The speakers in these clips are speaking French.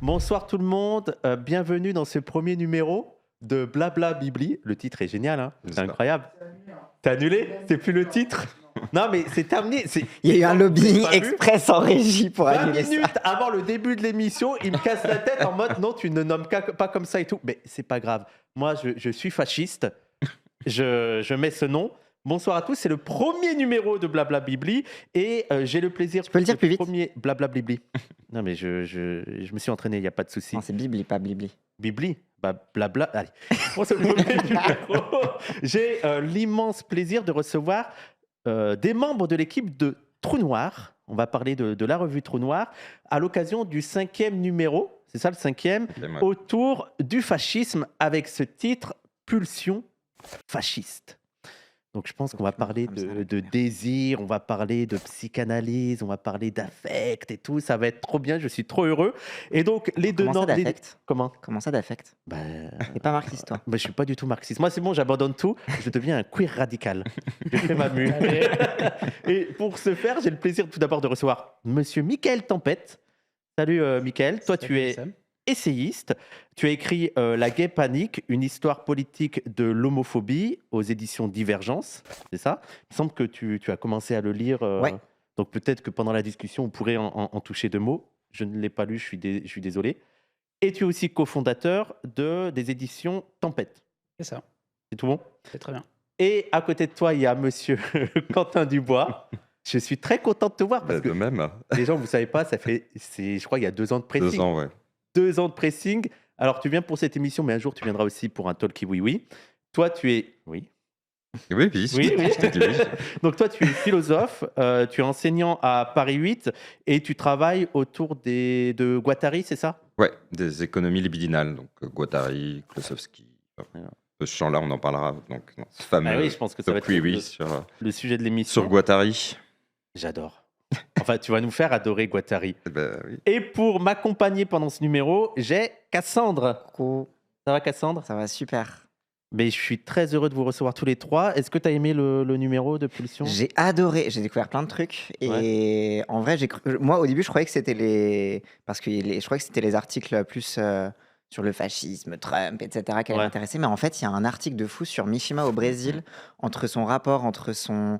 Bonsoir tout le monde, bienvenue dans ce premier numéro de Blabla Bibli. Le titre est génial, hein, C'est c'est ça. incroyable. T'as annulé? C'est plus le titre? Non mais c'est terminé. Il y a eu un Vous avez lobbying pas vu express en régie pour 20 annuler ça. minutes avant le début de l'émission, il me casse la tête en mode non, tu ne nommes pas comme ça et tout. Mais c'est pas grave. Moi, je suis fasciste. Je mets ce nom. Bonsoir à tous, c'est le premier numéro de Blabla Bibli et j'ai le plaisir. Tu peux le dire plus vite? Premier Blabla Bibli. Non mais je me suis entraîné, il n'y a pas de souci. Non, c'est Bibli, pas Blibli. Bibli, bah, blabla. Allez, pour ce premier numéro, j'ai l'immense plaisir de recevoir des membres de l'équipe de Trou Noir. On va parler de la revue Trou Noir à l'occasion du 5e numéro, c'est ça le 5e, Bien, ouais. autour du fascisme avec ce titre Pulsion fasciste. Donc je pense qu'on va parler Comme ça, de désir, on va parler de psychanalyse, on va parler d'affect et tout. Ça va être trop bien, je suis trop heureux. Et donc les deux... Comment ça les- d'affect? Comment Comment ça d'affect? bah, T'es pas marxiste, toi? je suis pas du tout marxiste. Moi, c'est bon, j'abandonne tout. Je deviens un queer radical. Je fais ma mue. Et pour ce faire, j'ai le plaisir tout d'abord de recevoir Monsieur Mickaël Tempête. Salut Mickaël. Toi, tu es essayiste. Tu as écrit La Gay Panique, une histoire politique de l'homophobie aux éditions Divergence. C'est ça? Il me semble que tu as commencé à le lire. Ouais. Donc peut-être que pendant la discussion, on pourrait en toucher deux mots. Je ne l'ai pas lu, je suis désolé. Et tu es aussi cofondateur des éditions Tempête. C'est ça, C'est tout bon? c'est très bien. Et à côté de toi, il y a monsieur Quentin Dubois. Je suis très content de te voir parce De que même, les gens, vous ne savez pas, je crois, il y a 2 ans de pressing. 2 ans, ouais. 2 ans de pressing. Alors, tu viens pour cette émission, mais un jour, tu viendras aussi pour un Talkie Oui Oui. Toi, tu es... Oui. Oui, Oui, oui. je te dis oui. Donc, toi, tu es philosophe, tu es enseignant à Paris 8 et tu travailles autour de Guattari, c'est ça? Ouais, des économies libidinales, donc Guattari, Klosowski. Voilà. Ce champ-là, on en parlera. Donc, dans ce fameux Ah oui, je pense que ça va être oui, oui, sur le sujet de l'émission. Guattari. J'adore. Enfin, tu vas nous faire adorer Guattari. Eh ben, oui. Et pour m'accompagner pendant ce numéro, j'ai Cassandre. Coucou. Ça va, Cassandre? Ça va super. Mais je suis très heureux de vous recevoir tous les trois. Est-ce que tu as aimé le numéro de Pulsion? J'ai adoré, j'ai découvert plein de trucs et en vrai, moi au début, je croyais que c'était je croyais que c'était les articles plus sur le fascisme, Trump, etc. qui allaient Ouais. m'intéresser, mais en fait, il y a un article de fou sur Mishima au Brésil, entre son rapport, entre son,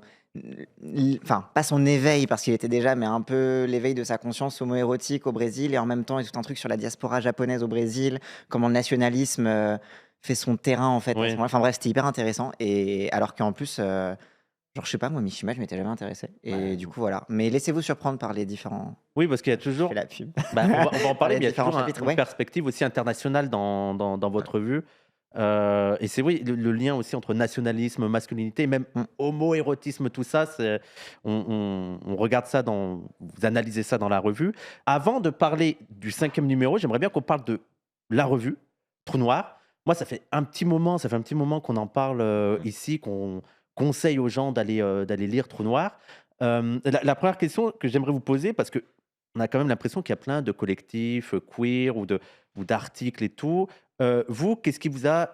enfin, pas son éveil parce qu'il était déjà, mais un peu l'éveil de sa conscience homo-érotique au Brésil et en même temps, il y a tout un truc sur la diaspora japonaise au Brésil, comment le nationalisme fait son terrain en fait. À Oui. ce moment-là. Enfin bref, c'était hyper intéressant et alors qu'en plus. Genre, je sais pas, moi, Mishima, je m'étais jamais intéressé. Et Ouais. du coup, voilà. Mais laissez-vous surprendre par les différents. Oui, parce qu'il y a Je toujours... fais la pub. Bah, on va en parler, Les mais il y a différents toujours chapitres, une ouais. perspective aussi internationale dans votre revue. Et c'est oui, le lien aussi entre nationalisme, masculinité, même homo-érotisme, tout ça, on regarde ça, vous analysez ça dans la revue. Avant de parler du 5e numéro, j'aimerais bien qu'on parle de la revue, Trou Noir. Moi, ça fait un petit moment qu'on en parle ici, qu'on conseille aux gens d'aller lire Trou Noir. La première question que j'aimerais vous poser, parce que on a quand même l'impression qu'il y a plein de collectifs queer ou d'articles et tout. Vous, qu'est-ce qui vous a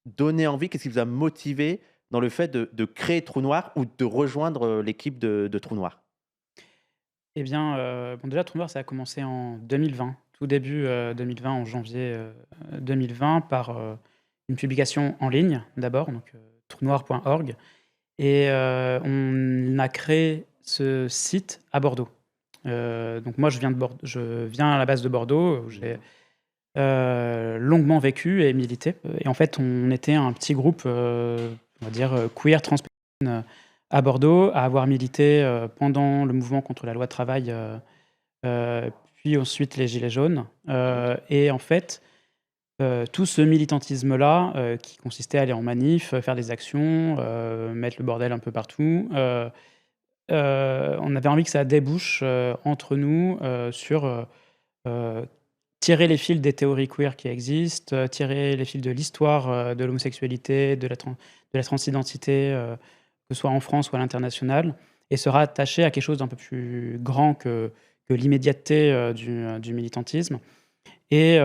donné envie, qu'est-ce qui vous a motivé dans le fait de créer Trou Noir ou de rejoindre l'équipe de Trou Noir? Eh bien, bon déjà Trou Noir ça a commencé en 2020, tout début, 2020, en janvier, 2020 par, une publication en ligne d'abord, donc trounoir.org et on a créé ce site à Bordeaux. Donc moi je viens à la base de Bordeaux, où j'ai, longuement vécu et milité, et en fait on était un petit groupe, on va dire, queer transperson, à Bordeaux, à avoir milité, pendant le mouvement contre la loi travail, puis ensuite les gilets jaunes, et en fait, tout ce militantisme-là, qui consistait à aller en manif, faire des actions, mettre le bordel un peu partout, on avait envie que ça débouche, entre nous, sur, tirer les fils des théories queer qui existent, tirer les fils de l'histoire, de l'homosexualité, de la transidentité, que ce soit en France ou à l'international, et se rattacher à quelque chose d'un peu plus grand que l'immédiateté, du militantisme, et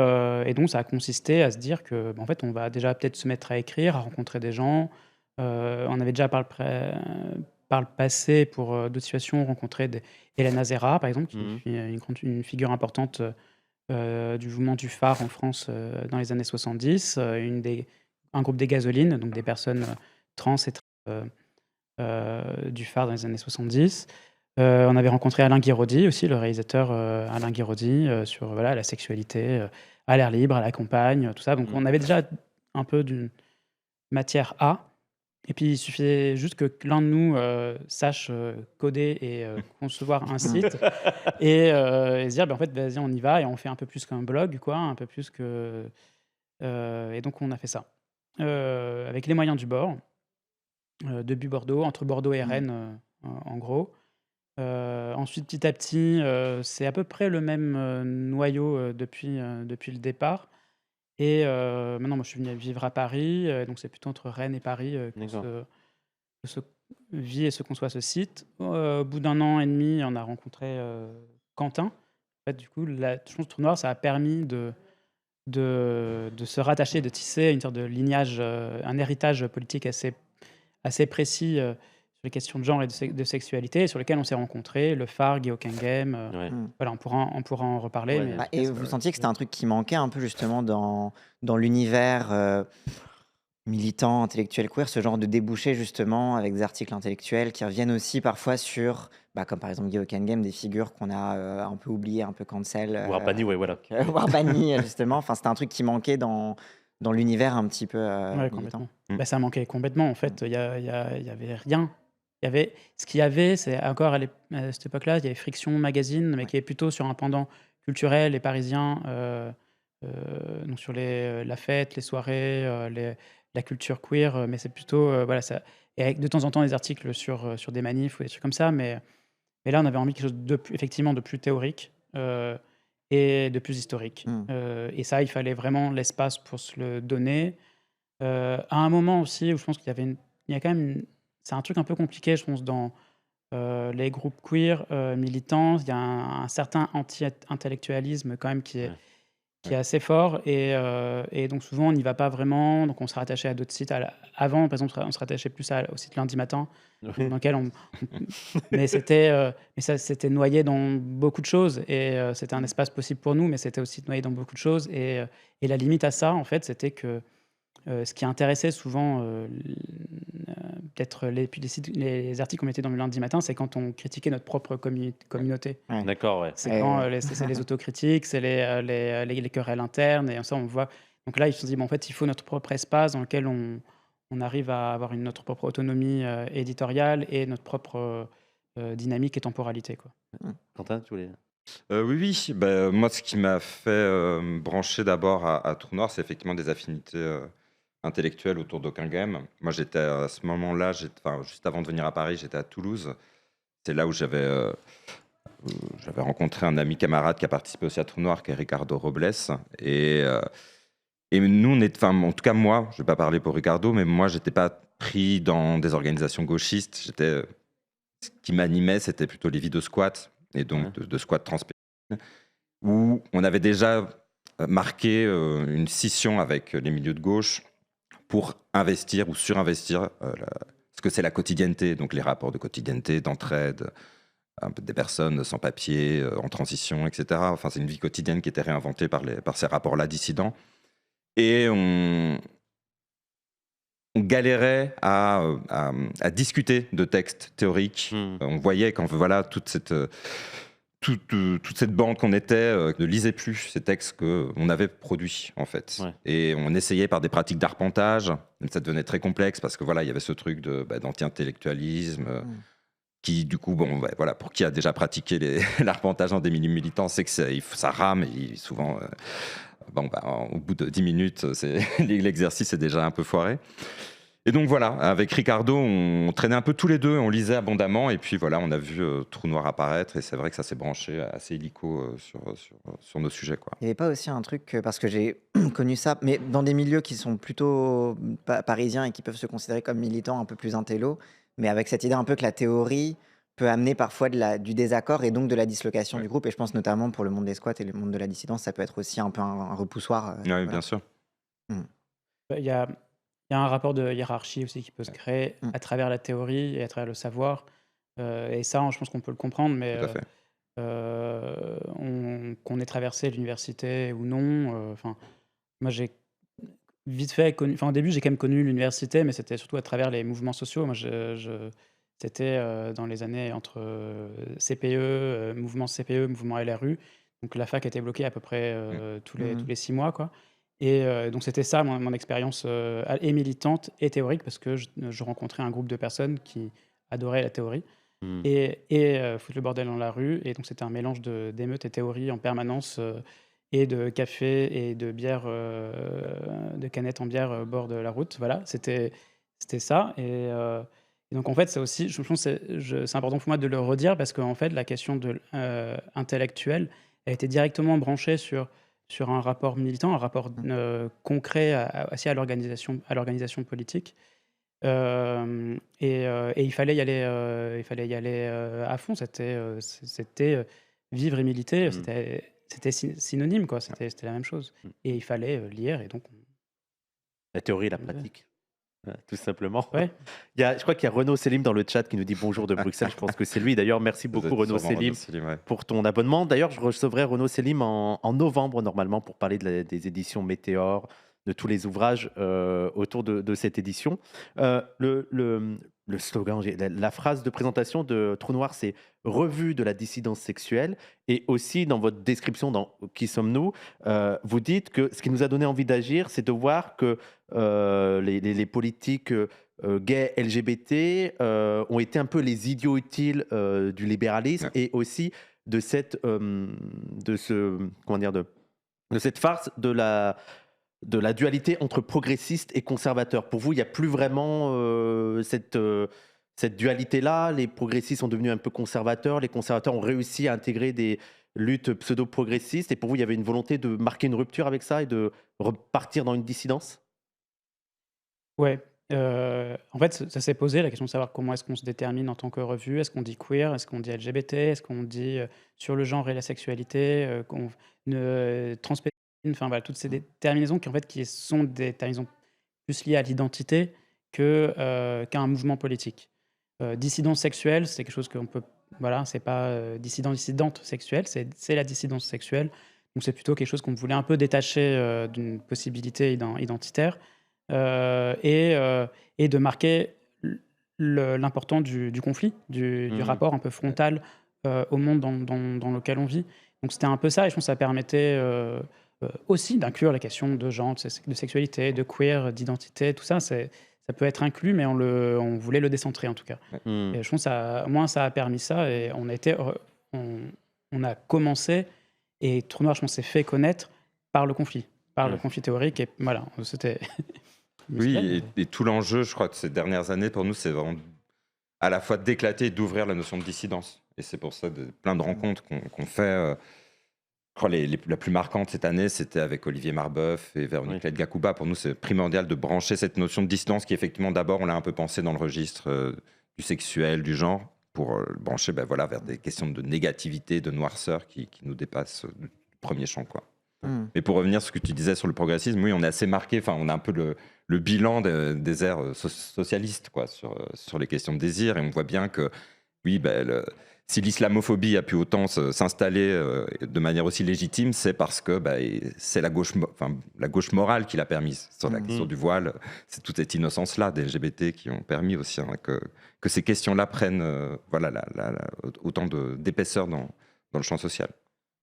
donc ça a consisté à se dire que, bah, en fait, on va déjà peut-être se mettre à écrire, à rencontrer des gens. On avait déjà par le passé, pour, d'autres situations, rencontré Hélène Azera, par exemple, qui est une figure importante, du mouvement du phare en France dans les années 70, un groupe des Gasolines, donc des personnes trans et du phare dans les années 70. On avait rencontré Alain Guiraudy aussi, le réalisateur Alain Guiraudy, sur voilà, la sexualité à l'air libre, à la campagne, tout ça. Donc on avait déjà un peu d'une matière A. Et puis il suffisait juste que l'un de nous sache coder et concevoir un site et se dire, en fait, vas-y, on y va et on fait un peu plus qu'un blog, quoi, un peu plus que. Et donc on a fait ça avec les moyens du bord, depuis Bordeaux, entre Bordeaux et Rennes, en gros. Ensuite, petit à petit, c'est à peu près le même noyau depuis le départ. Et maintenant, moi, je suis venu vivre à Paris, donc c'est plutôt entre Rennes et Paris que se vit et se conçoit ce site. Au bout d'un an et demi, on a rencontré Quentin. En fait, du coup, je pense que Trou Noir, ça a permis de se rattacher, de tisser une sorte de lignage, un héritage politique assez précis sur les questions de genre et de sexualité, sur lesquelles on s'est rencontrés, le phare, Geocaching. Ouais. Voilà, on pourra en reparler. Ouais, Mais en Bah, tout cas, et vous sentiez que c'était un truc qui manquait un peu justement dans l'univers militant, intellectuel, queer, ce genre de débouché justement avec des articles intellectuels qui reviennent aussi parfois sur, comme par exemple Guy Game, des figures qu'on a un peu oubliées, un peu cancel, Warbani, ouais, voilà. voire bannies justement. Enfin, c'était un truc qui manquait dans l'univers un petit peu ouais, militant. complètement. Ça manquait complètement, en fait. Il y avait rien. Ce qu'il y avait, c'est encore à cette époque-là, il y avait Friction Magazine, mais qui est plutôt sur un pendant culturel et parisien, donc sur la fête, les soirées, la culture queer, mais c'est plutôt, voilà, ça, et avec de temps en temps des articles sur des manifs ou des trucs comme ça, mais là, on avait envie de quelque chose effectivement de plus théorique et de plus historique. Mm. Et ça, il fallait vraiment l'espace pour se le donner. À un moment aussi où je pense il y a quand même c'est un truc un peu compliqué, je pense, dans les groupes queer militants. Il y a un certain anti-intellectualisme quand même qui est assez fort et donc souvent on n'y va pas vraiment, donc on se rattachait à d'autres sites. Avant, par exemple, on se rattachait plus au site Lundi Matin, dans lequel mais c'était noyé dans beaucoup de choses et c'était un espace possible pour nous, mais c'était aussi noyé dans beaucoup de choses et la limite à ça, en fait, c'était que ce qui intéressait souvent, peut-être les articles qu'on mettait dans le Lundi Matin, c'est quand on critiquait notre propre communauté. Ouais. D'accord, ouais. C'est Et quand c'est les autocritiques, c'est les querelles internes et ça, on voit. Donc là, ils se sont dit, en fait, il faut notre propre espace dans lequel on arrive à avoir notre propre autonomie éditoriale et notre propre dynamique et temporalité, quoi. Quentin, tu voulais. Oui, moi, ce qui m'a fait brancher d'abord à Trou Noir, c'est effectivement des affinités intellectuelles autour d'Aucun Game. Moi, j'étais à ce moment-là, juste avant de venir à Paris, j'étais à Toulouse. C'est là où j'avais rencontré un ami camarade qui a participé aussi à Trou Noir, qui est Ricardo Robles. Et nous, en tout cas moi, je ne vais pas parler pour Ricardo, mais moi, j'étais pas pris dans des organisations gauchistes. Ce qui m'animait, c'était plutôt les vies de squat, et donc de squat transpédine, où on avait déjà marqué une scission avec les milieux de gauche pour investir ou surinvestir ce que c'est la quotidienneté, donc les rapports de quotidienneté, d'entraide, un peu des personnes sans papier, en transition, etc. Enfin, c'est une vie quotidienne qui était réinventée par ces rapports-là dissidents. Et on galérait à discuter de textes théoriques. On voyait quand toute cette bande qu'on était ne lisait plus ces textes qu'on avait produits, en fait. Ouais. Et on essayait par des pratiques d'arpentage, mais ça devenait très complexe parce que il y avait ce truc d'anti-intellectualisme qui, du coup, pour qui a déjà pratiqué l'arpentage dans des milieux militants, c'est que ça rame et souvent... au bout de 10 minutes, l'exercice est déjà un peu foiré. Et donc voilà, avec Ricardo, on traînait un peu tous les deux, on lisait abondamment, et puis voilà, on a vu Trou Noir apparaître, et c'est vrai que ça s'est branché assez illico sur nos sujets, quoi. Il n'y avait pas aussi un truc, parce que j'ai connu ça, mais dans des milieux qui sont plutôt parisiens et qui peuvent se considérer comme militants un peu plus intello, mais avec cette idée un peu que la théorie peut amener parfois du désaccord et donc de la dislocation du groupe. Et je pense notamment pour le monde des squats et le monde de la dissidence, ça peut être aussi un peu un repoussoir. Oui, voilà. bien sûr. Il y a un rapport de hiérarchie aussi qui peut se créer à travers la théorie et à travers le savoir. Et ça, je pense qu'on peut le comprendre, mais Tout à fait. qu'on ait traversé l'université ou non. Enfin, moi, j'ai vite fait connu. Enfin, au début, j'ai quand même connu l'université, mais c'était surtout à travers les mouvements sociaux. Moi, c'était dans les années entre CPE, mouvement CPE, mouvement LRU. Donc, la fac était bloquée à peu près tous les 6 mois, quoi. Et donc, c'était ça mon expérience et militante et théorique, parce que je rencontrais un groupe de personnes qui adoraient la théorie Mmh. et foutre le bordel dans la rue. Et donc, c'était un mélange d'émeutes et théorie en permanence, et de café et de bière, de canettes en bière au bord de la route. Voilà, c'était ça. Et donc, en fait, ça aussi, je pense que c'est important pour moi de le redire, parce qu'en fait, la question intellectuelle a été directement branchée sur un rapport militant, un rapport concret aussi à l'organisation politique. Et il fallait y aller, à fond. C'était vivre et militer, Mmh. c'était synonyme, quoi. C'était la même chose. Mmh. Et il fallait lire, et donc La théorie et la on le faisait. pratique, tout simplement. Ouais. Je crois qu'il y a Renaud Selim dans le chat qui nous dit bonjour de Bruxelles. Je pense que c'est lui. D'ailleurs, merci Ça doit beaucoup être Renaud sûrement Renaud Selim Selim, ouais. pour ton abonnement. D'ailleurs, je recevrai Renaud Selim en novembre normalement pour parler des éditions Météor, de tous les ouvrages autour de cette édition. Le slogan, la phrase de présentation de Trou Noir, c'est revue de la dissidence sexuelle. Et aussi dans votre description dans Qui sommes-nous, vous dites que ce qui nous a donné envie d'agir, c'est de voir que les politiques gays LGBT ont été un peu les idiots utiles du libéralisme, Ouais. et aussi de cette de cette farce de la dualité entre progressistes et conservateurs. Pour vous, il n'y a plus vraiment cette dualité-là. Les progressistes sont devenus un peu conservateurs. Les conservateurs ont réussi à intégrer des luttes pseudo-progressistes. Et pour vous, il y avait une volonté de marquer une rupture avec ça et de repartir dans une dissidence? Ouais, en fait, ça s'est posé la question de savoir comment est-ce qu'on se détermine en tant que revue. Est-ce qu'on dit queer? Est-ce qu'on dit LGBT? Est-ce qu'on dit, sur le genre et la sexualité? Qu'on transpédine? Enfin, voilà, toutes ces déterminaisons qui, en fait, qui sont des déterminaisons plus liées à l'identité qu'à un mouvement politique. Dissidence sexuelle, c'est quelque chose qu'on peut, voilà, c'est pas, dissidente sexuelle, c'est la dissidence sexuelle. Donc c'est plutôt quelque chose qu'on voulait un peu détacher, d'une possibilité identitaire. Et de marquer l'important du conflit, du rapport un peu frontal au monde dans lequel on vit. Donc c'était un peu ça, et je pense que ça permettait aussi d'inclure la question de genre, de sexualité, de queer, d'identité, tout ça. Ça peut être inclus, mais on voulait le décentrer en tout cas. Mmh. Et je pense que ça a permis ça, et on a commencé, et Trou Noir, je pense, s'est fait connaître par le conflit théorique. Et voilà, c'était. Oui, et tout l'enjeu, je crois, de ces dernières années, pour nous, c'est vraiment à la fois d'éclater et d'ouvrir la notion de dissidence. Et c'est pour ça plein de rencontres qu'on fait. Je crois la plus marquante cette année, c'était avec Olivier Marbeuf et Véronique Led-Gacouba. Pour nous, c'est primordial de brancher cette notion de dissidence qui, effectivement, d'abord, on l'a un peu pensé dans le registre du sexuel, du genre, pour le brancher vers des questions de négativité, de noirceur qui nous dépassent du premier champ, quoi. Mais pour revenir sur ce que tu disais sur le progressisme, oui, on est assez marqué, enfin, on a un peu le bilan des ères socialistes, quoi, sur les questions de désir, et on voit bien que, oui, si l'islamophobie a pu autant s'installer de manière aussi légitime, c'est parce que c'est la gauche morale qui l'a permis. Sur la question du voile, c'est toute cette innocence-là des LGBT qui ont permis aussi que ces questions-là prennent autant d'épaisseur dans le champ social.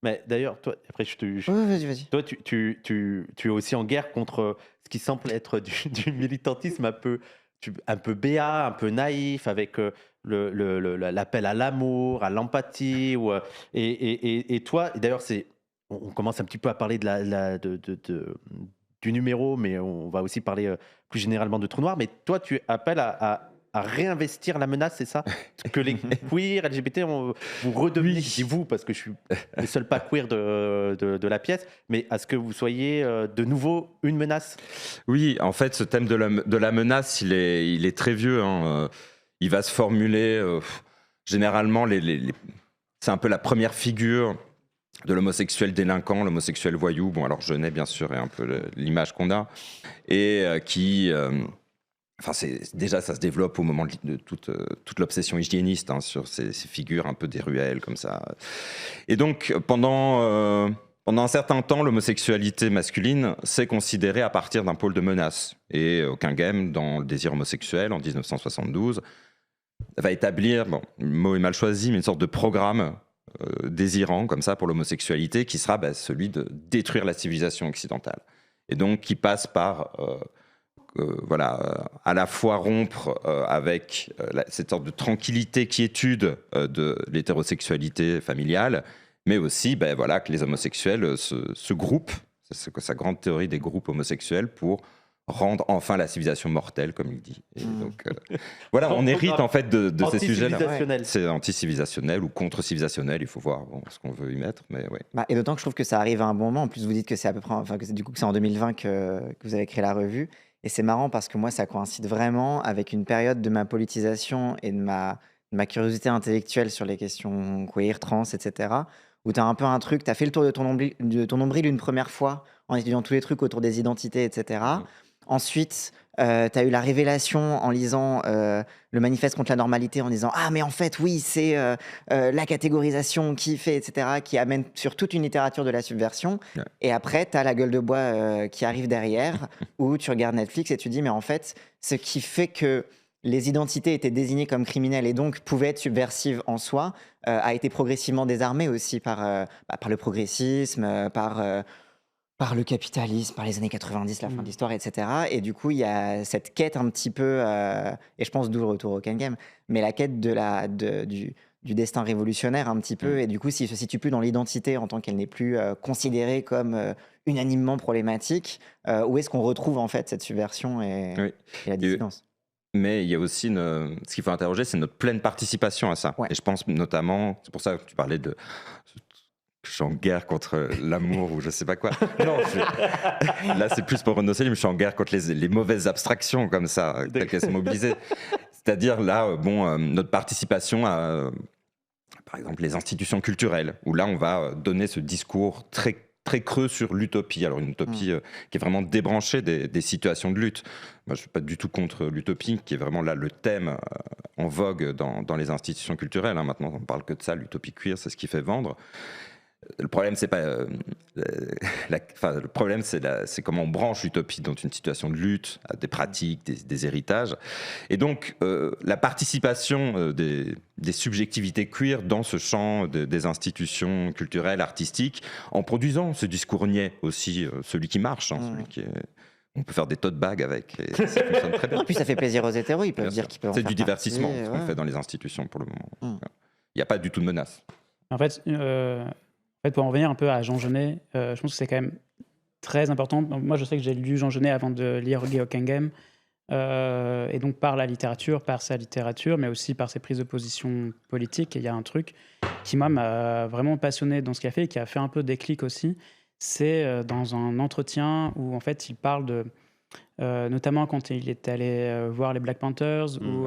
Mais d'ailleurs, toi, après, Oui, vas-y. toi, tu es aussi en guerre contre ce qui semble être du militantisme un peu béat, un peu naïf, avec l'appel à l'amour, à l'empathie. Et toi, d'ailleurs, on commence un petit peu à parler du numéro, mais on va aussi parler plus généralement de Trou Noir. Mais toi, tu appelles à réinvestir la menace, c'est ça? Que les queer, LGBT, vous redeveniez, je dis vous, parce que je suis le seul pas queer de la pièce, mais à ce que vous soyez de nouveau une menace? Oui, en fait, ce thème de la menace, il est très vieux. Il va se formuler, généralement, c'est un peu la première figure de l'homosexuel délinquant, l'homosexuel voyou. Bon, alors Genet, bien sûr, est un peu l'image qu'on a, et qui Enfin, déjà, ça se développe au moment de toute l'obsession hygiéniste hein, sur ces figures un peu des ruelles comme ça. Et donc, pendant un certain temps, l'homosexualité masculine s'est considérée à partir d'un pôle de menace. Et Ockeghem, dans Le désir homosexuel, en 1972, va établir, bon, le mot est mal choisi, mais une sorte de programme désirant, comme ça, pour l'homosexualité, qui sera celui de détruire la civilisation occidentale. Et donc, qui passe par... à la fois rompre avec cette sorte de tranquillité, quiétude de l'hétérosexualité familiale, mais aussi que les homosexuels se groupent, c'est sa grande théorie des groupes homosexuels, pour rendre enfin la civilisation mortelle, comme il dit. Et donc, on hérite en fait de ces sujets-là. C'est anti-civilisationnel ou contre-civilisationnel, il faut voir ce qu'on veut y mettre. Mais ouais. Et d'autant que je trouve que ça arrive à un bon moment. En plus, vous dites que c'est à peu près, que c'est en 2020 que vous avez créé la revue. Et c'est marrant parce que moi, ça coïncide vraiment avec une période de ma politisation et de ma curiosité intellectuelle sur les questions queer, trans, etc. Où tu as un peu un truc, tu as fait le tour de ton nombril une première fois en étudiant tous les trucs autour des identités, etc. Ensuite, tu as eu la révélation en lisant le manifeste contre la normalité, en disant « Ah, mais en fait, oui, c'est la catégorisation qui fait, etc., qui amène sur toute une littérature de la subversion. Ouais. » Et après, tu as la gueule de bois qui arrive derrière, où tu regardes Netflix et tu dis « Mais en fait, ce qui fait que les identités étaient désignées comme criminelles et donc pouvaient être subversives en soi, a été progressivement désarmé aussi par le progressisme, par le capitalisme, par les années 90, la fin de l'histoire, etc. Et du coup, il y a cette quête un petit peu, et je pense d'où le retour au Ockeghem, mais la quête du destin révolutionnaire un petit peu, et du coup, s'il se situe plus dans l'identité en tant qu'elle n'est plus considérée comme unanimement problématique, où est-ce qu'on retrouve en fait cette subversion et la dissidence? Mais il y a aussi, ce qu'il faut interroger, c'est notre pleine participation à ça. Ouais. Et je pense notamment, c'est pour ça que tu parlais de... Je suis en guerre contre l'amour ou je sais pas quoi. Non, là c'est plus pour Renaud Céline, mais je suis en guerre contre les mauvaises abstractions comme ça, telles qu'elles sont mobilisées. C'est-à-dire là, notre participation à, par exemple, les institutions culturelles, où là on va donner ce discours très creux sur l'utopie. Alors une utopie qui est vraiment débranchée des situations de lutte. Moi je suis pas du tout contre l'utopie, qui est vraiment là le thème en vogue dans les institutions culturelles. Hein. Maintenant on parle que de ça, l'utopie queer, c'est ce qui fait vendre. Le problème, c'est pas le problème, c'est comment on branche l'utopie dans une situation de lutte, à des pratiques, des héritages. Et donc, la participation des subjectivités queer dans ce champ des institutions culturelles, artistiques, en produisant ce discours niais aussi, celui qui marche, hein, celui qui est... On peut faire des tote bags avec, et ça fonctionne très bien. Et puis ça fait plaisir aux hétéros, ils peuvent dire qu'ils peuvent en faire partie. C'est du divertissement, ce qu'on fait dans les institutions pour le moment. Il n'y a pas du tout de menace. En fait, pour en revenir un peu à Jean Genet, je pense que c'est quand même très important. Moi, je sais que j'ai lu Jean Genet avant de lire Guy Ockeghem, et donc par la littérature, par sa littérature, mais aussi par ses prises de position politiques. Et il y a un truc qui, moi, m'a vraiment passionné dans ce qu'il a fait et qui a fait un peu déclic aussi. C'est dans un entretien où, en fait, il parle de... notamment quand il est allé voir les Black Panthers ou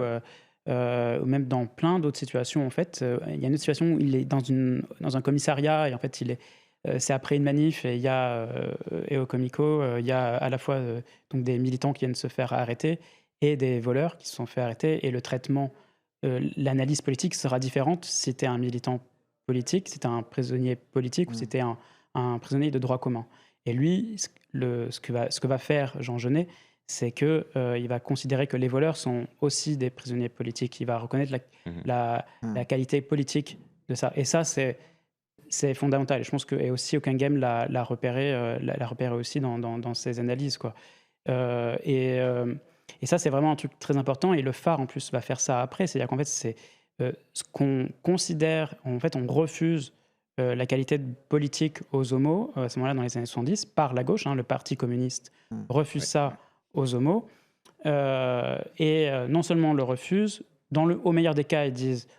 même dans plein d'autres situations, en fait. Il y a une autre situation où il est dans un commissariat et en fait, c'est après une manif et il y a et au Comico, il y a à la fois donc des militants qui viennent se faire arrêter et des voleurs qui se sont fait arrêter, et le traitement, l'analyse politique sera différente si c'était un militant politique, si c'était un prisonnier politique ou si c'était un prisonnier de droit commun. Et lui, ce que va faire Jean Genet, c'est qu'il va considérer que les voleurs sont aussi des prisonniers politiques. Il va reconnaître la qualité politique de ça. Et ça, c'est fondamental. Et je pense que et aussi Ockeghem l'a repéré aussi dans ses analyses, quoi. Et ça, c'est vraiment un truc très important. Et le phare, en plus, va faire ça après. C'est-à-dire qu'en fait, c'est ce qu'on considère... En fait, on refuse la qualité politique aux homos, à ce moment-là, dans les années 70, par la gauche. Le Parti communiste refuse ça aux homos. Et non seulement on le refuse, au meilleur des cas, ils disent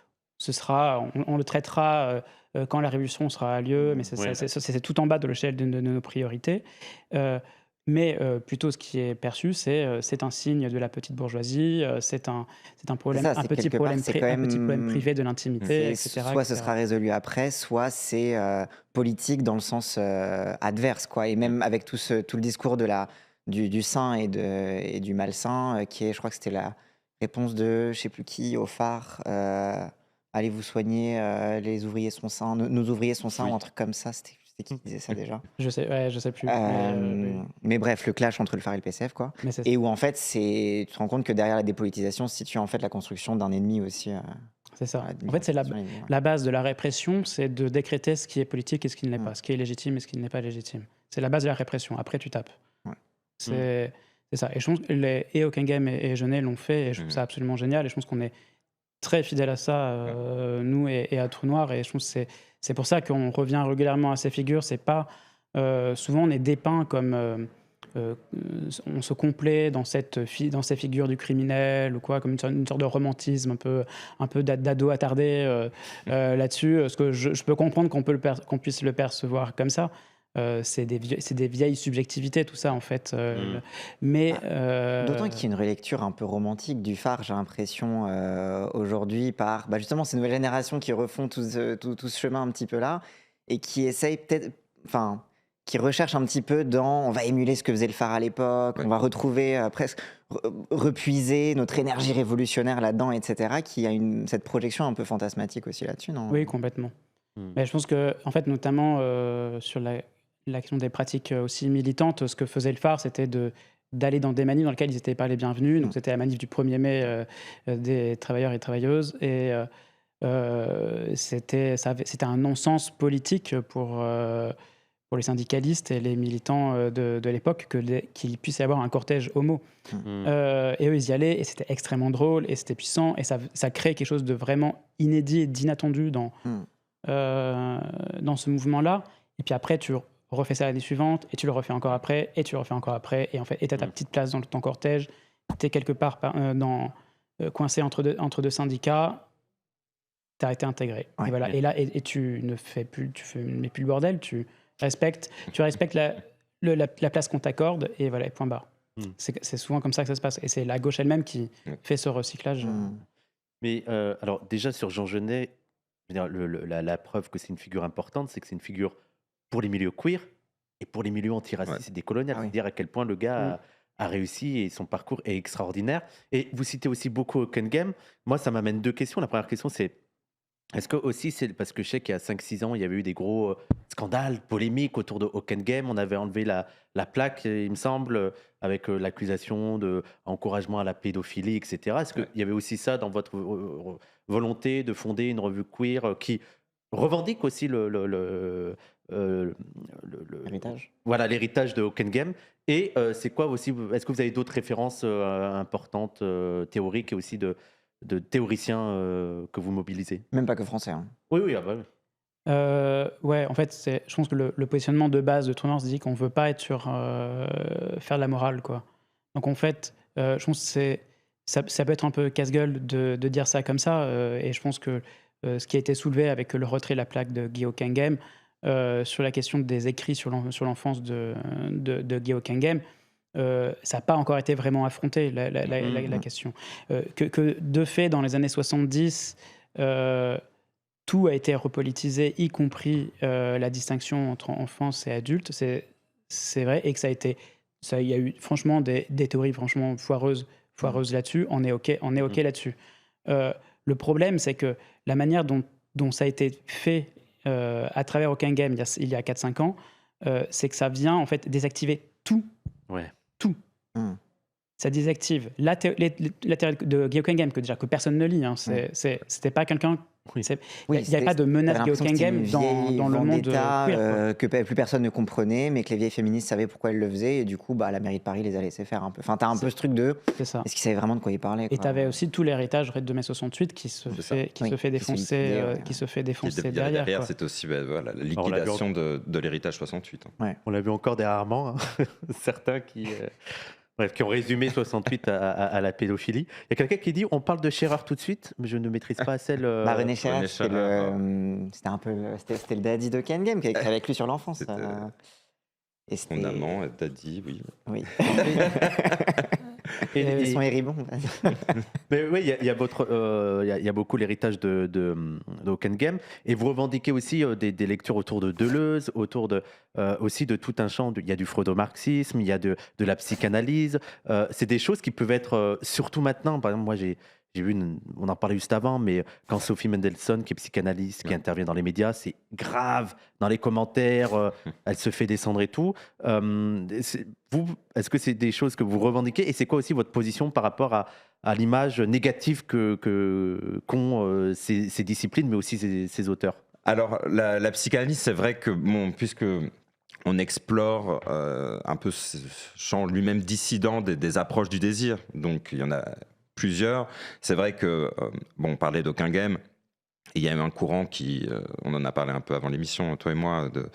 on le traitera quand la révolution sera lieu, mais c'est tout en bas de l'échelle de nos priorités. Mais plutôt, ce qui est perçu, c'est un signe de la petite bourgeoisie, c'est un problème, un petit problème privé de l'intimité, etc. Soit ce sera résolu après, soit c'est politique dans le sens adverse, quoi. Et même avec tout le discours de du sain et du malsain, qui est, je crois que c'était la réponse de je sais plus qui au phare. Allez vous soigner, les ouvriers sont sains, nos ouvriers sont sains, Oui. ou un truc comme ça. C'était qui disait ça déjà? Je sais plus. Mais bref, le clash entre le phare et le PCF, quoi. Mais c'est Et où en fait, tu te rends compte que derrière la dépolitisation se situe en fait la construction d'un ennemi aussi. ça. Voilà, En fait, c'est d'une construction, la base de la répression, c'est de décréter ce qui est politique et ce qui ne l'est Mm. pas, ce qui est légitime et ce qui n'est pas légitime. C'est la base de la répression. Après, tu tapes. Ouais. C'est ça. Et je pense que et Hockenheim et Jeunet l'ont fait, et je trouve ça absolument génial. Et je pense qu'on est très fidèle à ça, nous et à Trou Noir. Et je pense que c'est pour ça qu'on revient régulièrement à ces figures. C'est pas souvent on est dépeint comme on se complaît dans dans ces figures du criminel ou quoi, comme une sorte de romantisme un peu d'ado attardé là-dessus. Ce que je peux comprendre qu'on puisse le percevoir comme ça. C'est des vieilles subjectivités, tout ça, en fait. Mais d'autant qu'il y a une relecture un peu romantique du phare, j'ai l'impression, aujourd'hui, par justement ces nouvelles générations qui refont tout ce chemin un petit peu là, et qui essayent peut-être, enfin, qui recherchent un petit peu on va émuler ce que faisait le phare à l'époque, on va retrouver presque, repuiser notre énergie révolutionnaire là-dedans, etc., qui a cette projection un peu fantasmatique aussi là-dessus, non? oui, complètement. Mais je pense que, en fait, notamment sur la question des pratiques aussi militantes, ce que faisait le phare, c'était d'aller dans des manifs dans lesquelles ils n'étaient pas les bienvenus. Donc, c'était la manif du 1er mai des travailleurs et travailleuses. Et c'était un non-sens politique pour les syndicalistes et les militants de l'époque qu'il puisse y avoir un cortège homo. Et eux, ils y allaient, et c'était extrêmement drôle, et c'était puissant, et ça crée quelque chose de vraiment inédit et d'inattendu dans ce mouvement-là. Et puis après, tu refais ça l'année suivante, et tu le refais encore après, et tu le refais encore après, et en fait, t'as ta petite place dans ton cortège, t'es quelque part coincé entre deux syndicats, t'as été intégré. Ouais. Et voilà. Et là, et tu ne mets plus le bordel, tu respectes la place qu'on t'accorde, et voilà, et point barre. C'est souvent comme ça que ça se passe, et c'est la gauche elle-même qui fait ce recyclage. Mais alors déjà sur Jean Genet, je veux dire, la preuve que c'est une figure importante, c'est que c'est une figure pour les milieux queer et pour les milieux antiracistes et décoloniaux. Ah oui. C'est-à-dire à quel point le gars a réussi et son parcours est extraordinaire. Et vous citez aussi beaucoup Hockenheim. Moi, ça m'amène deux questions. La première question, c'est est-ce que aussi, c'est parce que je sais qu'il y a 5-6 ans, il y avait eu des gros scandales, polémiques autour de Hockenheim. On avait enlevé la plaque, il me semble, avec l'accusation d'encouragement à la pédophilie, etc. Est-ce qu'il y avait aussi ça dans votre volonté de fonder une revue queer qui revendique aussi L'héritage. Voilà, l'héritage de Hockenheim. Et c'est quoi aussi, est-ce que vous avez d'autres références importantes, théoriques et aussi de théoriciens que vous mobilisez? Même pas que français. Hein. Oui, ah bah oui. Ouais, en fait, je pense que le positionnement de base de Trou Noir se dit qu'on veut pas être sur faire de la morale, quoi. Donc en fait, je pense que ça peut être un peu casse-gueule de dire ça comme ça, et je pense que ce qui a été soulevé avec le retrait de la plaque de Guy Hockenheim sur la question des écrits sur l'enfance de Guy Hockenheim, ça n'a pas encore été vraiment affronté, la question. Que de fait, dans les années 70, tout a été repolitisé, y compris la distinction entre enfance et adulte, c'est vrai, et que il y a eu franchement des théories franchement foireuses là-dessus, on est OK là-dessus. Le problème, c'est que la manière dont ça a été fait à travers Hockenheim il y a 4-5 ans, c'est que ça vient en fait désactiver tout. Ouais. Tout. Ça désactive la théorie de Guy Hockenheim, que personne ne lit. Hein. C'était pas quelqu'un... Il n'y avait pas de menace Guy Hockenheim dans le monde queer, que plus personne ne comprenait, mais que les vieilles féministes savaient pourquoi elles le faisaient, et du coup, la mairie de Paris les a laissés faire un peu. Enfin, t'as un peu ce truc de... C'est ça. Est-ce qu'ils savaient vraiment de quoi ils parlaient, quoi. Et t'avais aussi tout l'héritage de mai 68 qui se fait défoncer derrière. Derrière, c'est aussi la liquidation de l'héritage 68. Hein. Ouais. On l'a vu encore dernièrement, hein. Certains qui ont résumé 68 à la pédophilie. Il y a quelqu'un qui dit on parle de Scherer tout de suite, mais je ne maîtrise pas celle. René Scherer, c'était le daddy de Hockenheim qui a écrit avec lui sur l'enfance. Mon amant, daddy, oui. Oui. Ils sont héribons. Mais oui, il y a il y a beaucoup l'héritage de Ockenghem. Et vous revendiquez aussi des lectures autour de Deleuze, autour aussi de tout un champ. Il y a du freudo-marxisme, il y a de la psychanalyse. C'est des choses qui peuvent être, surtout maintenant. Par exemple, moi, j'ai vu, on en parlait juste avant, mais quand Sophie Mendelssohn, qui est psychanalyste, qui intervient dans les médias, c'est grave. Dans les commentaires, elle se fait descendre et tout. Est-ce que c'est des choses que vous revendiquez? Et c'est quoi aussi votre position par rapport à l'image négative qu'ont ces disciplines, mais aussi ces auteurs? Alors, la psychanalyse, c'est vrai que, bon, puisque on explore un peu ce champ lui-même dissident des approches du désir, donc il y en a plusieurs. C'est vrai que, bon, on parlait d'Ockenghem, il y a eu un courant qui, on en a parlé un peu avant l'émission, toi et moi, de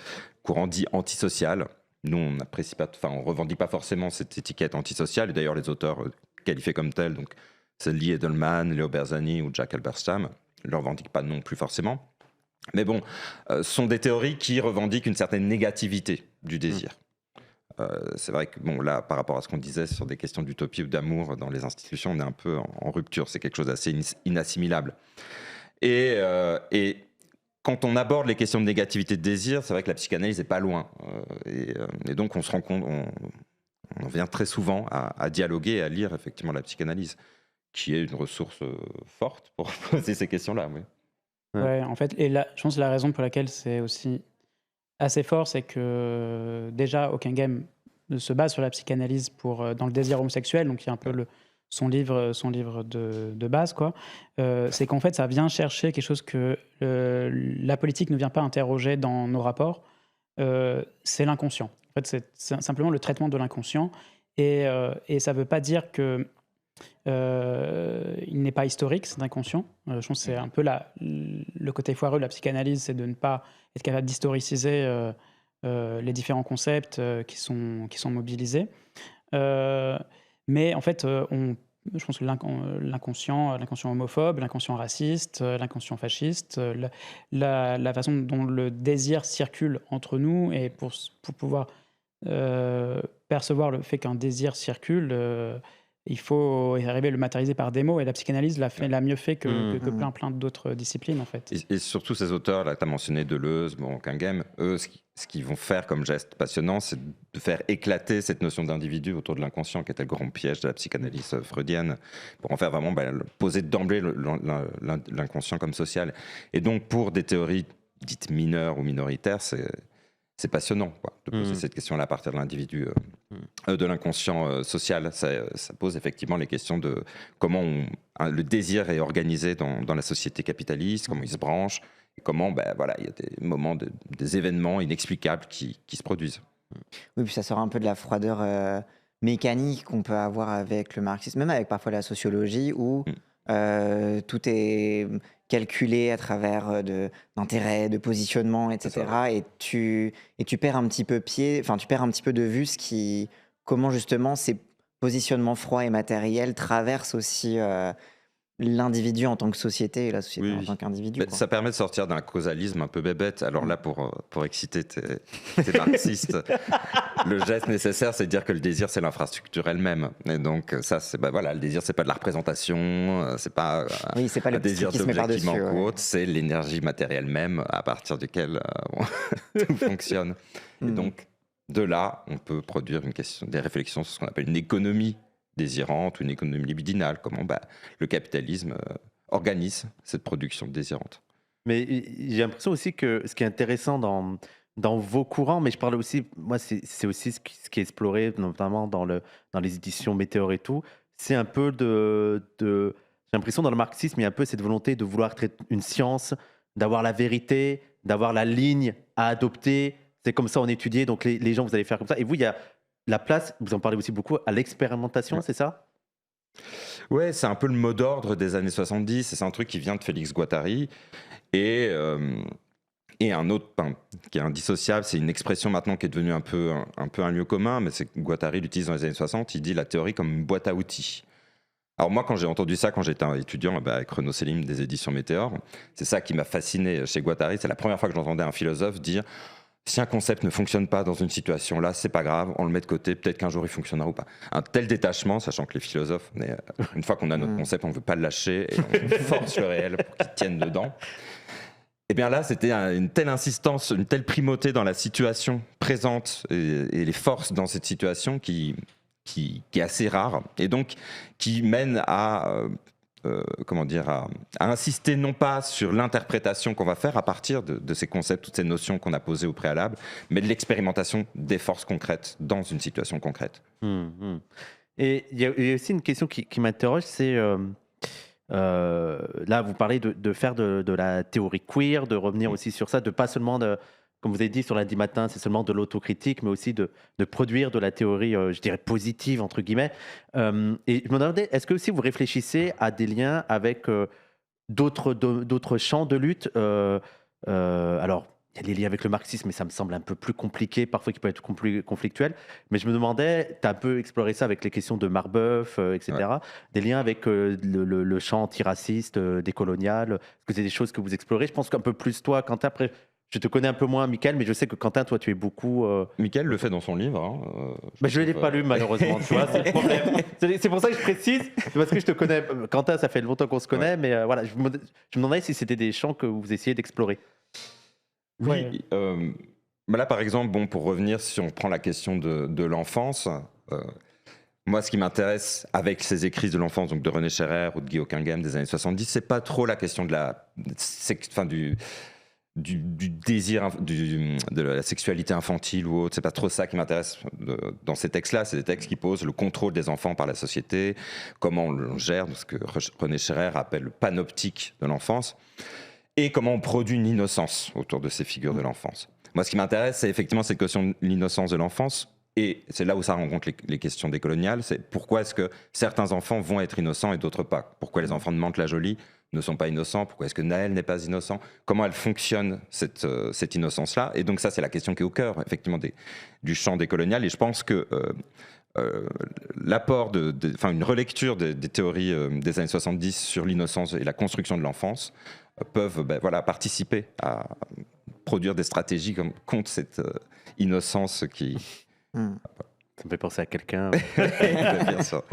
courant dit antisocial. Nous, on n'apprécie pas, enfin, on revendique pas forcément cette étiquette antisociale, et d'ailleurs les auteurs qualifiés comme tels, donc c'est Lee Edelman, Leo Berzani ou Jack Halberstam, ne le revendiquent pas non plus forcément. Mais bon, sont des théories qui revendiquent une certaine négativité du désir. C'est vrai que bon, là, par rapport à ce qu'on disait sur des questions d'utopie ou d'amour dans les institutions, on est un peu en rupture. C'est quelque chose d'assez inassimilable. Et quand on aborde les questions de négativité de désir, c'est vrai que la psychanalyse n'est pas loin. Et donc, on se rend compte, on vient très souvent à dialoguer et à lire effectivement la psychanalyse, qui est une ressource forte pour poser ces questions-là. Oui. Ouais, en fait, et là, je pense que la raison pour laquelle c'est aussi assez fort, c'est que déjà, Ockenghem se base sur la psychanalyse dans le désir homosexuel, donc il y a un peu son livre de base, quoi. C'est qu'en fait, ça vient chercher quelque chose que la politique ne vient pas interroger dans nos rapports, c'est l'inconscient. En fait, c'est simplement le traitement de l'inconscient, et ça ne veut pas dire que il n'est pas historique, cet inconscient. Je pense que c'est un peu le côté foireux de la psychanalyse, c'est de ne pas être capable d'historiciser les différents concepts qui sont mobilisés. Mais en fait, je pense que l'inconscient homophobe, l'inconscient raciste, l'inconscient fasciste, la façon dont le désir circule entre nous, et pour pouvoir percevoir le fait qu'un désir circule, il faut arriver à le matérialiser par des mots, et la psychanalyse l'a mieux fait que plein d'autres disciplines, en fait. Et surtout ces auteurs, là, tu as mentionné Deleuze, Ockenghem, eux, ce qu'ils vont faire comme geste passionnant, c'est de faire éclater cette notion d'individu autour de l'inconscient, qui était le grand piège de la psychanalyse freudienne, pour en faire vraiment poser d'emblée l'inconscient comme social. Et donc, pour des théories dites mineures ou minoritaires, c'est passionnant, quoi, de poser cette question-là à partir de l'individu, de l'inconscient social. Ça pose effectivement les questions de comment le désir est organisé dans la société capitaliste, comment il se branche, et comment voilà, il y a des moments, des événements inexplicables qui se produisent. Oui, puis ça sort un peu de la froideur mécanique qu'on peut avoir avec le marxisme, même avec parfois la sociologie, où tout est calculé à travers d'intérêts, de positionnement, etc. Et tu perds un petit peu tu perds un petit peu de vue comment justement ces positionnements froids et matériels traversent aussi l'individu en tant que société et la société en tant qu'individu. Ça permet de sortir d'un causalisme un peu bébête. Alors là, pour exciter tes marxistes, le geste nécessaire, c'est de dire que le désir, c'est l'infrastructure elle-même. Et donc ça, c'est voilà, le désir, c'est pas de la représentation, c'est pas c'est pas le désir d'objet qui manque ou autre, c'est l'énergie matérielle même à partir duquel tout fonctionne. Et donc de là, on peut produire des réflexions sur ce qu'on appelle une économie désirante ou une économie libidinale, comment le capitalisme organise cette production désirante. Mais j'ai l'impression aussi que ce qui est intéressant dans vos courants, mais je parle aussi, moi c'est aussi ce qui est exploré notamment dans les éditions Météor et tout, c'est un peu j'ai l'impression dans le marxisme, il y a un peu cette volonté de vouloir traiter une science, d'avoir la vérité, d'avoir la ligne à adopter, c'est comme ça on étudiait, donc les gens vous allez faire comme ça, et vous il y a la place, vous en parlez aussi beaucoup, à l'expérimentation, c'est ça ? Ouais, c'est un peu le mot d'ordre des années 70, c'est un truc qui vient de Félix Guattari, et un autre qui est indissociable, c'est une expression maintenant qui est devenue un peu un lieu commun, mais c'est que Guattari l'utilise dans les années 60, il dit la théorie comme une boîte à outils. Alors moi, quand j'ai entendu ça, quand j'étais étudiant avec Renaud Selim des éditions Météor, c'est ça qui m'a fasciné chez Guattari, c'est la première fois que j'entendais un philosophe dire si un concept ne fonctionne pas dans une situation là, c'est pas grave, on le met de côté, peut-être qu'un jour il fonctionnera ou pas. Un tel détachement, sachant que les philosophes, une fois qu'on a notre concept, on ne veut pas le lâcher et on force le réel pour qu'il tienne dedans. Et bien là, c'était une telle insistance, une telle primauté dans la situation présente et les forces dans cette situation qui est assez rare et donc qui mène à insister non pas sur l'interprétation qu'on va faire à partir de ces concepts, toutes ces notions qu'on a posées au préalable, mais de l'expérimentation des forces concrètes dans une situation concrète. Et il y a aussi une question qui m'interroge, c'est là vous parlez de faire de la théorie queer, de revenir aussi sur ça, de pas seulement comme vous avez dit sur lundi matin, c'est seulement de l'autocritique, mais aussi de produire de la théorie, je dirais, positive, entre guillemets. Et je me demandais, est-ce que aussi vous réfléchissez à des liens avec d'autres champs de lutte alors, il y a des liens avec le marxisme, mais ça me semble un peu plus compliqué, parfois qui peut être plus conflictuel. Mais je me demandais, tu as un peu exploré ça avec les questions de Marbeuf, etc. Ouais. Des liens avec le champ antiraciste, décolonial. Est-ce que c'est des choses que vous explorez? Je pense qu'un peu plus toi, Quentin, après... Je te connais un peu moins, Mickaël, mais je sais que Quentin, toi, tu es beaucoup... Mickaël le fait dans son livre. Je ne l'ai pas lu, malheureusement. Tu vois, c'est le problème. C'est pour ça que je précise, parce que je te connais. Quentin, ça fait longtemps qu'on se connaît, mais voilà, je me demandais si c'était des champs que vous essayez d'explorer. Oui. Là, par exemple, pour revenir, si on prend la question de l'enfance, moi, ce qui m'intéresse avec ces écrits de l'enfance, donc de René Scherrer ou de Guy Hockenheim des années 70, c'est pas trop la question du désir, de la sexualité infantile ou autre. C'est pas trop ça qui m'intéresse dans ces textes-là. C'est des textes qui posent le contrôle des enfants par la société, comment on gère ce que René Scherrer appelle le panoptique de l'enfance, et comment on produit une innocence autour de ces figures de l'enfance. Moi, ce qui m'intéresse, c'est effectivement cette question de l'innocence de l'enfance, et c'est là où ça rencontre les questions décoloniales. C'est pourquoi est-ce que certains enfants vont être innocents et d'autres pas? Pourquoi les enfants de Mantes-la-Jolie ne sont pas innocents? Pourquoi est-ce que Naël n'est pas innocent? Comment elle fonctionne, cette innocence-là? Et donc ça, c'est la question qui est au cœur, effectivement, du champ décolonial. Et je pense que l'apport une relecture des théories des années 70 sur l'innocence et la construction de l'enfance peuvent participer à produire des stratégies contre cette innocence qui... Ça me fait penser à quelqu'un. Bien sûr.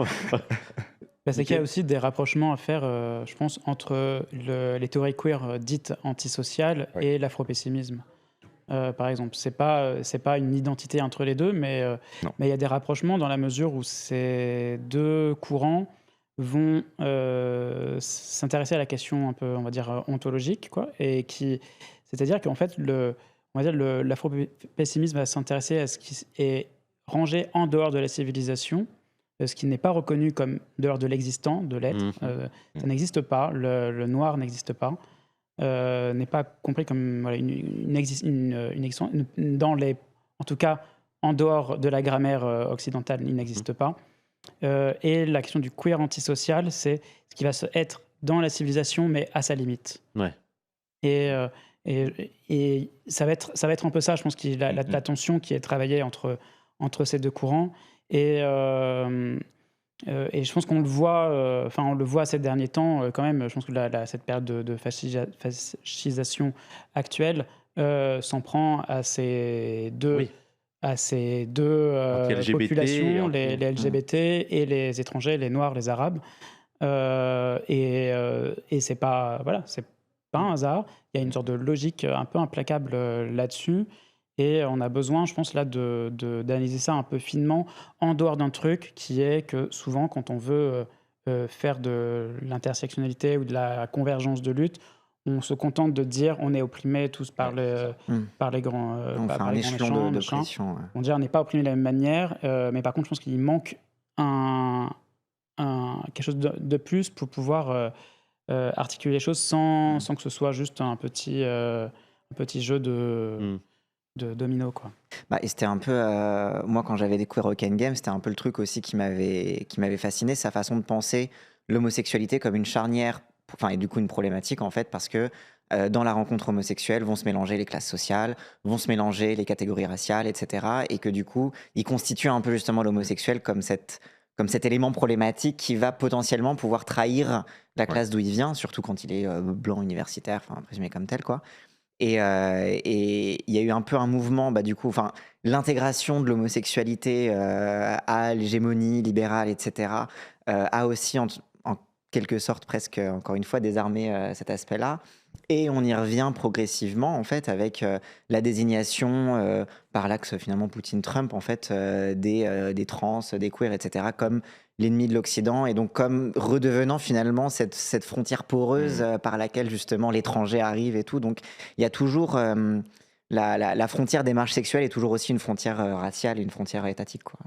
C'est qu'il y a aussi des rapprochements à faire, je pense, entre les théories queer dites antisociales et l'afropessimisme. Par exemple, c'est pas une identité entre les deux, mais il y a des rapprochements dans la mesure où ces deux courants vont s'intéresser à la question un peu, on va dire, ontologique, quoi, et c'est-à-dire qu'en fait, l'afropessimisme va s'intéresser à ce qui est rangé en dehors de la civilisation, ce qui n'est pas reconnu comme dehors de l'existant, de l'être. Ça n'existe pas, le noir n'existe pas, n'est pas compris comme une existence, en tout cas, en dehors de la grammaire occidentale, il n'existe pas. Et la question du queer antisocial, c'est ce qui va être dans la civilisation, mais à sa limite. Ouais. Et ça va être un peu ça, je pense, la tension qui est travaillée entre ces deux courants. Et je pense qu'on le voit, on le voit ces derniers temps quand même. Je pense que cette période de fascisation actuelle s'en prend à ces deux, populations, les LGBT et les étrangers, les Noirs, les Arabes. Et c'est pas un hasard. Il y a une sorte de logique un peu implacable là-dessus. Et on a besoin, je pense, là, d'analyser ça un peu finement, en dehors d'un truc qui est que souvent, quand on veut faire de l'intersectionnalité ou de la convergence de lutte, on se contente de dire on est opprimés tous par les grands on fait un échelon de pression. Ouais. On dit on n'est pas opprimés de la même manière, mais par contre, je pense qu'il manque quelque chose de plus pour pouvoir articuler les choses sans que ce soit juste un petit jeu de domino, quoi. Et c'était un peu moi quand j'avais découvert Hockenheim, c'était un peu le truc aussi qui m'avait fasciné, sa façon de penser l'homosexualité comme une charnière, et du coup une problématique en fait, parce que dans la rencontre homosexuelle vont se mélanger les classes sociales, vont se mélanger les catégories raciales, etc. Et que du coup il constitue un peu justement l'homosexuel comme cet élément problématique qui va potentiellement pouvoir trahir la classe d'où il vient, surtout quand il est blanc universitaire, présumé comme tel, quoi. Et il y a eu un peu un mouvement, du coup, enfin, l'intégration de l'homosexualité à l'hégémonie libérale, etc., a aussi, en quelque sorte, presque, encore une fois, désarmé cet aspect-là. Et on y revient progressivement, en fait, avec la désignation par l'axe, finalement, Poutine-Trump, en fait, des trans, des queers, etc., comme l'ennemi de l'Occident, et donc comme redevenant finalement cette frontière poreuse par laquelle justement l'étranger arrive et tout. Donc il y a toujours la frontière des marges sexuelles est toujours aussi une frontière raciale, une frontière étatique, quoi.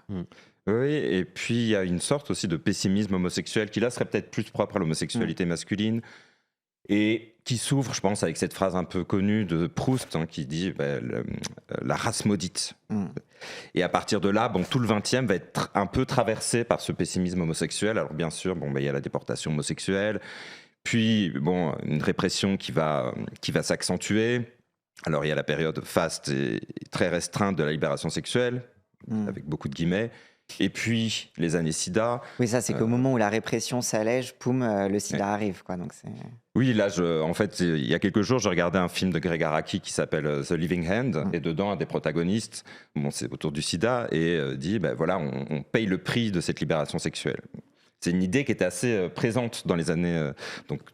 Oui, et puis il y a une sorte aussi de pessimisme homosexuel qui là serait peut-être plus propre à l'homosexualité masculine et qui s'ouvre, je pense, avec cette phrase un peu connue de Proust qui dit la race maudite. Et à partir de là, tout le 20e va être un peu traversé par ce pessimisme homosexuel. Alors bien sûr, il y a la déportation homosexuelle, puis une répression qui va s'accentuer. Alors il y a la période faste et très restreinte de la libération sexuelle, avec beaucoup de guillemets. Et puis les années SIDA. Oui, ça c'est qu'au moment où la répression s'allège, poum, le SIDA arrive, quoi. Donc c'est... Oui, là, en fait, il y a quelques jours, j'ai regardé un film de Greg Araki qui s'appelle The Living Hand, et dedans, un des protagonistes, c'est autour du sida, et dit, voilà, on paye le prix de cette libération sexuelle. C'est une idée qui était assez présente dans les années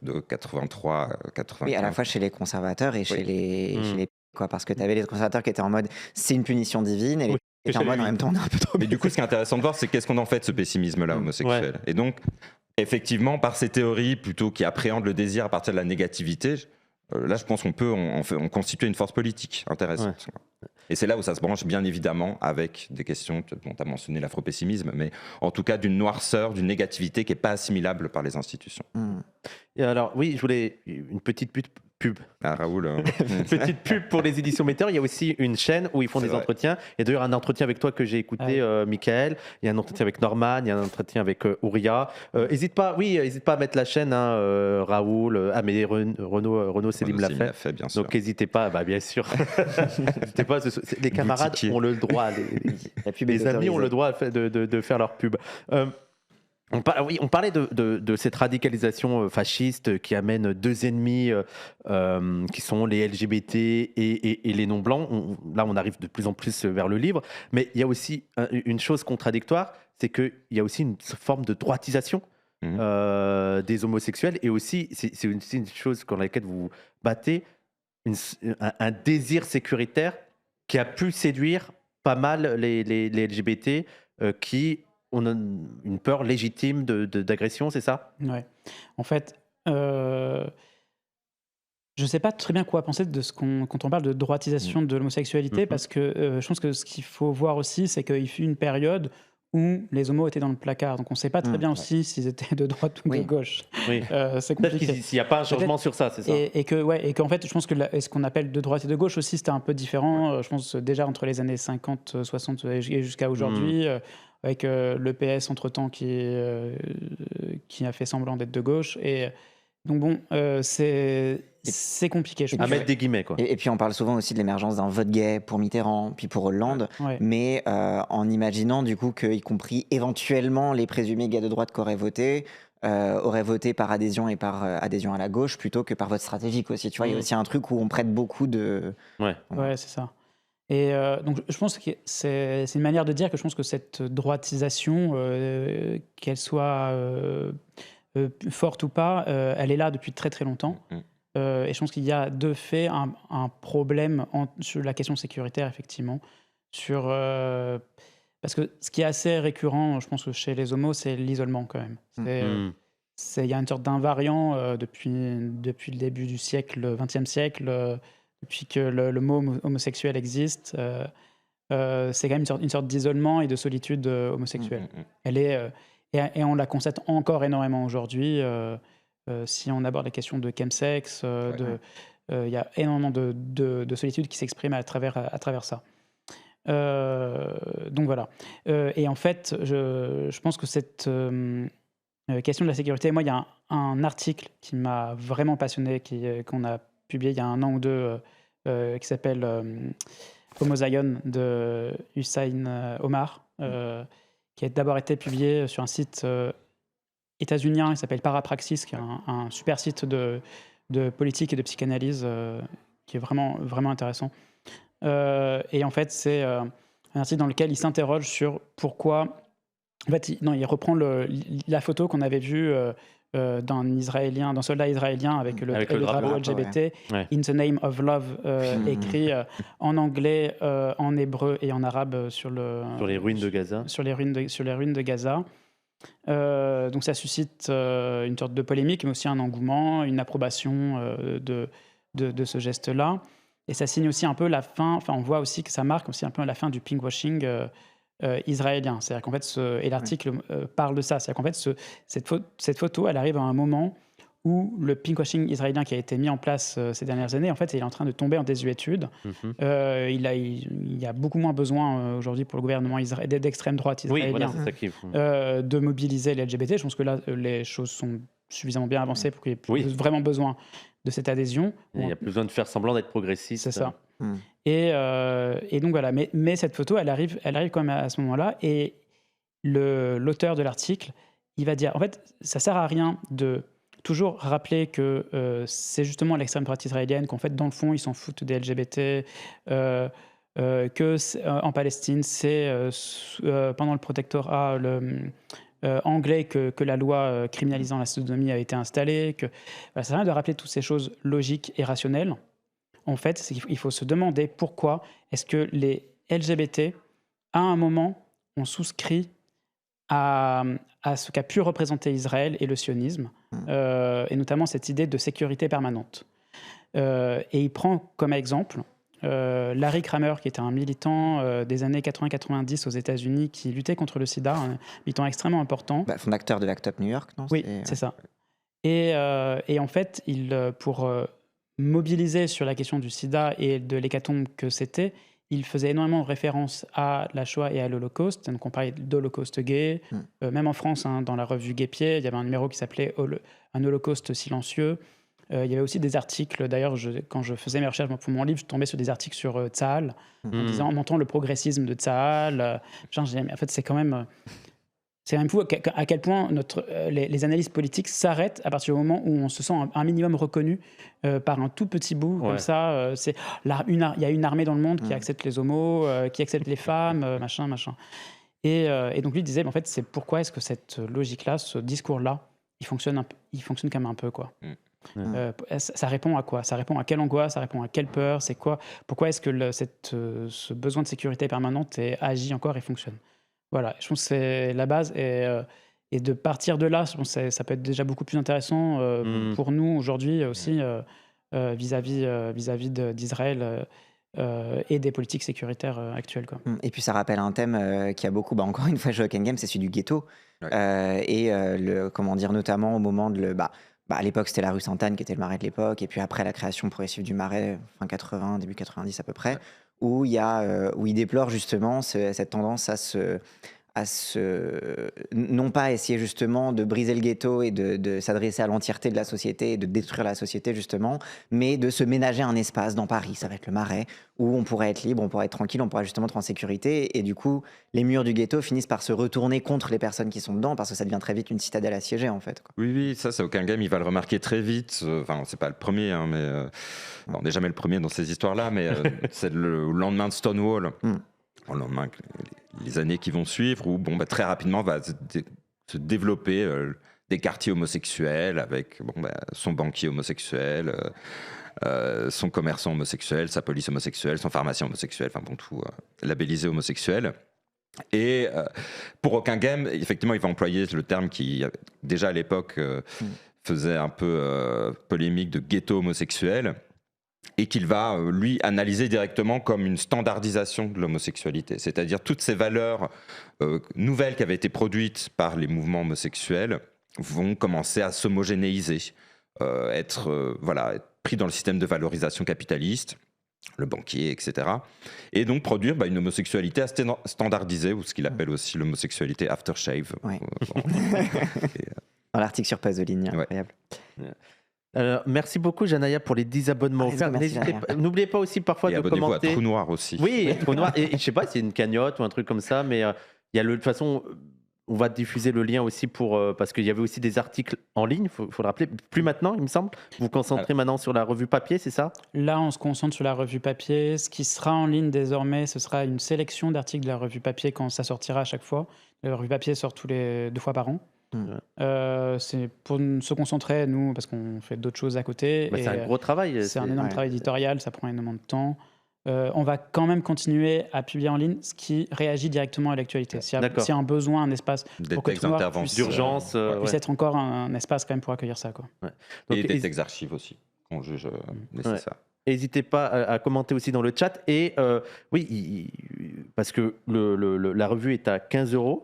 de 83, 95. Oui, à la fois chez les conservateurs et chez les quoi, parce que tu avais les conservateurs qui étaient en mode c'est une punition divine, et les qui étaient en mode en même temps on est un peu trop. Mais du coup, ce qui est intéressant de voir, c'est qu'est-ce qu'on en fait de ce pessimisme-là homosexuel. Et donc, effectivement, par ces théories plutôt qui appréhendent le désir à partir de la négativité, là, je pense qu'on peut on constituer une force politique intéressante. Et c'est là où ça se branche, bien évidemment, avec des questions, tu as mentionné l'afropessimisme, mais en tout cas d'une noirceur, d'une négativité qui n'est pas assimilable par les institutions. Et alors, oui, je voulais une petite pub. Ah, Raoul. Une petite pub pour les éditions Metteur. Il y a aussi une chaîne où ils font des entretiens. Il y a d'ailleurs un entretien avec toi que j'ai écouté, Michael. Il y a un entretien avec Norman. Il y a un entretien avec Ouria. N'hésite pas à mettre la chaîne, Raoul. Mais Renaud Selim l'a fait. Bien sûr. Donc n'hésitez pas, bien sûr. N'hésitez pas, les camarades ont le droit, les amis ont le droit de faire leur pub. On parlait de cette radicalisation fasciste qui amène deux ennemis qui sont les LGBT et les non-blancs. Là, on arrive de plus en plus vers le livre. Mais il y a aussi une chose contradictoire, c'est qu'il y a aussi une forme de droitisation des homosexuels. Et aussi, c'est une chose contre laquelle vous vous battez, un désir sécuritaire qui a pu séduire pas mal les LGBT qui... On a une peur légitime d'agression, c'est ça ? Ouais. En fait, je ne sais pas très bien quoi penser de quand on parle de droitisation de l'homosexualité, parce que je pense que ce qu'il faut voir aussi, c'est qu'il fut une période où les homos étaient dans le placard. Donc on ne sait pas très bien aussi s'ils étaient de droite ou de gauche. Oui. C'est compliqué. S'il n'y a pas un changement sur ça, c'est ça. Et qu'en fait, je pense que ce qu'on appelle de droite et de gauche aussi, c'était un peu différent. Je pense déjà entre les années 50, 60 et jusqu'à aujourd'hui. Avec le PS entre-temps qui a fait semblant d'être de gauche. Et donc c'est compliqué. Je mettre des guillemets, quoi. Et puis on parle souvent aussi de l'émergence d'un vote gay pour Mitterrand, puis pour Hollande, mais en imaginant du coup qu'y compris éventuellement les présumés gays de droite qui auraient voté par adhésion et par adhésion à la gauche plutôt que par vote stratégique aussi. Tu vois, il y a aussi un truc où on prête beaucoup de... Ouais, c'est ça. Et donc je pense que c'est une manière de dire que je pense que cette droitisation, qu'elle soit forte ou pas, elle est là depuis très très longtemps. Et je pense qu'il y a de fait un problème sur la question sécuritaire, effectivement. Parce que ce qui est assez récurrent, je pense, que chez les homos, c'est l'isolement quand même. Il y a une sorte d'invariant depuis le début du siècle, 20e siècle, depuis que le mot homosexuel existe, c'est quand même une sorte d'isolement et de solitude homosexuelle. Elle est, et on la constate encore énormément aujourd'hui. Si on aborde les questions de chemsex, il y a énormément de solitude qui s'exprime à travers ça. Donc voilà. Et en fait, je pense que cette question de la sécurité, moi, il y a un article qui m'a vraiment passionné, qu'on a publié il y a 1 an ou 2, qui s'appelle Homo Zion de Hussein Omar, qui a d'abord été publié sur un site états-unien, il s'appelle Parapraxis, qui est un super site de politique et de psychanalyse qui est vraiment, vraiment intéressant. Et en fait, c'est un article dans lequel il s'interroge sur pourquoi. En fait, il reprend la photo qu'on avait vue d'un soldat israélien avec le drapeau LGBT, Ouais. In the Name of Love, écrit en anglais, en hébreu et en arabe sur les ruines de Gaza. Sur les ruines de Gaza. Donc ça suscite une sorte de polémique, mais aussi un engouement, une approbation de ce geste-là. Et ça signe aussi un peu la fin, enfin on voit aussi que ça marque aussi un peu la fin du pinkwashing israélien. C'est-à-dire qu'en fait, et l'article parle de ça, c'est-à-dire qu'en fait, cette photo, elle arrive à un moment où le pinkwashing israélien qui a été mis en place ces dernières années, en fait, il est en train de tomber en désuétude. Il y a beaucoup moins besoin aujourd'hui pour le gouvernement d'extrême droite israélien c'est ça qu'il faut. de mobiliser les LGBT. Je pense que là, les choses sont suffisamment bien avancées pour qu'il y ait vraiment besoin de cette adhésion. Il n'y a plus besoin de faire semblant d'être progressiste. C'est ça. Et donc voilà, mais cette photo, elle arrive quand même à ce moment-là. Et l'auteur de l'article, il va dire, en fait, ça sert à rien de toujours rappeler que c'est justement l'extrême droite israélienne, qu'en fait, dans le fond, ils s'en foutent des LGBT, en Palestine, c'est pendant le protectorat anglais que la loi criminalisant la sodomie a été installée. Ça sert à rien de rappeler toutes ces choses logiques et rationnelles. En fait, il faut se demander pourquoi est-ce que les LGBT, à un moment, ont souscrit à ce qu'a pu représenter Israël et le sionisme, et notamment cette idée de sécurité permanente. Et il prend comme exemple Larry Kramer, qui était un militant des années 80-90 aux États-Unis, qui luttait contre le sida, un militant extrêmement important. Fondateur de l'ACT UP New York, non? Oui, c'est ça. Et en fait, pour mobilisé sur la question du sida et de l'hécatombe que c'était, il faisait énormément référence à la Shoah et à l'Holocauste. Donc on parlait d'Holocauste gay. Même en France, dans la revue Gay-Pied, il y avait un numéro qui s'appelait Un Holocauste silencieux. Il y avait aussi des articles, d'ailleurs, quand je faisais mes recherches pour mon livre, je tombais sur des articles sur Tsahal, en montrant le progressisme de Tsahal. En fait, c'est quand même... C'est quand même fou à quel point les analyses politiques s'arrêtent à partir du moment où on se sent un minimum reconnu par un tout petit bout, comme ça. Il y a une armée dans le monde qui accepte les homos, qui accepte les femmes, machin. Et donc lui disait, en fait, c'est pourquoi est-ce que cette logique-là, ce discours-là, il fonctionne quand même un peu, quoi. Ça répond à quoi? Ça répond à quelle angoisse? Ça répond à quelle peur? C'est quoi? Pourquoi est-ce que ce besoin de sécurité permanente agit encore et fonctionne? Voilà, je pense que c'est la base, et de partir de là, je pense que ça peut être déjà beaucoup plus intéressant pour nous aujourd'hui aussi vis-à-vis d'Israël et des politiques sécuritaires actuelles, quoi. Et puis ça rappelle un thème qui a beaucoup, encore une fois, Joachim Game, c'est celui du ghetto. Et comment dire, notamment au moment de à l'époque, c'était la rue Sainte-Anne qui était le Marais de l'époque, et puis après la création progressive du Marais, fin 80, début 90 à peu près, où il déplore justement cette tendance à non pas essayer justement de briser le ghetto et de s'adresser à l'entièreté de la société et de détruire la société justement, mais de se ménager un espace dans Paris, ça va être le Marais, où on pourrait être libre, on pourrait être tranquille, on pourrait justement être en sécurité, et du coup les murs du ghetto finissent par se retourner contre les personnes qui sont dedans, parce que ça devient très vite une citadelle assiégée en fait, quoi. Oui, ça c'est aucun game, il va le remarquer très vite, enfin c'est pas le premier, mais on n'est jamais le premier dans ces histoires-là, mais c'est le lendemain de Stonewall. Au lendemain, les années qui vont suivre, où très rapidement va se développer des quartiers homosexuels avec son banquier homosexuel, son commerçant homosexuel, sa police homosexuelle, son pharmacien homosexuel, tout labellisé homosexuel. Et pour aucun game, effectivement, il va employer le terme qui, déjà à l'époque, faisait un peu polémique de ghetto homosexuel, et qu'il va, lui, analyser directement comme une standardisation de l'homosexualité. C'est-à-dire toutes ces valeurs nouvelles qui avaient été produites par les mouvements homosexuels vont commencer à s'homogénéiser, être pris dans le système de valorisation capitaliste, le banquier, etc. Et donc produire une homosexualité standardisée, ou ce qu'il appelle aussi l'homosexualité aftershave. Ouais. Dans l'article sur Pasolini, incroyable. Alors, merci beaucoup, Janaya, pour les 10 abonnements offerts. N'oubliez pas aussi parfois de commenter. À Trou Noir aussi. Oui, Trou Noir. Et je sais pas, c'est une cagnotte ou un truc comme ça, mais il y a de toute façon, on va diffuser le lien aussi parce qu'il y avait aussi des articles en ligne, il faut le rappeler. Plus maintenant, il me semble. Vous vous concentrez maintenant sur la revue papier, c'est ça? Là, on se concentre sur la revue papier. Ce qui sera en ligne désormais, ce sera une sélection d'articles de la revue papier quand ça sortira à chaque fois. La revue papier sort 2 fois par an. C'est pour se concentrer, nous, parce qu'on fait d'autres choses à côté. C'est un gros travail. C'est un énorme travail éditorial, ça prend énormément de temps. On va quand même continuer à publier en ligne ce qui réagit directement à l'actualité. S'il y a un besoin, un espace pour que Tournoir d'urgence puisse être encore un espace quand même pour accueillir ça. Quoi. Donc, et des textes archives aussi, qu'on juge nécessaire. N'hésitez pas à commenter aussi dans le chat. Et oui, parce que la revue est à 15 €,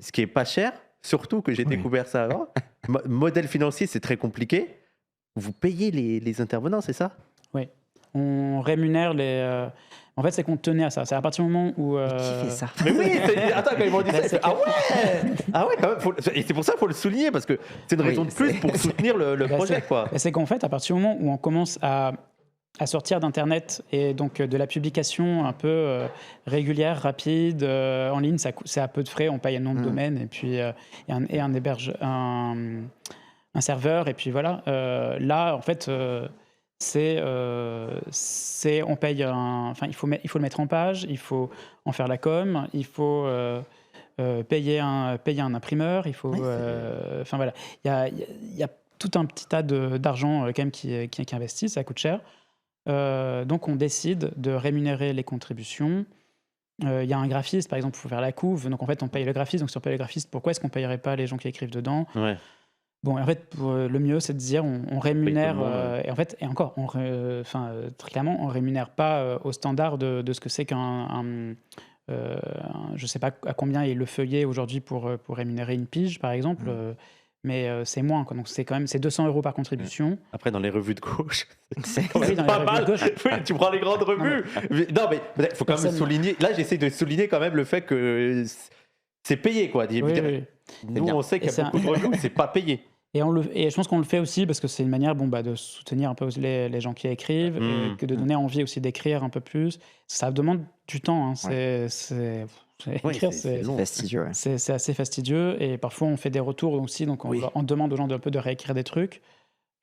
ce qui est pas cher, surtout que j'ai découvert ça avant. Modèle financier, c'est très compliqué. Vous payez les intervenants, c'est ça? Oui. On rémunère les. En fait, c'est qu'on tenait à ça. C'est à partir du moment où. Qui fait ça? Mais oui, attends, quand ils m'ont dit ça, ah ouais, quand même. Et c'est pour ça qu'il faut le souligner, parce que c'est une raison de plus pour soutenir le projet, quoi. C'est qu'en fait, à partir du moment où on commence à sortir d'Internet et donc de la publication un peu régulière, rapide, en ligne, c'est à peu de frais. On paye un nom de domaine et puis un serveur, et puis voilà. Là, en fait. On paye il faut le mettre en page, il faut en faire la com, il faut payer un imprimeur, il faut voilà, il y a tout un petit tas d'argent quand même qui investit, ça coûte cher. Donc on décide de rémunérer les contributions. Il y a un graphiste par exemple, il faut faire la couve, donc en fait on paye le graphiste. Donc si on paye le graphiste, pourquoi est-ce qu'on payerait pas les gens qui écrivent dedans? Bon, en fait, le mieux, c'est de dire on rémunère, et en fait, et encore, très clairement, on rémunère pas au standard de ce que c'est qu'un. Je sais pas à combien est le feuillet aujourd'hui pour rémunérer une pige, par exemple, mais c'est moins, quoi. Donc c'est quand même 200 € par contribution. Après, dans les revues de gauche, c'est pas mal. Tu prends les grandes revues. Non, mais il faut quand même souligner. Là, j'essaie de souligner quand même le fait que c'est payé, quoi. Oui. Nous, on sait qu'il y a beaucoup de revues où c'est pas payé. Et je pense qu'on le fait aussi parce que c'est une manière de soutenir un peu les gens qui écrivent, et que de donner envie aussi d'écrire un peu plus. Ça demande du temps. Hein. Écrire, c'est fastidieux. C'est assez fastidieux, et parfois on fait des retours aussi, donc on demande aux gens un peu de réécrire des trucs.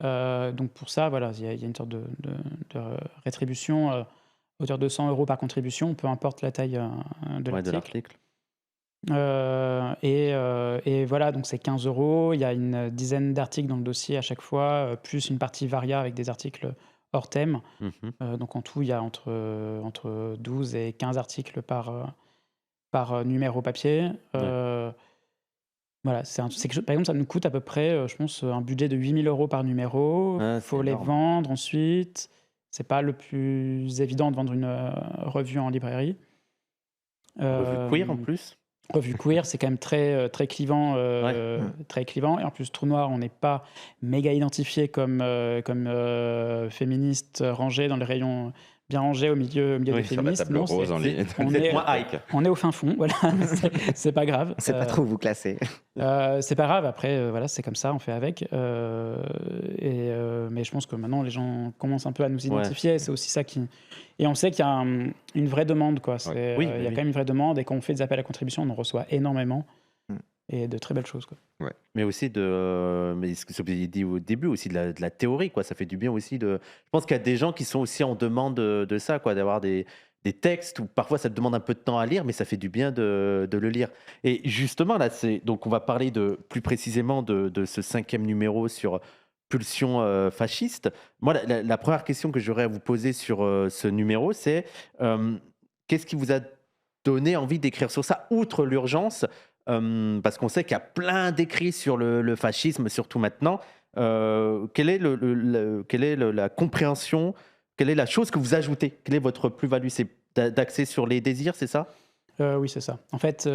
Donc pour ça, voilà, il y a une sorte de rétribution à hauteur de 100 € par contribution, peu importe la taille de l'article. Et voilà, donc c'est 15 €. Il y a une dizaine d'articles dans le dossier à chaque fois, plus une partie varia avec des articles hors thème. Donc en tout, il y a entre 12 et 15 articles par numéro papier. Voilà, par exemple, ça nous coûte à peu près, je pense, un budget de 8 000 € par numéro. Il faut les vendre ensuite. C'est pas le plus évident de vendre une revue en librairie. Revue queer en plus. Revue queer, c'est quand même très clivant, très clivant. Et en plus, Trou Noir, on n'est pas méga identifié comme féministe rangé dans les rayons, bien rangé au milieu des féministes. Non, on est au fin fond, voilà. C'est pas grave. C'est pas trop où vous classer. C'est pas grave. Après, voilà, c'est comme ça, on fait avec. Mais je pense que maintenant, les gens commencent un peu à nous identifier. C'est aussi ça qui. Et on sait qu'il y a une vraie demande, quoi. Il y a quand même une vraie demande, et quand on fait des appels à contribution, on en reçoit énormément, et de très belles choses, quoi. Mais aussi mais ce que vous avez dit au début, aussi de la théorie, quoi. Ça fait du bien aussi je pense qu'il y a des gens qui sont aussi en demande de ça, quoi, d'avoir des textes où parfois ça te demande un peu de temps à lire, mais ça fait du bien de le lire. Et justement, là, donc on va parler plus précisément de ce 5e numéro sur pulsion fasciste. Moi, la première question que j'aurais à vous poser sur ce numéro, c'est qu'est-ce qui vous a donné envie d'écrire sur ça, outre l'urgence, parce qu'on sait qu'il y a plein d'écrits sur le fascisme, surtout maintenant. Quelle est la compréhension, quelle est la chose que vous ajoutez? Quelle est votre plus-value? C'est d'axer sur les désirs, c'est ça? Oui, c'est ça. En fait,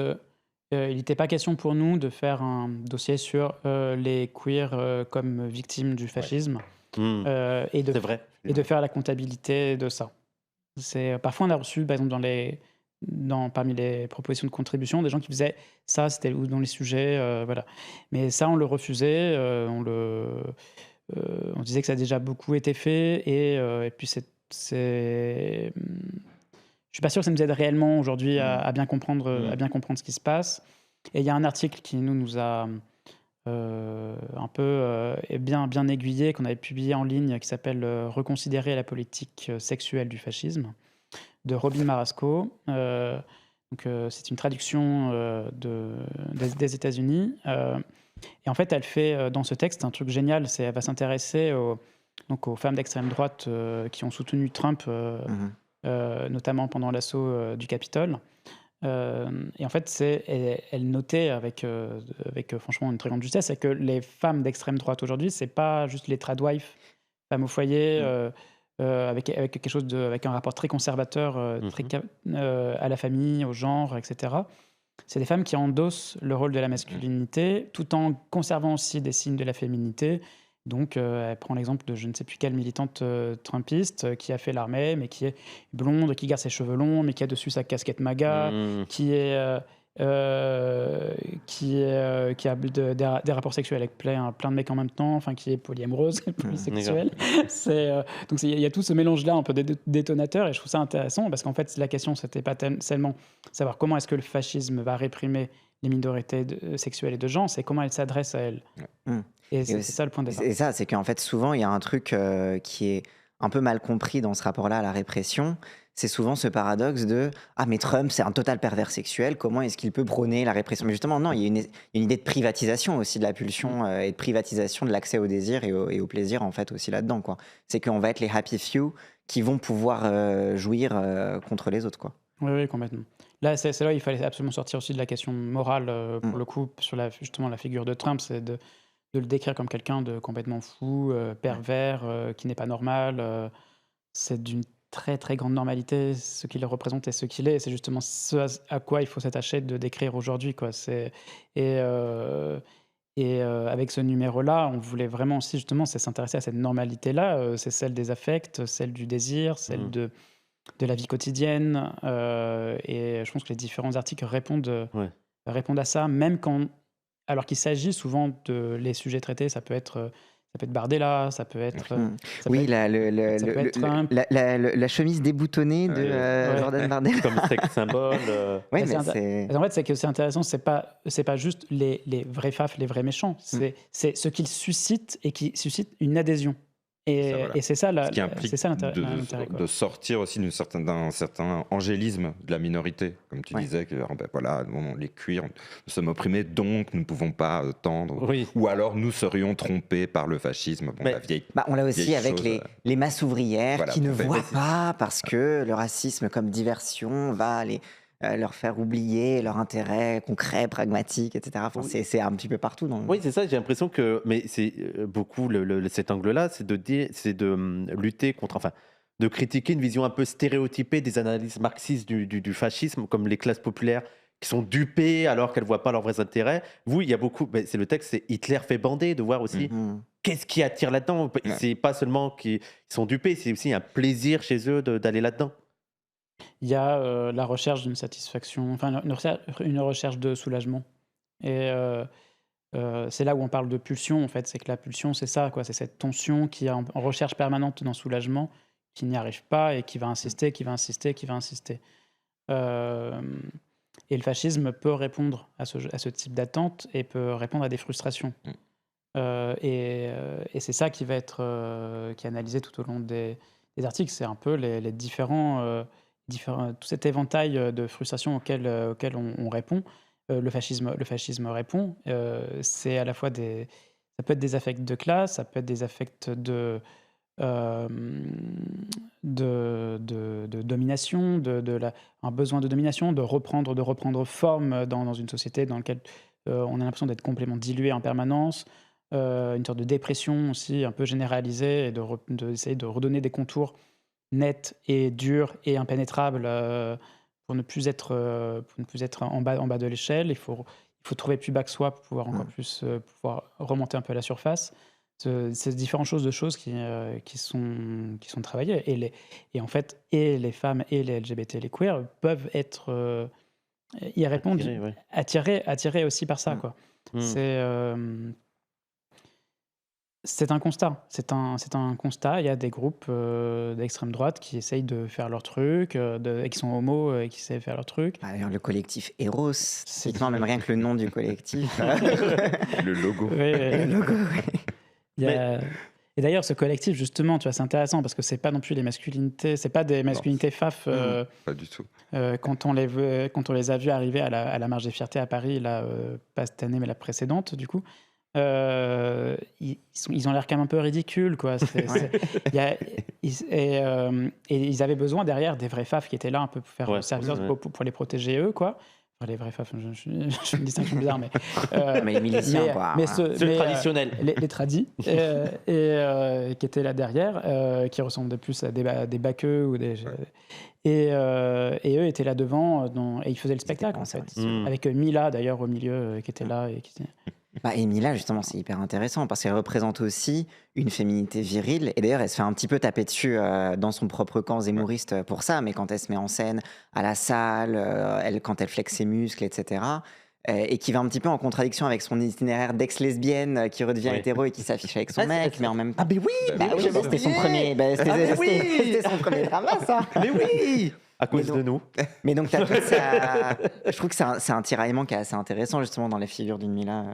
il n'était pas question pour nous de faire un dossier sur les queers comme victimes du fascisme, et de faire la comptabilité de ça. Parfois, on a reçu, par exemple, parmi les propositions de contribution, des gens qui faisaient ça, c'était dans les sujets, voilà. Mais ça, on le refusait, on disait que ça a déjà beaucoup été fait, et puis je suis pas sûr que ça nous aide réellement aujourd'hui à bien comprendre ce qui se passe. Et il y a un article qui nous a un peu bien aiguillé, qu'on avait publié en ligne, qui s'appelle Reconsidérer la politique sexuelle du fascisme, de Robin Marasco. C'est une traduction des États-Unis. Et en fait, elle fait dans ce texte un truc génial, elle va s'intéresser aux femmes d'extrême droite qui ont soutenu Trump, notamment pendant l'assaut du Capitole. Et en fait, elle notait avec franchement une très grande justesse, c'est que les femmes d'extrême droite aujourd'hui, c'est pas juste les tradwives, femmes au foyer, avec quelque chose avec un rapport très conservateur, à la famille, au genre, etc. C'est des femmes qui endossent le rôle de la masculinité, tout en conservant aussi des signes de la féminité. Donc, elle prend l'exemple de je ne sais plus quelle militante trumpiste qui a fait l'armée, mais qui est blonde, qui garde ses cheveux longs, mais qui a dessus sa casquette MAGA, qui a des rapports sexuels avec plein de mecs en même temps, enfin qui est polyamoureuse, polysexuelle. Donc il y a tout ce mélange-là un peu détonateur, et je trouve ça intéressant parce qu'en fait la question c'était pas seulement savoir comment est-ce que le fascisme va réprimer les minorités sexuelles et de genre, c'est comment elle s'adresse à elles. Et c'est ça le point de départ. Et ça, c'est qu'en fait, souvent, il y a un truc qui est un peu mal compris dans ce rapport-là à la répression. C'est souvent ce paradoxe de « Ah, mais Trump, c'est un total pervers sexuel, comment est-ce qu'il peut prôner la répression ?» Mais justement, non, il y a une idée de privatisation aussi de la pulsion et de privatisation de l'accès au désir et au plaisir, en fait, aussi là-dedans, quoi. C'est qu'on va être les happy few qui vont pouvoir jouir contre les autres, quoi. Oui, complètement. Là, c'est là où il fallait absolument sortir aussi de la question morale, pour le coup, sur justement la figure de Trump, c'est de le décrire comme quelqu'un de complètement fou, pervers, qui n'est pas normal. C'est d'une très, très grande normalité, ce qu'il représente et ce qu'il est. C'est justement ce à quoi il faut s'attacher de décrire aujourd'hui, quoi. Avec ce numéro-là, on voulait vraiment aussi, justement, s'intéresser à cette normalité-là. C'est celle des affects, celle du désir, celle de la vie quotidienne. Et je pense que les différents articles répondent à ça, même quand... Alors qu'il s'agit souvent de les sujets traités, ça peut être Bardella, ça peut être Oui, Trump. la chemise déboutonnée de Jordan Bardella. Comme sexe symbole. Ouais, En fait, c'est que c'est intéressant, c'est pas juste les vrais fafs, les vrais méchants, c'est ce qu'ils suscitent et qui suscite une adhésion. Et c'est ça Ce qui implique l'intérêt. de sortir aussi d'un certain angélisme de la minorité, comme tu disais, que voilà, les cuirs, nous sommes opprimés, donc nous ne pouvons pas tendre, ou alors nous serions trompés par le fascisme. Bon, on l'a aussi avec les masses ouvrières qui ne voient pas parce que le racisme comme diversion va leur faire oublier leur intérêt concret, pragmatique, etc. Enfin, c'est un petit peu partout. Oui, c'est ça, j'ai l'impression que... Mais c'est beaucoup cet angle-là, c'est de lutter contre... Enfin, de critiquer une vision un peu stéréotypée des analyses marxistes du fascisme, comme les classes populaires qui sont dupées alors qu'elles ne voient pas leurs vrais intérêts. Vous, il y a beaucoup... c'est le texte, c'est Hitler fait bander, de voir aussi... Qu'est-ce qui attire là-dedans? C'est pas seulement qu'ils sont dupés, c'est aussi un plaisir chez eux d'aller là-dedans. Il y a la recherche d'une satisfaction, enfin une recherche de soulagement. Et c'est là où on parle de pulsion, en fait. C'est que la pulsion, c'est ça, quoi. C'est cette tension qui est en recherche permanente d'un soulagement, qui n'y arrive pas et qui va insister. Et le fascisme peut répondre à ce type d'attente et peut répondre à des frustrations. Et c'est ça qui va être qui est analysé tout au long des articles. C'est un peu les différents tout cet éventail de frustrations auxquelles on répond. Le fascisme répond. C'est à la fois ça peut être des affects de classe, ça peut être des affects de domination, un besoin de domination, de reprendre forme dans une société dans laquelle on a l'impression d'être complètement dilué en permanence. Une sorte de dépression aussi un peu généralisée, et d'essayer de redonner des contours nets et durs et impénétrables pour ne plus être en bas de l'échelle. Il faut trouver plus bas que soi pour pouvoir encore plus pouvoir remonter un peu à la surface. C'est différentes choses qui sont travaillées. Et en fait, et les femmes et les LGBT, les queers, peuvent être... y répondre, attirés aussi par ça, quoi. C'est... C'est un constat. C'est un constat. Il y a des groupes d'extrême droite qui essayent de faire leur truc, qui sont homos et qui essayent de faire leur truc. D'ailleurs, le collectif Eros, typiquement, même rien que le nom du collectif. Le logo. Oui, Le logo, oui. il y a- Et d'ailleurs, ce collectif, justement, tu vois, c'est intéressant parce que c'est pas non plus les masculinités, c'est pas des masculinités faf. Pas du tout. Quand on les a vus arriver à la Marche des Fiertés à Paris, là, pas cette année, mais la précédente, du coup, ils ont l'air quand même un peu ridicules, quoi. Il y a- et ils avaient besoin derrière des vrais faf qui étaient là un peu pour faire Ouais, service ouais. pour les protéger eux, quoi. Enfin, les vrais faf, je fais une distinction bizarre, mais Mais les miliciens, quoi. C'est le traditionnel. les tradis qui étaient là derrière, qui ressemblaient plus à des baqueux ou des et eux étaient là devant et ils faisaient le spectacle en fait, avec Mila d'ailleurs au milieu qui était là et qui était... Et Mila, justement, c'est hyper intéressant parce qu'elle représente aussi une féminité virile. Et d'ailleurs, elle se fait un petit peu taper dessus dans son propre camp zémouriste pour ça. Mais quand elle se met en scène à la salle, quand elle flexe ses muscles, etc. Et qui va un petit peu en contradiction avec son itinéraire d'ex-lesbienne qui redevient hétéro et qui s'affiche avec son mec. Mais en même temps. Ah, mais oui, C'était son premier. C'était son premier drama, ça. Mais oui. À cause donc- de nous. Mais donc, t'as tout ça. Je trouve que c'est un tiraillement qui est assez intéressant, justement, dans les figures d'une Mila.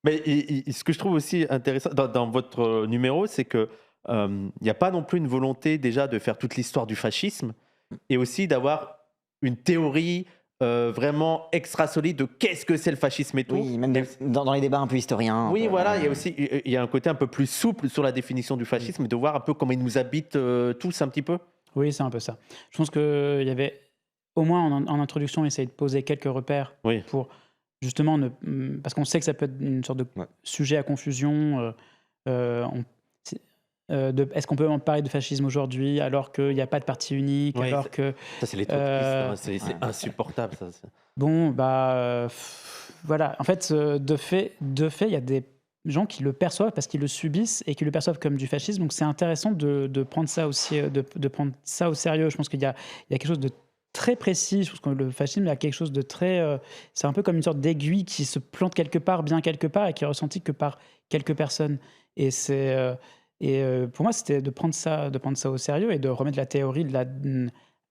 Mais ce que je trouve aussi intéressant dans votre numéro, c'est que il n'y a pas non plus une volonté déjà de faire toute l'histoire du fascisme et aussi d'avoir une théorie vraiment extra solide de qu'est-ce que c'est le fascisme et tout. Oui, même dans les débats un peu historiens. Oui, un peu, voilà, il y a un côté un peu plus souple sur la définition du fascisme et de voir un peu comment il nous habite tous un petit peu. Oui, c'est un peu ça. Je pense qu'il y avait, au moins en introduction, essayer de poser quelques repères Oui. pour justement parce qu'on sait que ça peut être une sorte de sujet à confusion. Est-ce qu'on peut en parler de fascisme aujourd'hui alors qu'il n'y a pas de parti unique, Oui, alors que Ça, c'est les trotskistes, c'est insupportable. Ça. bon, voilà. En fait, de fait, il y a des gens qui le perçoivent parce qu'ils le subissent et qui le perçoivent comme du fascisme. Donc, c'est intéressant de prendre ça aussi, de prendre ça au sérieux. Je pense qu'il y a quelque chose de très précis. Je pense que le fascisme, il y a quelque chose de très... c'est un peu comme une sorte d'aiguille qui se plante quelque part, bien quelque part, et qui est ressentie que par quelques personnes. Et pour moi, c'était de prendre ça au sérieux et de remettre la théorie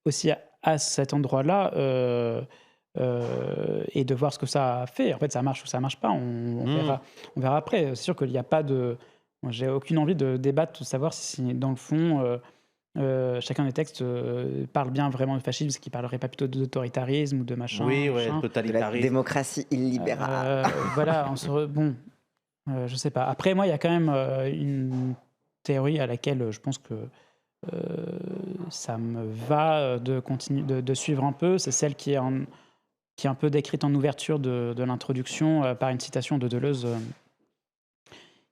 aussi à cet endroit-là et de voir ce que ça fait. En fait, ça marche ou ça marche pas. On verra après. C'est sûr qu'il n'y a pas de... Moi, j'ai aucune envie de débattre, de savoir si dans le fond... chacun des textes parle bien vraiment de fascisme, qu'il parlerait pas plutôt d'autoritarisme ou de machin. Oui, de la totalitarisme. démocratie illibérale. Voilà, je sais pas. Après, moi, il y a quand même une théorie à laquelle je pense que ça me va de continuer de suivre un peu. C'est celle qui est un peu décrite en ouverture de l'introduction par une citation de Deleuze.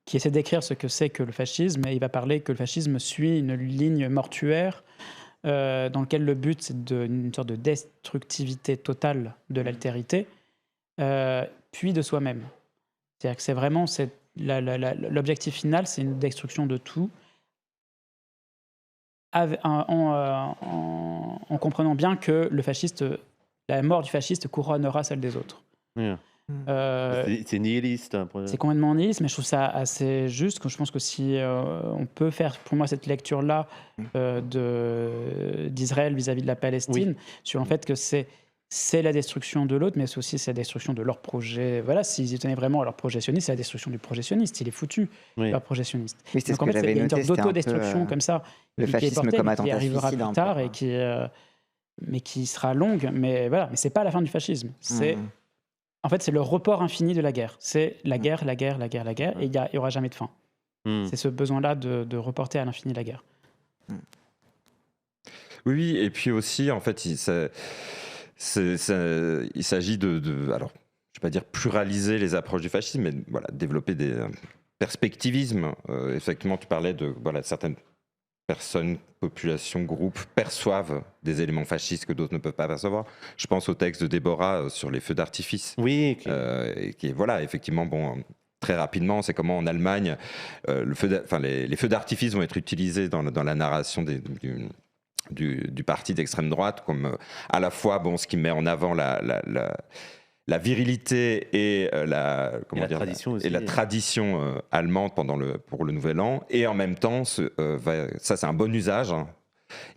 Qui essaie d'écrire ce que c'est que le fascisme, et il va parler que le fascisme suit une ligne mortuaire dans laquelle le but, c'est une sorte de destructivité totale de l'altérité, puis de soi-même. C'est-à-dire que c'est vraiment l'objectif final, c'est une destruction de tout, en comprenant bien que la mort du fasciste couronnera celle des autres. Oui. C'est nihiliste. C'est complètement nihiliste, mais je trouve ça assez juste. Je pense que si on peut faire, pour moi, cette lecture-là d'Israël vis-à-vis de la Palestine, sur le fait que c'est la destruction de l'autre, mais c'est aussi la destruction de leur projet. Voilà, s'ils y tenaient vraiment à leur projet sioniste, c'est la destruction du projet sioniste. Il est foutu, leur projet sioniste. Oui, c'est donc ce en que fait, j'avais il y a une noté. sorte d'autodestruction comme ça. Le fascisme comme attentat qui arrivera suicide, plus tard et mais qui sera longue. Mais voilà, mais c'est pas la fin du fascisme. C'est En fait, c'est le report infini de la guerre. C'est la guerre, la guerre, la guerre, la guerre, et il n'y aura jamais de fin. C'est ce besoin-là de reporter à l'infini la guerre. Oui, et puis aussi, en fait, il s'agit alors, je ne vais pas dire pluraliser les approches du fascisme, mais voilà, développer des perspectivismes. Effectivement, tu parlais de certaines personnes, populations, groupes perçoivent des éléments fascistes que d'autres ne peuvent pas percevoir. Je pense au texte de Déborah sur les feux d'artifice. Oui. Qui est, effectivement, très rapidement, c'est comment en Allemagne, les feux d'artifice vont être utilisés dans la narration du parti d'extrême droite comme à la fois ce qui met en avant la virilité et Et la tradition aussi. et la tradition allemande pour le Nouvel An, et en même temps, ça c'est un bon usage. Hein.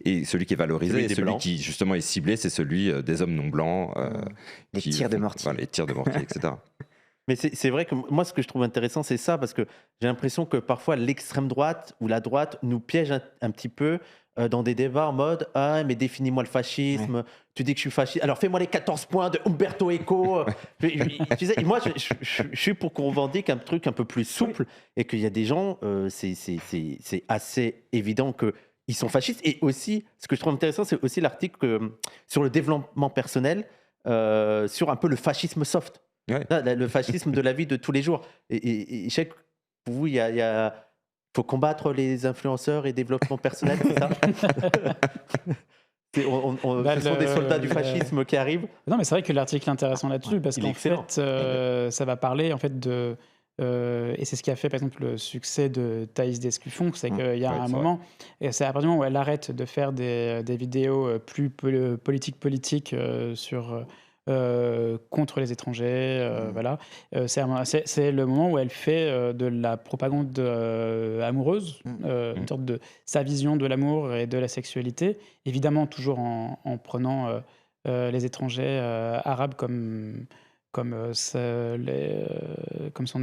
Et celui qui est valorisé, Celui et des celui Blancs. qui justement est ciblé, c'est celui des hommes non blancs. Les tirs de mortier. Voilà, les tirs de mortier, etc. Mais c'est vrai que moi, ce que je trouve intéressant, c'est ça, parce que j'ai l'impression que parfois l'extrême droite ou la droite nous piège un petit peu dans des débats en mode « Ah, mais définis-moi le fascisme, tu dis que je suis fasciste, alors fais-moi les 14 points de Umberto Eco ». Tu sais, moi, je suis pour qu'on revendique un truc un peu plus souple et qu'il y a des gens, c'est assez évident qu'ils sont fascistes. Et aussi, ce que je trouve intéressant, c'est aussi l'article sur le développement personnel, sur un peu le fascisme soft. Ouais. Le fascisme de la vie de tous les jours. Et je sais que pour vous, faut combattre les influenceurs et développement personnel, c'est ça? Ce sont des soldats du fascisme qui arrivent. Non, mais c'est vrai que l'article est intéressant là-dessus, parce Il est qu'en excellent. fait, ça va parler en fait de... et c'est ce qui a fait, par exemple, le succès de Thaïs Descuffon, c'est qu'il y a Ouais, un c'est moment, et c'est à partir du moment où elle arrête de faire des vidéos plus politiques sur... contre les étrangers, voilà. C'est le moment où elle fait de la propagande amoureuse, une sorte de sa vision de l'amour et de la sexualité, évidemment toujours en prenant les étrangers arabes comme comme son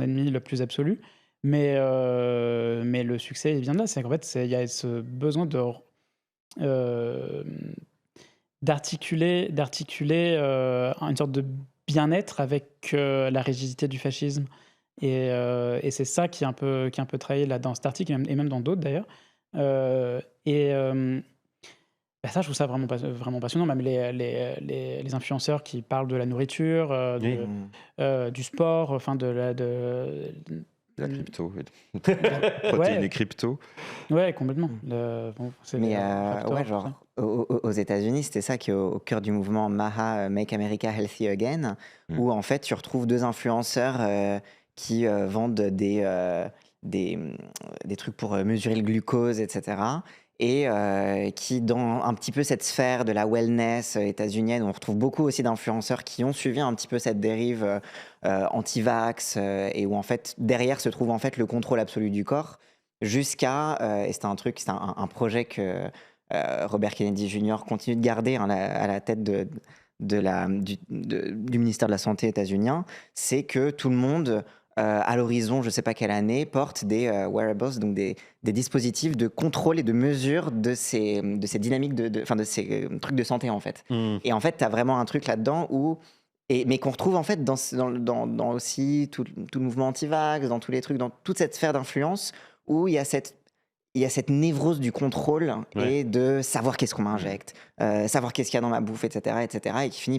ennemi le plus absolu. Mais le succès il vient de là, c'est qu'en fait il y a ce besoin euh, d'articuler une sorte de bien-être avec la rigidité du fascisme. Et c'est ça qui est un peu travaillé là dans cet article, et même dans d'autres d'ailleurs. Ça, je trouve ça vraiment passionnant. Même les influenceurs qui parlent de la nourriture, du sport, enfin La crypto, protéines et crypto. Ouais, complètement. Mais ouais, genre aux États-Unis, c'était ça qui est au cœur du mouvement MAHA, Make America Healthy Again, où en fait tu retrouves deux influenceurs qui vendent des trucs pour mesurer le glucose, etc. Et qui, dans un petit peu cette sphère de la wellness états-unienne, on retrouve beaucoup aussi d'influenceurs qui ont suivi un petit peu cette dérive anti-vax, et où en fait derrière se trouve en fait le contrôle absolu du corps, jusqu'à, et c'était un projet que Robert Kennedy Jr. continue de garder à la tête du ministère de la Santé états-unien, c'est que tout le monde, à l'horizon, je ne sais pas quelle année, porte des wearables, donc des dispositifs de contrôle et de mesure de ces dynamiques, de ces trucs de santé en fait. Et en fait, tu as vraiment un truc là-dedans mais qu'on retrouve en fait dans aussi tout le mouvement anti-vax, dans tous les trucs, dans toute cette sphère d'influence où il y a cette névrose du contrôle et de savoir qu'est-ce qu'on m'injecte, savoir qu'est-ce qu'il y a dans ma bouffe, etc., et qui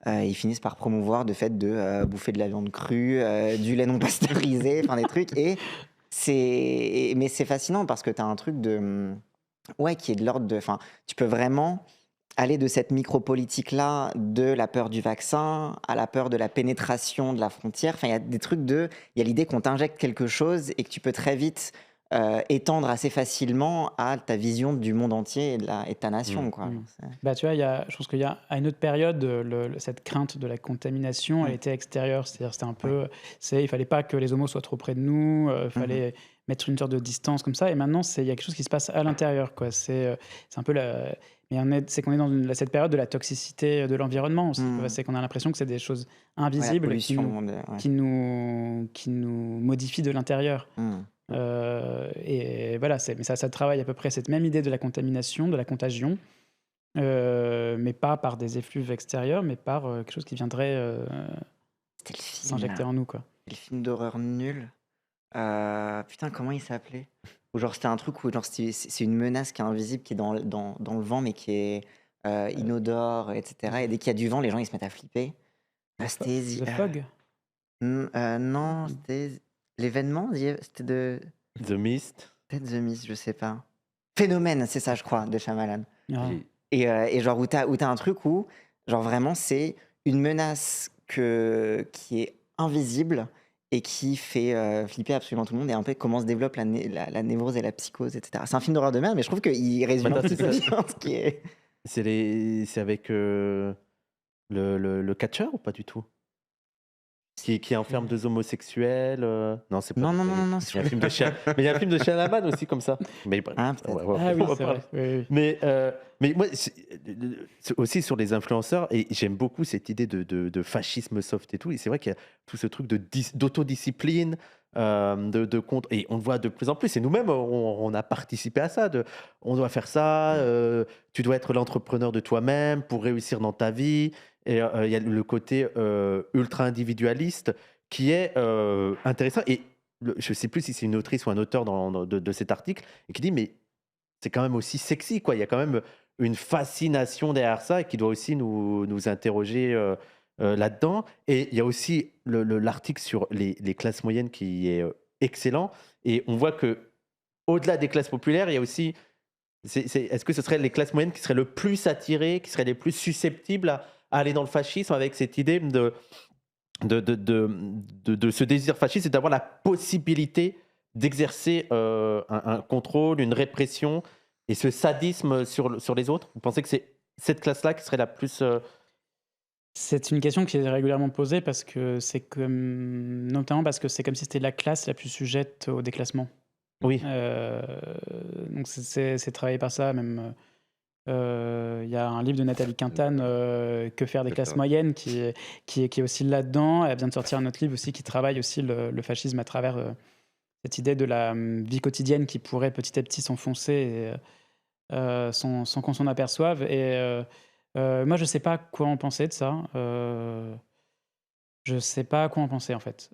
ils finissent par promouvoir le fait de bouffer de la viande crue, du lait non pasteurisé, enfin des trucs. Mais c'est fascinant parce que tu as un truc qui est de l'ordre de... Enfin, tu peux vraiment aller de cette micro-politique-là, de la peur du vaccin à la peur de la pénétration de la frontière. Enfin, il y a des trucs il y a l'idée qu'on t'injecte quelque chose et que tu peux très vite étendre assez facilement à ta vision du monde entier et de ta nation. Quoi. Bah, tu vois, je pense qu'il y a à une autre période, cette crainte de la contamination, elle était extérieure. C'est-à-dire, c'était un peu... il fallait pas que les homos soient trop près de nous, il fallait mettre une sorte de distance comme ça. Et maintenant, il y a quelque chose qui se passe à l'intérieur. Quoi. C'est un peu c'est qu'on est dans cette période de la toxicité de l'environnement aussi. C'est qu'on a l'impression que c'est des choses invisibles qui nous modifient de l'intérieur. Et voilà, mais ça travaille à peu près cette même idée de la contamination, de la contagion, mais pas par des effluves extérieurs, mais par quelque chose qui viendrait s'injecter en nous. Quoi. Le film d'horreur nul. Putain, comment il s'appelait? Ou genre c'était un truc où genre c'est une menace qui est invisible, qui est dans le vent, mais qui est inodore, etc. Et dès qu'il y a du vent, les gens ils se mettent à flipper. C'était The Fog? Non, c'était l'événement. C'était The Mist. Peut-être The Mist, je sais pas. Phénomène, c'est ça, je crois, de Shyamalan. Et genre où t'as un truc où genre vraiment c'est une menace qui est invisible et qui fait flipper absolument tout le monde, et un peu comment se développe la névrose et la psychose, etc. C'est un film d'horreur de merde, mais je trouve qu'il résume un petit peu bien ce qui est... C'est avec le catcheur ou pas du tout? qui enferme 2 homosexuels. Non, c'est pas Non, du non, tout. non, non, non, Il y a un film de Shyamalan, mais il y a un film de Shyamalan aussi comme ça. Mais bref, Ah, peut-être. Ah oui, on va c'est pas- vrai. Oui, oui. mais moi, c'est aussi sur les influenceurs, et j'aime beaucoup cette idée de fascisme soft et tout. Et c'est vrai qu'il y a tout ce truc d'autodiscipline, de contre. Et on le voit de plus en plus. Et nous-mêmes, on a participé à ça. On doit faire ça. Tu dois être l'entrepreneur de toi-même pour réussir dans ta vie. Et il y a le côté ultra individualiste qui est intéressant. Et je ne sais plus si c'est une autrice ou un auteur de cet article et qui dit mais c'est quand même aussi sexy, quoi. Il y a quand même une fascination derrière ça et qui doit aussi nous interroger là-dedans. Et il y a aussi l'article sur les classes moyennes qui est excellent. Et on voit que au-delà des classes populaires, il y a aussi. Est-ce que ce serait les classes moyennes qui seraient le plus attirées, qui seraient les plus susceptibles à aller dans le fascisme avec cette idée de ce désir fasciste et d'avoir la possibilité d'exercer un contrôle, une répression et ce sadisme sur les autres? Vous pensez que c'est cette classe-là qui serait la plus... C'est une question qui est régulièrement posée parce que c'est comme, notamment parce que c'est comme si c'était la classe la plus sujette au déclassement. Oui. Donc c'est travaillé par ça même. Il y a un livre de Nathalie Quintane, Que faire des classes moyennes, qui est aussi là-dedans. Elle vient de sortir un autre livre aussi qui travaille aussi le fascisme à travers cette idée de la vie quotidienne qui pourrait petit à petit s'enfoncer sans qu'on s'en aperçoive. Et moi, je ne sais pas quoi en penser de ça. Je ne sais pas quoi en penser, en fait.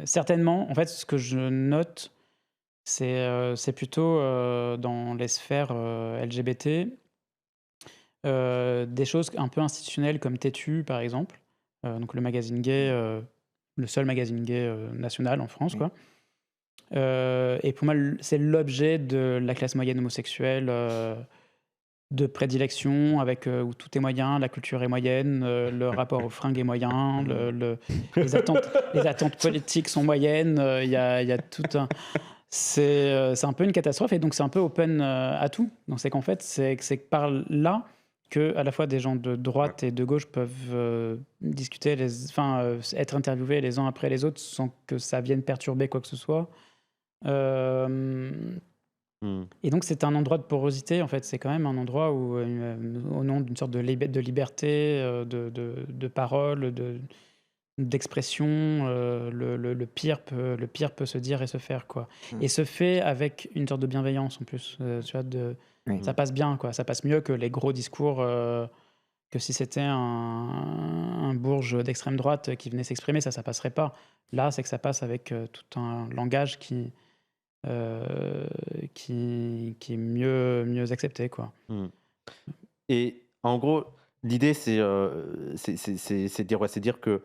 Certainement, en fait, ce que je note, c'est plutôt dans les sphères LGBT, des choses un peu institutionnelles comme Tétu, par exemple, donc le magazine gay, le seul magazine gay national en France, quoi. Et pour moi, c'est l'objet de la classe moyenne homosexuelle de prédilection, avec où tout est moyen, la culture est moyenne, le rapport aux fringues est moyen, les attentes politiques sont moyennes, il y a tout un... C'est un peu une catastrophe et donc c'est un peu open à tout. Donc c'est qu'en fait, c'est par là que à la fois des gens de droite et de gauche peuvent discuter, être interviewés les uns après les autres sans que ça vienne perturber quoi que ce soit. Et donc c'est un endroit de porosité, en fait. C'est quand même un endroit où, au nom d'une sorte de liberté, de parole, d'expression, le pire peut se dire et se faire, quoi. Et se fait avec une sorte de bienveillance en plus. Tu vois, ça passe bien, quoi. Ça passe mieux que les gros discours, que si c'était un bourge d'extrême droite qui venait s'exprimer, ça passerait pas. Là, c'est que ça passe avec tout un langage qui est mieux accepté, quoi. Et en gros, l'idée, c'est dire que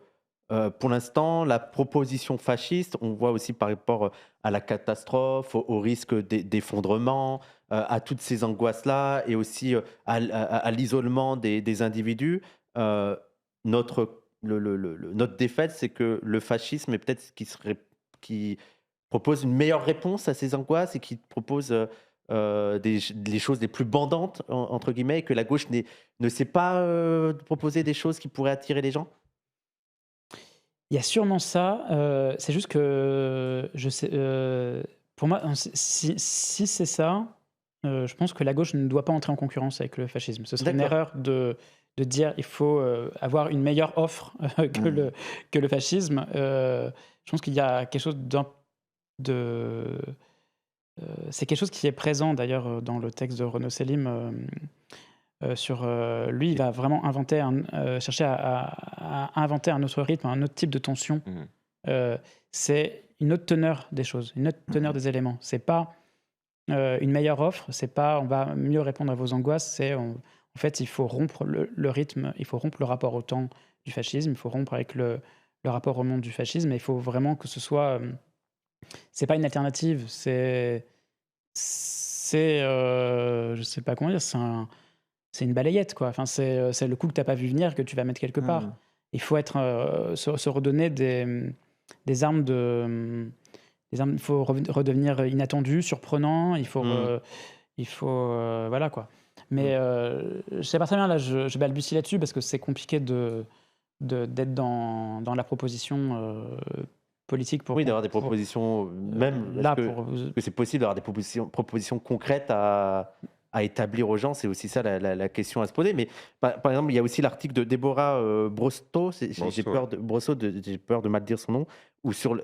pour l'instant, la proposition fasciste, on voit aussi par rapport à la catastrophe, au risque d'effondrement, à toutes ces angoisses-là, et aussi à l'isolement des individus. Notre défaite, c'est que le fascisme est peut-être ce qui propose une meilleure réponse à ces angoisses et qui propose les choses les plus bandantes, entre guillemets, et que la gauche ne sait pas proposer des choses qui pourraient attirer les gens? Il y a sûrement ça. C'est juste que je sais, pour moi, si c'est ça, je pense que la gauche ne doit pas entrer en concurrence avec le fascisme. Ce serait une erreur de dire il faut avoir une meilleure offre que le fascisme. Je pense qu'il y a quelque chose c'est quelque chose qui est présent d'ailleurs dans le texte de Renaud Selim. Sur lui, il va vraiment chercher à inventer un autre rythme, un autre type de tension. C'est une autre teneur des choses, une autre teneur des éléments. C'est pas une meilleure offre, c'est pas on va mieux répondre à vos angoisses, c'est en fait il faut rompre le rythme, il faut rompre le rapport au temps du fascisme, il faut rompre avec le rapport au monde du fascisme, et il faut vraiment que ce soit... c'est pas une alternative, je sais pas comment dire, c'est une balayette, quoi. Enfin, c'est le coup que tu n'as pas vu venir que tu vas mettre quelque part. Il faut se redonner des armes il faut redevenir inattendu, surprenant. Il faut voilà, quoi. Mais je sais pas très bien, là, je balbutie là-dessus parce que c'est compliqué de d'être dans la proposition politique Oui, d'avoir des propositions, même, là est-ce pour que c'est possible d'avoir des propositions concrètes à établir aux gens? C'est aussi ça la question à se poser. Mais par exemple, il y a aussi l'article de Déborah Brosto, j'ai Brosso, peur de, Brosso, j'ai peur de mal dire son nom, ou sur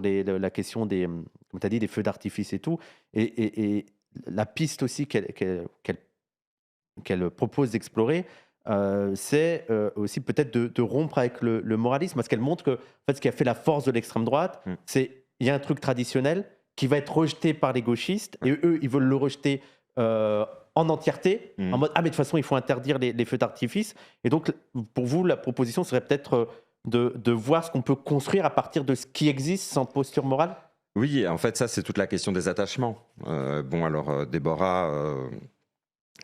la question des, comme tu as dit, des feux d'artifice et tout. Et la piste aussi qu'elle propose d'explorer, c'est aussi peut-être de rompre avec le moralisme, parce qu'elle montre que en fait, ce qui a fait la force de l'extrême droite, Mm. c'est il y a un truc traditionnel qui va être rejeté par les gauchistes, et eux, ils veulent le rejeter en entièreté, en mode « Ah, mais de toute façon, il faut interdire les feux d'artifice ». Et donc, pour vous, la proposition serait peut-être de voir ce qu'on peut construire à partir de ce qui existe sans posture morale. Oui, en fait, ça, c'est toute la question des attachements. Déborah,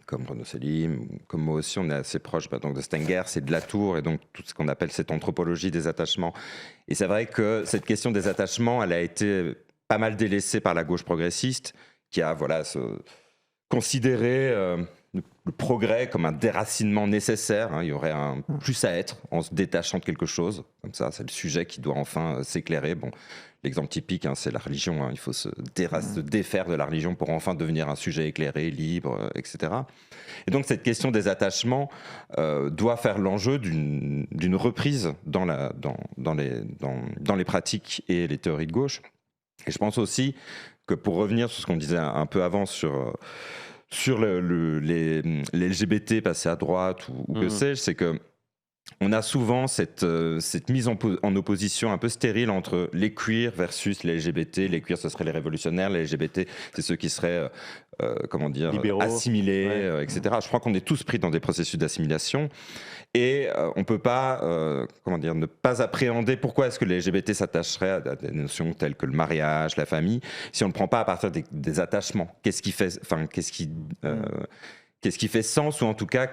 comme Renaud Selim, comme moi aussi, on est assez proche donc de Stenger, c'est de Latour, et donc tout ce qu'on appelle cette anthropologie des attachements. Et c'est vrai que cette question des attachements, elle a été pas mal délaissée par la gauche progressiste, qui a considéré le progrès comme un déracinement nécessaire. Il y aurait un plus à être en se détachant de quelque chose. Comme ça, c'est le sujet qui doit enfin s'éclairer. Bon, l'exemple typique, c'est la religion. Il faut se défaire de la religion pour enfin devenir un sujet éclairé, libre, etc. Et donc, cette question des attachements doit faire l'enjeu d'une reprise dans les pratiques et les théories de gauche. Et je pense aussi que pour revenir sur ce qu'on disait un peu avant sur les LGBT passés à droite ou que sais-je, c'est que on a souvent cette mise en opposition un peu stérile entre les queers versus les LGBT. Les queers, ce seraient les révolutionnaires, les LGBT, c'est ceux qui seraient Libéraux, assimilés, etc. Je crois qu'on est tous pris dans des processus d'assimilation. Et on ne peut pas ne pas appréhender pourquoi est-ce que les LGBT s'attacheraient à des notions telles que le mariage, la famille, si on ne prend pas à partir des attachements. Qu'est-ce qui fait sens, ou en tout cas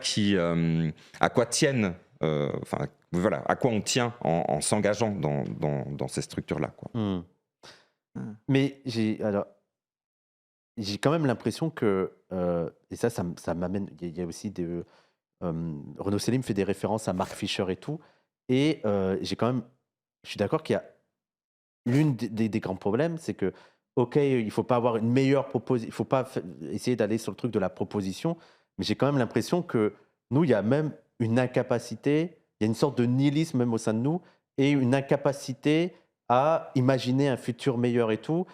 à quoi tiennent, à quoi on tient en s'engageant dans ces structures-là, quoi. Mais j'ai quand même l'impression que, et ça m'amène, il y a aussi Renaud Selim fait des références à Mark Fisher et tout, et je suis d'accord qu'il y a l'une des grands problèmes, c'est que, ok, il faut pas avoir une meilleure proposition, il faut pas essayer d'aller sur le truc de la proposition, mais j'ai quand même l'impression que nous, il y a même une incapacité, il y a une sorte de nihilisme même au sein de nous, et une incapacité à imaginer un futur meilleur et tout.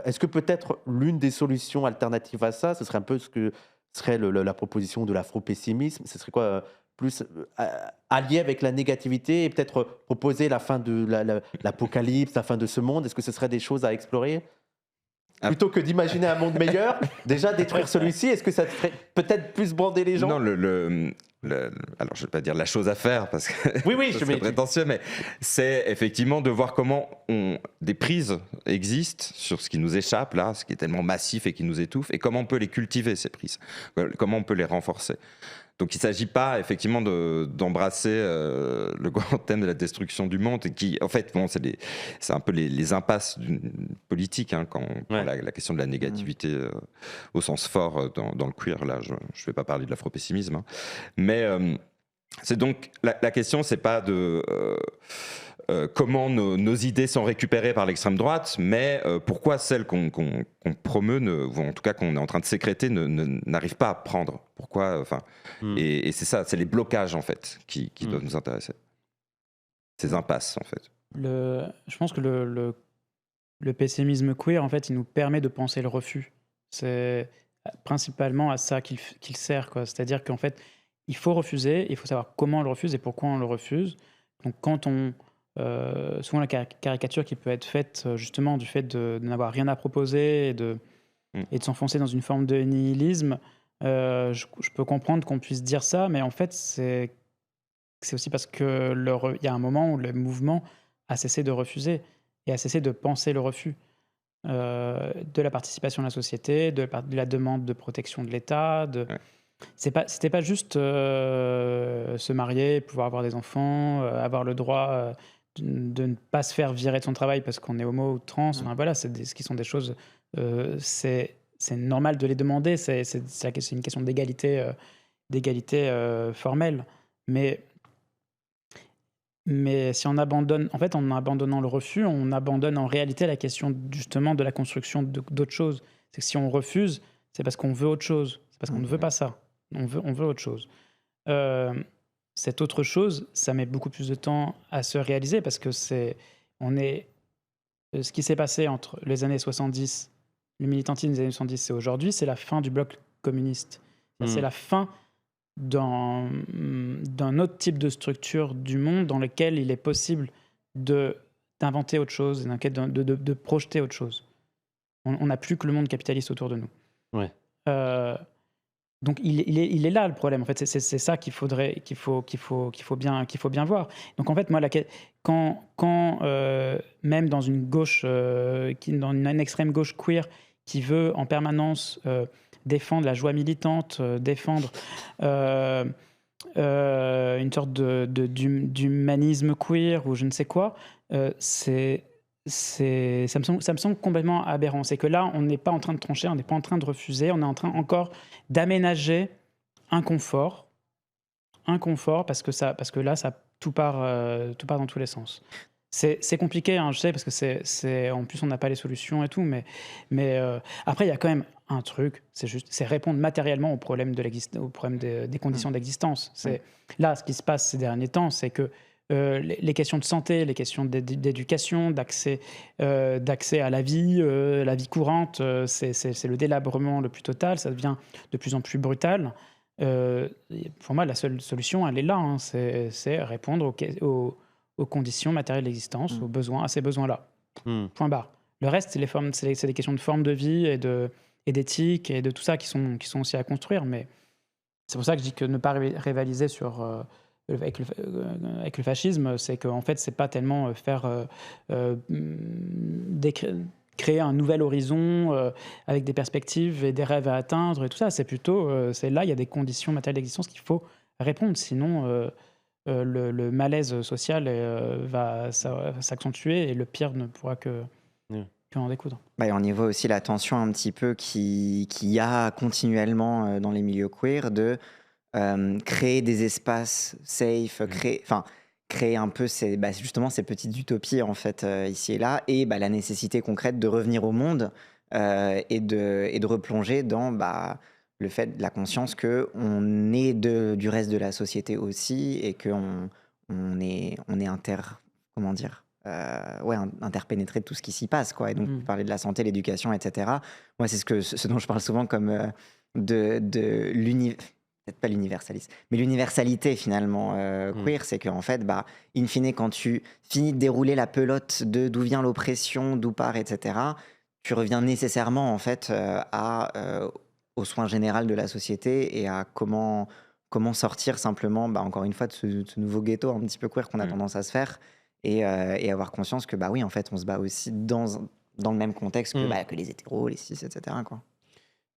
Est-ce que peut-être l'une des solutions alternatives à ça, ce serait un peu ce que serait la proposition de l'afro-pessimisme? Ce serait quoi, plus allié avec la négativité, et peut-être proposer la fin de l'apocalypse, la fin de ce monde? Est-ce que ce serait des choses à explorer? Plutôt que d'imaginer un monde meilleur, déjà détruire celui-ci, est-ce que ça te ferait peut-être plus bander les gens? Non, alors je ne vais pas dire la chose à faire parce que Oui, c'est prétentieux, mais c'est effectivement de voir comment des prises existent sur ce qui nous échappe là, ce qui est tellement massif et qui nous étouffe, et comment on peut les cultiver, ces prises, comment on peut les renforcer. Donc il ne s'agit pas effectivement d'embrasser le grand thème de la destruction du monde, et qui, en fait, c'est un peu les impasses politiques, quand on prend la question de la négativité au sens fort dans le queer. Là, je ne vais pas parler de l'afro-pessimisme, mais c'est donc la question, c'est pas de comment nos idées sont récupérées par l'extrême droite, mais pourquoi celles qu'on promeut, ou en tout cas qu'on est en train de sécréter, n'arrivent pas à prendre. Pourquoi, et c'est ça, c'est les blocages en fait qui doivent nous intéresser. Ces impasses en fait. Je pense que le pessimisme queer, en fait, il nous permet de penser le refus. C'est principalement à ça qu'il sert, quoi. C'est-à-dire qu'en fait, il faut refuser, il faut savoir comment on le refuse et pourquoi on le refuse. Donc quand souvent la caricature qui peut être faite justement du fait de n'avoir rien à proposer et de s'enfoncer dans une forme de nihilisme, je peux comprendre qu'on puisse dire ça, mais en fait c'est aussi parce que il y a un moment où le mouvement a cessé de refuser et a cessé de penser le refus de la participation à la société, de la demande de protection de l'État. C'était pas juste se marier, pouvoir avoir des enfants, avoir le droit de ne pas se faire virer de son travail parce qu'on est homo ou trans. Enfin, voilà, ce qui sont des choses. C'est normal de les demander. C'est une question d'égalité formelle. Mais Mais si on abandonne, en fait, en abandonnant le refus, on abandonne en réalité la question justement de la construction d'autres choses. C'est que si on refuse, c'est parce qu'on veut autre chose. C'est parce qu'on ne veut pas ça. On veut autre chose. Euh, Cette autre chose, ça met beaucoup plus de temps à se réaliser parce que ce qui s'est passé entre les années 70, le militantisme des années 70 et aujourd'hui, c'est la fin du bloc communiste. C'est la fin d'un autre type de structure du monde dans lequel il est possible d'inventer autre chose, de projeter autre chose. On n'a plus que le monde capitaliste autour de nous. Ouais. Donc il est là le problème. En fait, c'est ça qu'il faut bien voir. Donc en fait, moi, quand même dans une gauche, dans une extrême gauche queer qui veut en permanence défendre la joie militante, défendre une sorte d'humanisme queer ou je ne sais quoi, ça me semble complètement aberrant. C'est que là, on n'est pas en train de trancher, on n'est pas en train de refuser, on est en train encore d'aménager un confort parce que là, tout part dans tous les sens. C'est compliqué, hein, je sais, parce que en plus on n'a pas les solutions et tout, mais après il y a quand même un truc, c'est répondre matériellement au problème des conditions d'existence. Là, ce qui se passe ces derniers temps, c'est que les questions de santé, les questions d'éducation, d'accès à la vie courante, c'est le délabrement le plus total, ça devient de plus en plus brutal. Pour moi, la seule solution, elle est là, hein, c'est répondre aux conditions matérielles d'existence, aux besoins, à ces besoins-là. Point barre. Le reste, c'est des questions de forme de vie et d'éthique et de tout ça qui sont aussi à construire. Mais c'est pour ça que je dis que ne pas rivaliser avec le fascisme, c'est qu'en fait, c'est pas tellement créer un nouvel horizon avec des perspectives et des rêves à atteindre et tout ça. C'est plutôt, c'est là, il y a des conditions matérielles d'existence qu'il faut répondre. Sinon, le malaise social va s'accentuer et le pire ne pourra qu'en découdre. On y voit aussi la tension un petit peu qu'il y a continuellement dans les milieux queer de créer des espaces safe, créer un peu justement ces petites utopies en fait ici et là, et la nécessité concrète de revenir au monde et de replonger dans le fait de la conscience qu'on est du reste de la société aussi et qu'on est comment dire, interpénétré de tout ce qui s'y passe, quoi. Et donc, vous parlez de la santé, l'éducation, etc. Moi, c'est ce dont je parle souvent comme de peut-être pas l'universalisme, mais l'universalité finalement queer, c'est qu'en fait, in fine, quand tu finis de dérouler la pelote de d'où vient l'oppression, d'où part, etc., tu reviens nécessairement en fait au soin général de la société et à comment sortir simplement, encore une fois, de ce nouveau ghetto un petit peu queer qu'on a tendance à se faire et avoir conscience que oui, en fait, on se bat aussi dans le même contexte que les hétéros, les cis, etc., quoi.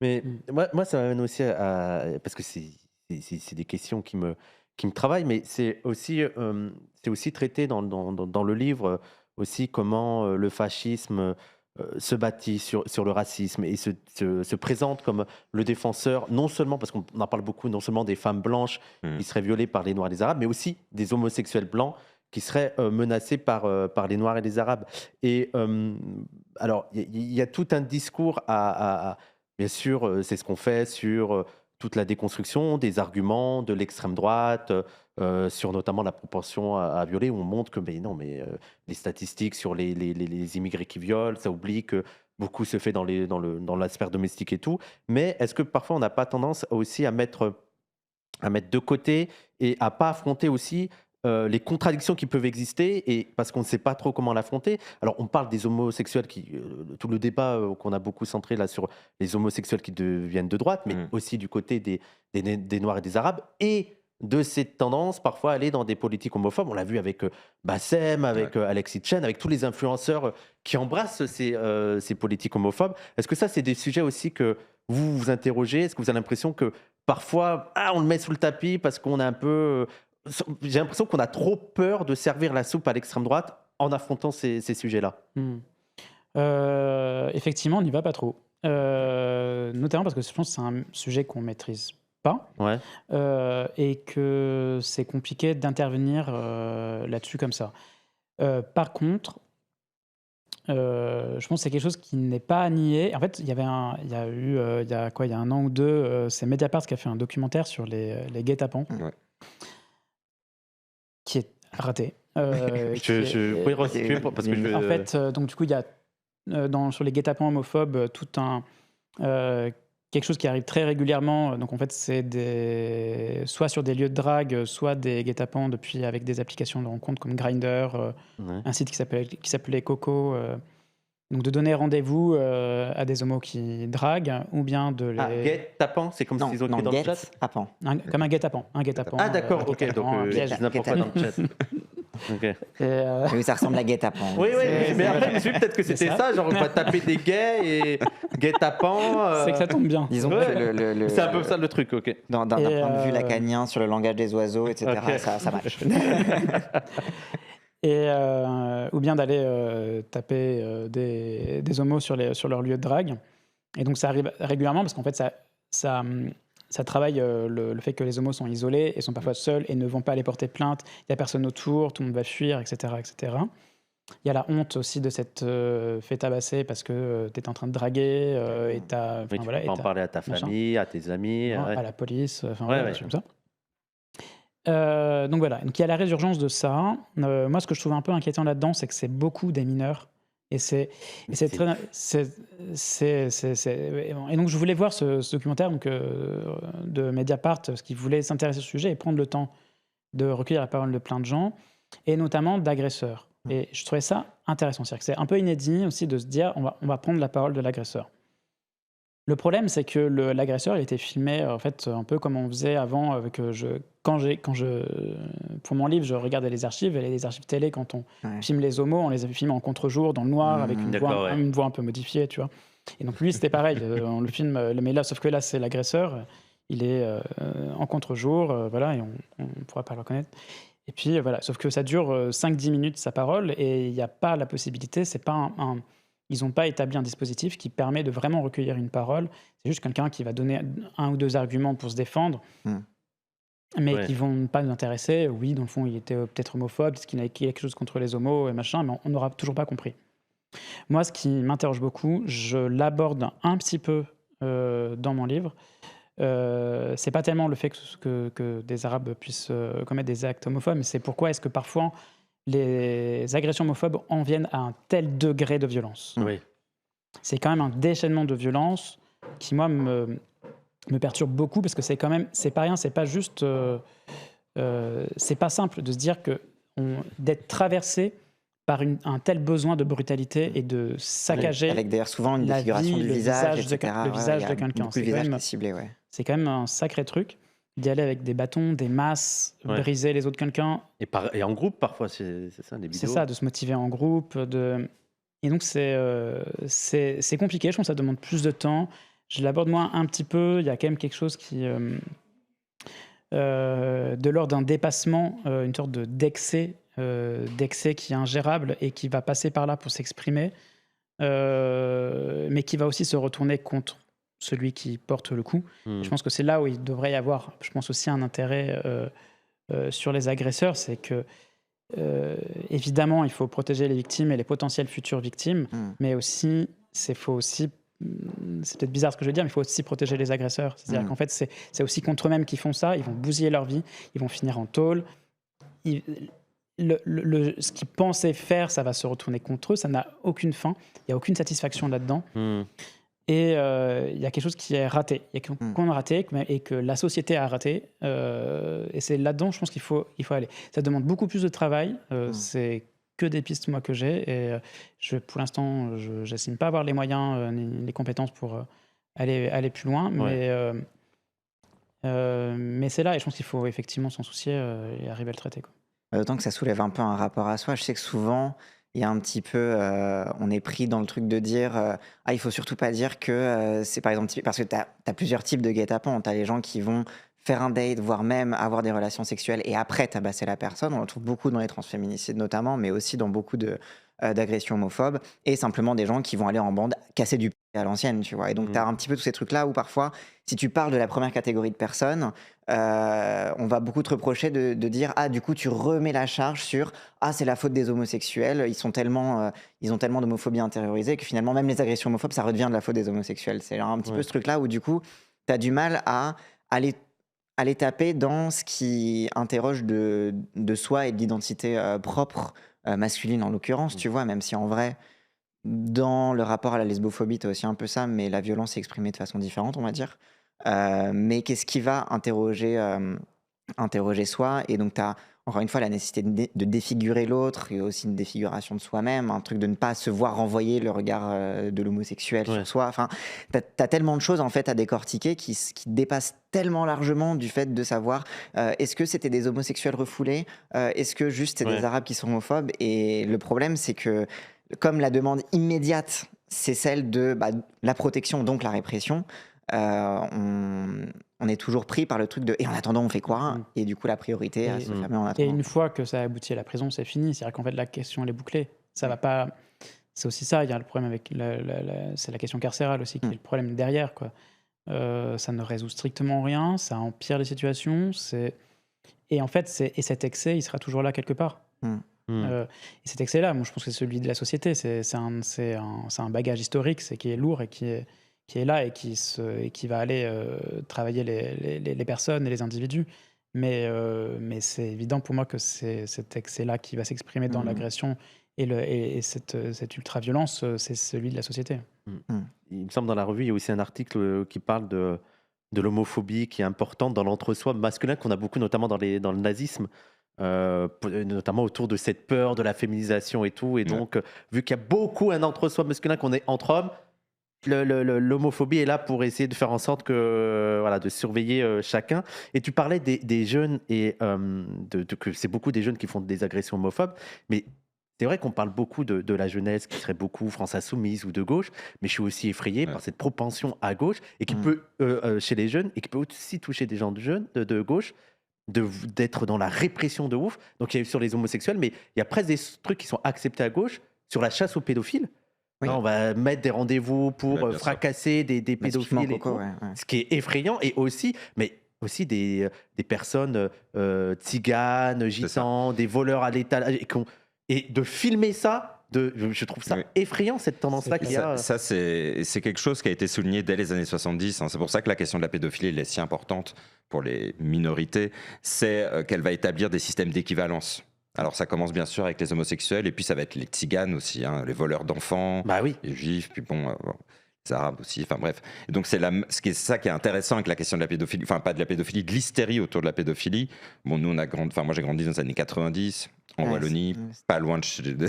Mais moi, ça m'amène aussi parce que c'est des questions qui me travaillent, mais c'est aussi traité dans le livre aussi comment le fascisme se bâtit sur le racisme et se présente comme le défenseur, non seulement, parce qu'on en parle beaucoup, non seulement des femmes blanches qui seraient violées par les Noirs et les Arabes, mais aussi des homosexuels blancs qui seraient menacés par les Noirs et les Arabes. Et alors, il y a tout un discours bien sûr, c'est ce qu'on fait sur toute la déconstruction des arguments de l'extrême droite, sur notamment la proportion à violer, où on montre que les statistiques sur les immigrés qui violent, ça oublie que beaucoup se fait dans la sphère domestique et tout. Mais est-ce que parfois on n'a pas tendance aussi à mettre de côté et à pas affronter aussi les contradictions qui peuvent exister, et parce qu'on ne sait pas trop comment l'affronter. Alors, on parle des homosexuels, tout le débat qu'on a beaucoup centré là sur les homosexuels qui deviennent de droite, mais aussi du côté des Noirs et des Arabes, et de cette tendance parfois à aller dans des politiques homophobes. On l'a vu avec Bassem, avec Alexis Chen, avec tous les influenceurs qui embrassent ces politiques homophobes. Est-ce que ça, c'est des sujets aussi que vous vous interrogez? Est-ce que vous avez l'impression que parfois, on le met sous le tapis parce qu'on a un peu... J'ai l'impression qu'on a trop peur de servir la soupe à l'extrême droite en affrontant ces sujets-là. Effectivement, on n'y va pas trop. Notamment parce que je pense que c'est un sujet qu'on maîtrise pas, Ouais. et que c'est compliqué d'intervenir là-dessus comme ça. Par contre, je pense que c'est quelque chose qui n'est pas à nier. En fait, il y a eu, il y a quoi, il y a 1 an ou 2, c'est Mediapart qui a fait un documentaire sur les guet-apens, Ouais. qui est raté. Je pourrais resituer parce que je. En fait, donc du coup, il y a sur les guet-apens homophobes tout un quelque chose qui arrive très régulièrement. Donc en fait, c'est soit sur des lieux de drague, soit des guet-apens depuis avec des applications de rencontres comme Grindr, Ouais. un site qui s'appelait Coco. Donc de donner rendez-vous à des homos qui draguent, ou bien de les... Ah, guet-apens, c'est comme Non, s'ils ont écrit non, dans le chat. guet-apens. Comme un guet-apens. Un guet-apens. Ah, d'accord, un ok. guet-apens, Donc, un je piège. dis n'importe quoi dans le chat. Ok. Oui, ça ressemble à guet-apens. Oui, oui, C'est- mais après, je me suis dit peut-être que c'est c'était ça. ça. Genre, on va taper des gays et guet-apens. C'est que ça tombe bien. Disons Ouais. que C'est un peu ça le truc, ok. d'un Et, point de vue euh, lacanien sur le langage des oiseaux, etc., Ok. ça marche. Et, ou bien d'aller taper des homos sur leur lieu de drague. Et donc ça arrive régulièrement parce qu'en fait ça travaille le fait que les homos sont isolés et sont parfois seuls et ne vont pas aller porter plainte. Il n'y a personne autour, tout le monde va fuir, etc., etc. Il y a la honte aussi de s'être fait tabasser parce que tu es en train de draguer et t'as... Oui, enfin, tu voilà, peux et pas en t'as- parler à ta machin. famille, à tes amis. Non, ouais. à la police, enfin Ouais, voilà, ouais. des trucs comme ça. Donc voilà, donc il y a la résurgence de ça. Moi, ce que je trouve un peu inquiétant là-dedans, c'est que c'est beaucoup des mineurs. Et c'est très. Et donc, je voulais voir ce documentaire donc, de Mediapart, parce qu'ils voulaient s'intéresser au sujet et prendre le temps de recueillir la parole de plein de gens, et notamment d'agresseurs. Et je trouvais ça intéressant. C'est-à-dire que c'est un peu inédit aussi de se dire on va prendre la parole de l'agresseur. Le problème, c'est que l'agresseur, il était filmé en fait un peu comme on faisait avant. Pour mon livre, je regardais les archives, et les archives télé, quand on Ouais. filme les homos, on les avait filmés en contre-jour, dans le noir, avec une D'accord, voix, ouais. une voix un peu modifiée, tu vois. Et donc lui, c'était pareil, on le filme, mais là, sauf que là, c'est l'agresseur, il est en contre-jour, voilà, et on ne pourra pas le reconnaître. Et puis voilà, sauf que ça dure 5-10 minutes sa parole, et il n'y a pas la possibilité, c'est pas ils n'ont pas établi un dispositif qui permet de vraiment recueillir une parole. C'est juste quelqu'un qui va donner 1 ou 2 arguments pour se défendre, mais Ouais. qui vont pas nous intéresser. Oui, dans le fond, il était peut-être homophobe, parce qu'il avait quelque chose contre les homos et machin, mais on n'aura toujours pas compris. Moi, ce qui m'interroge beaucoup, je l'aborde un petit peu dans mon livre. C'est pas tellement le fait que des Arabes puissent commettre des actes homophobes, mais c'est pourquoi est-ce que parfois les agressions homophobes en viennent à un tel degré de violence. Oui. C'est quand même un déchaînement de violence qui, moi, me perturbe beaucoup, parce que c'est quand même, c'est pas rien, c'est pas juste, c'est pas simple de se dire que d'être traversé par un tel besoin de brutalité et de saccager Avec d'ailleurs souvent une la défiguration vie, du le visage, visage de etc. le visage il y a de quelqu'un. beaucoup de C'est quand visages même- qui est ciblé, ouais. C'est quand même un sacré truc d'y aller avec des bâtons, des masses, Ouais. briser les autres quelqu'un. Et en groupe, parfois, c'est ça, les vidéos. C'est ça, de se motiver en groupe. Et donc, c'est compliqué. Je pense que ça demande plus de temps. Je l'aborde moi un petit peu. Il y a quand même quelque chose qui, de l'ordre d'un dépassement, une sorte d'excès qui est ingérable et qui va passer par là pour s'exprimer, mais qui va aussi se retourner contre celui qui porte le coup. Je pense que c'est là où il devrait y avoir, je pense, aussi un intérêt sur les agresseurs. C'est que, évidemment, il faut protéger les victimes et les potentielles futures victimes, mais aussi, c'est peut-être bizarre ce que je veux dire, mais il faut aussi protéger les agresseurs. C'est-à-dire qu'en fait, c'est aussi contre eux-mêmes qu'ils font ça. Ils vont bousiller leur vie, ils vont finir en tôle. Ce qu'ils pensaient faire, ça va se retourner contre eux. Ça n'a aucune fin. Il n'y a aucune satisfaction là-dedans. Et il y a quelque chose qui est raté. Il y a qu'on a raté et que la société a raté. Et c'est là-dedans, je pense qu'il faut aller. Ça demande beaucoup plus de travail. C'est que des pistes, moi, que j'ai. Et pour l'instant, je n'estime pas avoir les moyens ni les compétences pour aller plus loin. Ouais. Mais c'est là, et je pense qu'il faut effectivement s'en soucier et arriver à le traiter, quoi. D'autant que ça soulève un peu un rapport à soi. Je sais que souvent, il y a un petit peu, on est pris dans le truc de dire il faut surtout pas dire que c'est par exemple, parce que tu as plusieurs types de guet-apens. Tu as les gens qui vont faire un date, voire même avoir des relations sexuelles et après tabasser la personne. On le trouve beaucoup dans les transféminicides notamment, mais aussi dans beaucoup de d'agressions homophobes, et simplement des gens qui vont aller en bande casser du pied à l'ancienne, tu vois. Et donc, tu as un petit peu tous ces trucs-là où parfois, si tu parles de la première catégorie de personnes, on va beaucoup te reprocher de dire « Ah, du coup, tu remets la charge sur « Ah, c'est la faute des homosexuels, ils ont tellement d'homophobie intériorisée que finalement, même les agressions homophobes, ça redevient de la faute des homosexuels. » C'est genre un petit peu ce truc-là où du coup, tu as du mal à aller taper dans ce qui interroge de soi et de l'identité propre, masculine en l'occurrence, tu vois, même si en vrai, dans le rapport à la lesbophobie, tu as aussi un peu ça, mais la violence est exprimée de façon différente, on va dire. Mais qu'est-ce qui va interroger soi? Et donc, tu as encore une fois la nécessité de défigurer l'autre, et aussi une défiguration de soi-même, un truc de ne pas se voir renvoyer le regard de l'homosexuel Ouais. sur soi. Enfin, tu as tellement de choses en fait à décortiquer qui dépassent tellement largement du fait de savoir est-ce que c'était des homosexuels refoulés, est-ce que juste c'est des Ouais. Arabes qui sont homophobes. Et le problème, c'est que comme la demande immédiate, c'est celle de la protection, donc la répression, on est toujours pris par le truc de « et en attendant, on fait quoi ?» Et du coup, la priorité à Et- se fermer en Et attendant. une fois que ça aboutit à la prison, c'est fini. C'est-à-dire qu'en fait, la question, elle est bouclée. Ça va pas. C'est aussi ça. Il y a le problème avec c'est la question carcérale aussi qui est le problème derrière, quoi. Ça ne résout strictement rien. Ça empire les situations. Et en fait, cet excès, il sera toujours là quelque part. Et cet excès-là, moi, je pense que c'est celui de la société. C'est un bagage historique, c'est qui est lourd et qui est là et qui va aller travailler les personnes et les individus. Mais c'est évident pour moi que c'est cet excès-là qui va s'exprimer dans l'agression et cette ultra-violence, c'est celui de la société. Il me semble dans la revue, il y a aussi un article qui parle de l'homophobie qui est importante dans l'entre-soi masculin qu'on a beaucoup, notamment dans le nazisme, notamment autour de cette peur de la féminisation et tout. Et donc, vu qu'il y a beaucoup un entre-soi masculin, qu'on est entre hommes, l'homophobie est là pour essayer de faire en sorte que, voilà, de surveiller chacun. Et tu parlais des jeunes et que c'est beaucoup des jeunes qui font des agressions homophobes, mais c'est vrai qu'on parle beaucoup de la jeunesse qui serait beaucoup France Insoumise ou de gauche, mais je suis aussi effrayé par cette propension à gauche et qui peut, chez les jeunes, et qui peut aussi toucher des gens de gauche, d'être dans la répression de ouf. Donc il y a eu sur les homosexuels, mais il y a presque des trucs qui sont acceptés à gauche sur la chasse aux pédophiles. Oui. Là, on va mettre des rendez-vous pour Ouais, bien fracasser des Massivement, pédophiles et Coco, tout, ouais. ce qui est effrayant. Et aussi, mais aussi des personnes tziganes, gitans, des voleurs à l'étalage, et de filmer ça, je trouve ça effrayant, cette tendance-là qu'il y a. Ça, c'est quelque chose qui a été souligné dès les années 70. C'est pour ça que la question de la pédophilie elle est si importante pour les minorités. C'est qu'elle va établir des systèmes d'équivalence. Alors ça commence bien sûr avec les homosexuels, et puis ça va être les tziganes aussi, hein, les voleurs d'enfants, les juifs, puis bon, les arabes aussi, enfin bref. Et donc c'est ça qui est intéressant avec la question de la pédophilie, enfin pas de la pédophilie, de l'hystérie autour de la pédophilie. Bon, nous moi j'ai grandi dans les années 90, en Wallonie, pas loin de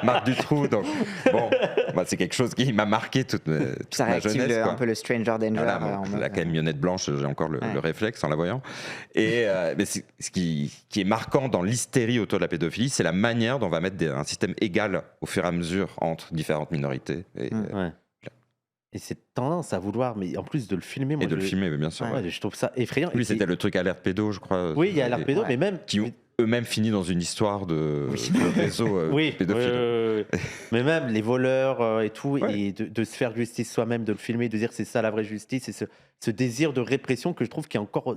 Marc Dutroux, donc bon, c'est quelque chose qui m'a marqué toute ma jeunesse. Un peu le stranger danger. Voilà, la camionnette blanche, j'ai encore le réflexe en la voyant. Et mais ce qui est marquant dans l'hystérie autour de la pédophilie, c'est la manière dont on va mettre un système égal au fur et à mesure entre différentes minorités. Et cette tendance à vouloir, mais en plus de le filmer, moi, de le filmer, bien sûr. Je trouve ça effrayant. Oui, c'était le truc alerte pédo, je crois. Oui, il y a alerte pédo, mais même qui ont eux-mêmes fini dans une histoire de réseau pédophile. Mais même les voleurs et tout, et de se faire justice soi-même, de le filmer, de dire que c'est ça la vraie justice, et ce désir de répression que je trouve qui est encore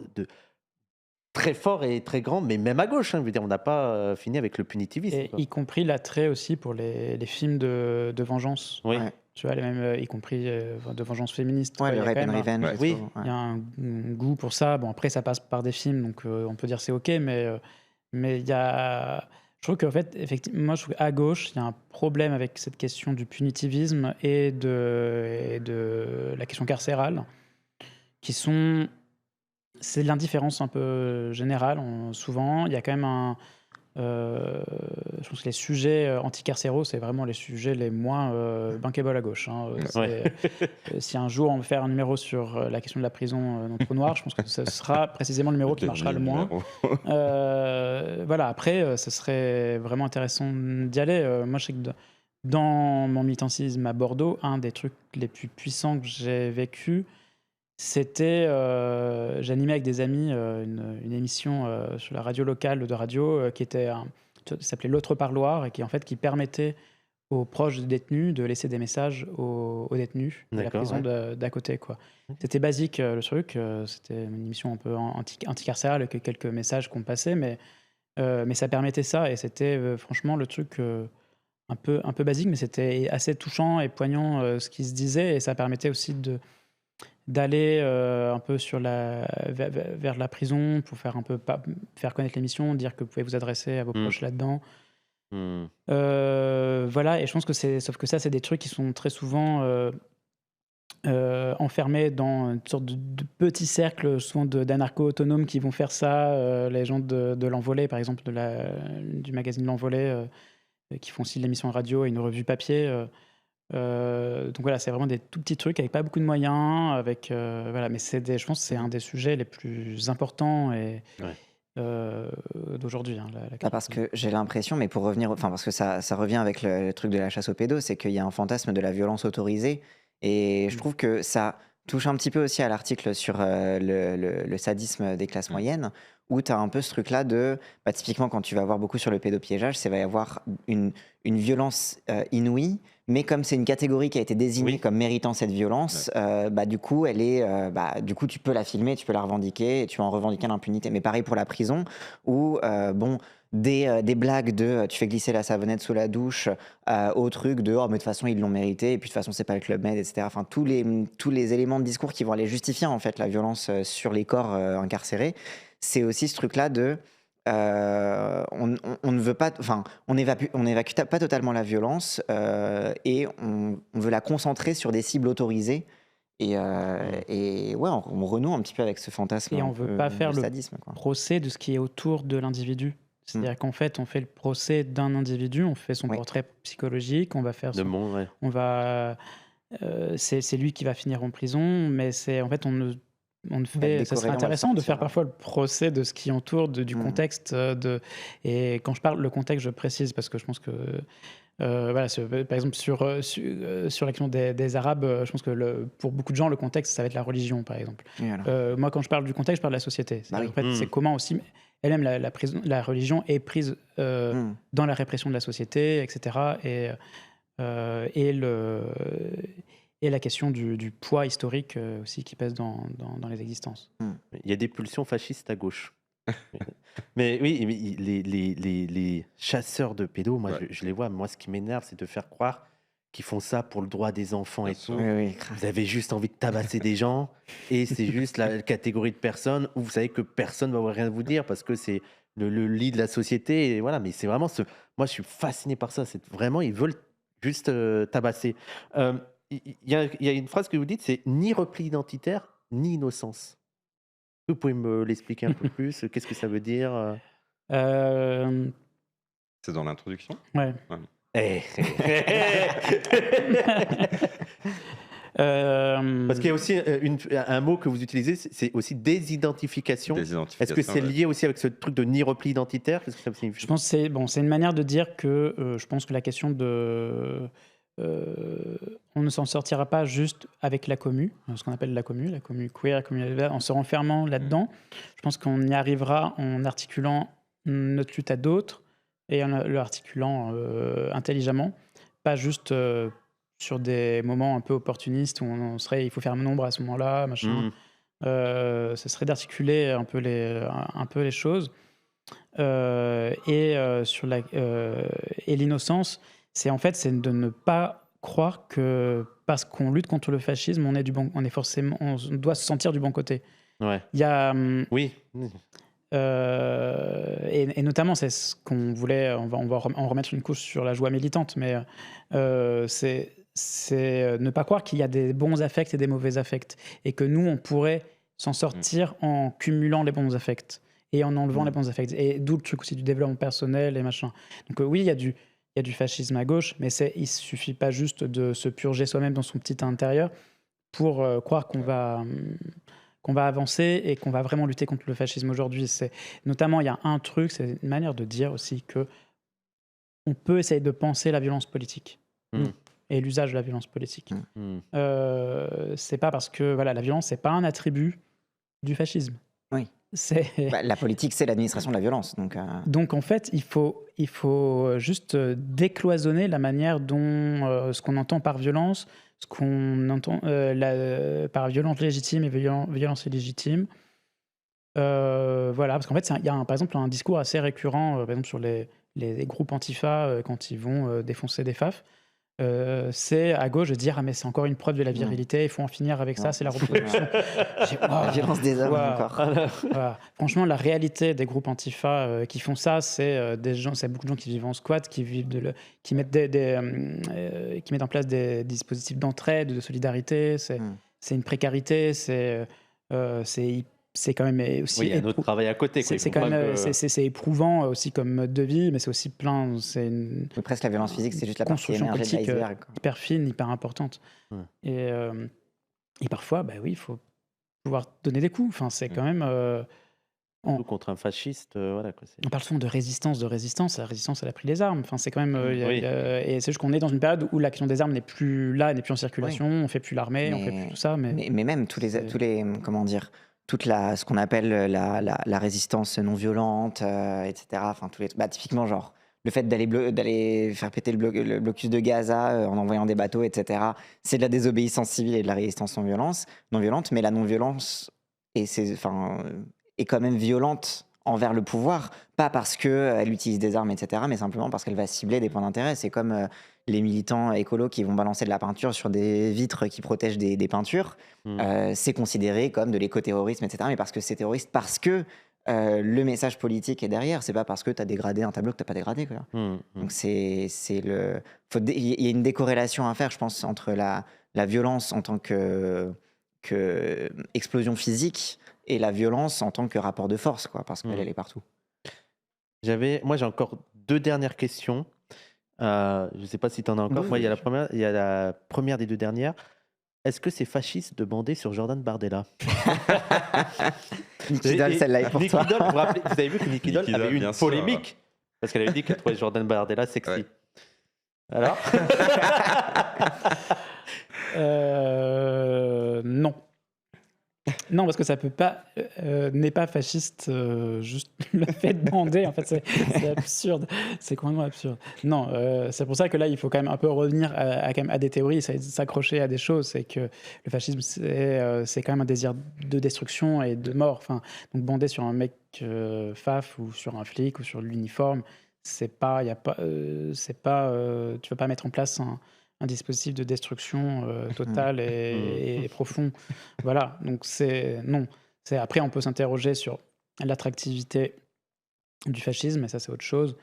très fort et très grand, mais même à gauche, hein, je veux dire, on n'a pas fini avec le punitivisme. Et y compris l'attrait aussi pour les films de vengeance. Oui. Tu vois, y compris de vengeance féministe. Ouais, le Rape and Revenge. Oui, il y a un goût pour ça. Bon, après, ça passe par des films, donc on peut dire c'est OK, mais il y a... Je trouve qu'en fait, effectivement, moi, je trouve qu'à gauche, il y a un problème avec cette question du punitivisme et de la question carcérale, qui sont... C'est de l'indifférence un peu générale, souvent. Il y a quand même je pense que les sujets anticarcéraux, c'est vraiment les sujets les moins bankable à gauche. Hein. Si un jour on veut faire un numéro sur la question de la prison dans Trou Noir, je pense que ce sera précisément le numéro qui marchera le moins. Voilà, après, ce serait vraiment intéressant d'y aller. Moi, je sais que dans mon militantisme à Bordeaux, un des trucs les plus puissants que j'ai vécu, c'était, j'animais avec des amis une émission sur la radio locale de radio qui était s'appelait l'autre parloir et qui permettait aux proches des détenus de laisser des messages aux détenus de la D'accord, prison ouais. d'à côté, quoi. Ok. C'était basique, le truc, c'était une émission un peu anticarcérale avec quelques messages qu'on passait, mais ça permettait ça et c'était, franchement le truc, un peu basique, mais c'était assez touchant et poignant, ce qui se disait et ça permettait aussi d'aller, un peu vers la prison pour faire connaître l'émission, dire que vous pouvez vous adresser à vos Mm. proches là-dedans. Mm. Voilà et je pense que sauf que ça, c'est des trucs qui sont très souvent, enfermés dans une sorte de petits cercles, souvent d'anarcho-autonomes qui vont faire ça, les gens de l'Envolée, par exemple, du magazine L'Envolée, qui font aussi de l'émission radio et une revue papier, donc voilà, c'est vraiment des tout petits trucs avec pas beaucoup de moyens, voilà, mais je pense que c'est un des sujets les plus importants et Ouais. d'aujourd'hui, hein, la Bah, parce que j'ai l'impression, mais pour revenir, enfin parce que ça revient avec le truc de la chasse aux pédos, c'est qu'il y a un fantasme de la violence autorisée, et je trouve que ça touche un petit peu aussi à l'article sur le sadisme des classes moyennes, où tu as un peu ce truc-là de, bah, typiquement quand tu vas voir beaucoup sur le pédopiégeage, il va y avoir une violence inouïe, mais comme c'est une catégorie qui a été désignée Oui. comme méritant cette violence, bah, du coup, du coup, tu peux la filmer, tu peux la revendiquer, et tu vas en revendiquer l'impunité. Mais pareil pour la prison, où, bon, des blagues de tu fais glisser la savonnette sous la douche, au truc de oh, mais de toute façon, ils l'ont mérité, et puis de toute façon, c'est pas le Club Med, etc. Enfin, tous les éléments de discours qui vont aller justifier en fait la violence sur les corps incarcérés, c'est aussi ce truc-là de. On ne veut pas, enfin, on évacue pas totalement la violence et on veut la concentrer sur des cibles autorisées. Et ouais, on renoue un petit peu avec ce fantasme et un on veut peu pas faire du le sadisme, quoi. procès de ce qui est autour de l'individu. C'est-à-dire qu'en fait, on fait le procès d'un individu, on fait son Oui. portrait psychologique, on va faire De mon, ouais. on va, c'est lui qui va finir en prison, mais en fait, on ne On va le fait, ça décorer, serait on va le intéressant de sortir. faire parfois le procès de ce qui entoure, du contexte, et quand je parle le contexte, je précise parce que je pense que, voilà, par exemple sur la question des Arabes, je pense que pour beaucoup de gens, le contexte, ça va être la religion, par exemple. Et voilà. Moi, quand je parle du contexte, je parle de la société. Bah oui. En fait, c'est comment aussi, elle-même, la religion est prise dans la répression de la société, etc. Et la question du poids historique aussi qui pèse dans les existences. Il y a des pulsions fascistes à gauche. Mais oui, les chasseurs de pédos, moi, Ouais. je les vois. Moi, ce qui m'énerve, c'est de faire croire qu'ils font ça pour le droit des enfants Bien et sûr. tout. Oui, grave. Vous avez juste envie de tabasser des gens et c'est juste la catégorie de personnes où vous savez que personne ne va rien vous dire parce que c'est le lit de la société. Et voilà, mais c'est vraiment moi, je suis fasciné par ça. C'est vraiment, ils veulent juste tabasser. Il y a une phrase que vous dites, c'est ni repli identitaire, ni innocence. Vous pouvez me l'expliquer un peu plus? Qu'est-ce que ça veut dire? Euh, C'est dans l'introduction. ouais. Eh. Euh, Parce qu'il y a aussi un mot que vous utilisez, c'est aussi désidentification. Est-ce que c'est ouais. lié aussi avec ce truc de ni repli identitaire? Qu'est-ce que ça signifie? Je pense que c'est une manière de dire que je pense que la question on ne s'en sortira pas juste avec la commu, ce qu'on appelle la commu queer, la commu LGBT, en se renfermant là-dedans. Je pense qu'on y arrivera en articulant notre lutte à d'autres et en l'articulant intelligemment, pas juste sur des moments un peu opportunistes où il faut faire nombre à ce moment-là, machin. Ce serait d'articuler un peu les choses. Et l'innocence, c'est de ne pas croire que parce qu'on lutte contre le fascisme, on doit se sentir du bon côté. Ouais. Il y a, Oui. et notamment, c'est ce qu'on voulait, on va en remettre une couche sur la joie militante, mais c'est ne pas croire qu'il y a des bons affects et des mauvais affects, et que nous, on pourrait s'en sortir en cumulant les bons affects et en enlevant les bons affects. Et d'où le truc aussi du développement personnel et machin. Donc oui, il y a du fascisme à gauche, mais il suffit pas juste de se purger soi-même dans son petit intérieur pour croire qu'on va avancer et qu'on va vraiment lutter contre le fascisme aujourd'hui. Notamment, il y a un truc, c'est une manière de dire aussi que on peut essayer de penser la violence politique et l'usage de la violence politique. C'est pas parce que la violence, c'est pas un attribut du fascisme. Oui. La politique, c'est l'administration de la violence. Donc en fait, il faut juste décloisonner la manière dont ce qu'on entend par violence, ce qu'on entend par violence légitime et violence illégitime. Voilà, parce qu'en fait, il y a par exemple un discours assez récurrent, par exemple sur les groupes antifa quand ils vont défoncer des fafs. C'est à gauche de dire mais c'est encore une preuve de la virilité, il faut en finir avec ça, c'est la reproduction. La violence des hommes encore. Voilà. Franchement, la réalité des groupes antifa qui font ça, c'est beaucoup de gens qui vivent en squat, qui mettent en place des dispositifs d'entraide, de solidarité. C'est une précarité, c'est quand même aussi. Oui, il y a un autre travail à côté. C'est éprouvant aussi comme mode de vie, mais c'est aussi plein. Presque la violence physique, c'est juste la partie émergée de l'iceberg. Hyper fine, hyper importante. Et parfois, il faut pouvoir donner des coups. Enfin, c'est quand même. Contre un fasciste, voilà. On parle souvent de résistance. La résistance, elle a pris les armes. Enfin, c'est quand même. Et c'est juste qu'on est dans une période où l'action des armes n'est plus là, n'est plus en circulation. On fait plus l'armée, on fait plus tout ça. Mais même tous les comment dire. Ce qu'on appelle la résistance non violente, etc. Enfin, typiquement, genre, le fait d'aller faire péter le blocus de Gaza en envoyant des bateaux, etc., c'est de la désobéissance civile et de la résistance non violente, mais la non-violence est quand même violente envers le pouvoir, pas parce qu'elle utilise des armes, etc., mais simplement parce qu'elle va cibler des points d'intérêt. C'est comme les militants écolos qui vont balancer de la peinture sur des vitres qui protègent des peintures. C'est considéré comme de l'écoterrorisme, etc., mais parce que c'est terroriste, parce que le message politique est derrière, c'est pas parce que tu as dégradé un tableau que tu n'as pas dégradé. Donc il y a une décorrélation à faire, je pense, entre la violence en tant que explosion physique et la violence en tant que rapport de force, parce qu'elle est partout. Moi, j'ai encore 2 dernières questions. Je ne sais pas si tu en as encore. Moi, il y a la première des 2 dernières. Est-ce que c'est fasciste de bander sur Jordan Bardella? Nicky Doll, celle-là est pour toi. Vous avez vu que Nicky Doll avait eu une polémique parce qu'elle avait dit qu'elle trouvait Jordan Bardella sexy. Ouais. Alors non. Non, parce que ça peut pas n'est pas fasciste juste le fait de bander. En fait, c'est absurde. C'est complètement absurde. Non, c'est pour ça que là, il faut quand même un peu revenir à des théories, s'accrocher à des choses. C'est que le fascisme, c'est quand même un désir de destruction et de mort. Enfin, donc bander sur un mec faf ou sur un flic ou sur l'uniforme, tu vas pas mettre en place un dispositif de destruction totale et profond. Voilà, donc non. Après, on peut s'interroger sur l'attractivité du fascisme, mais ça, c'est autre chose.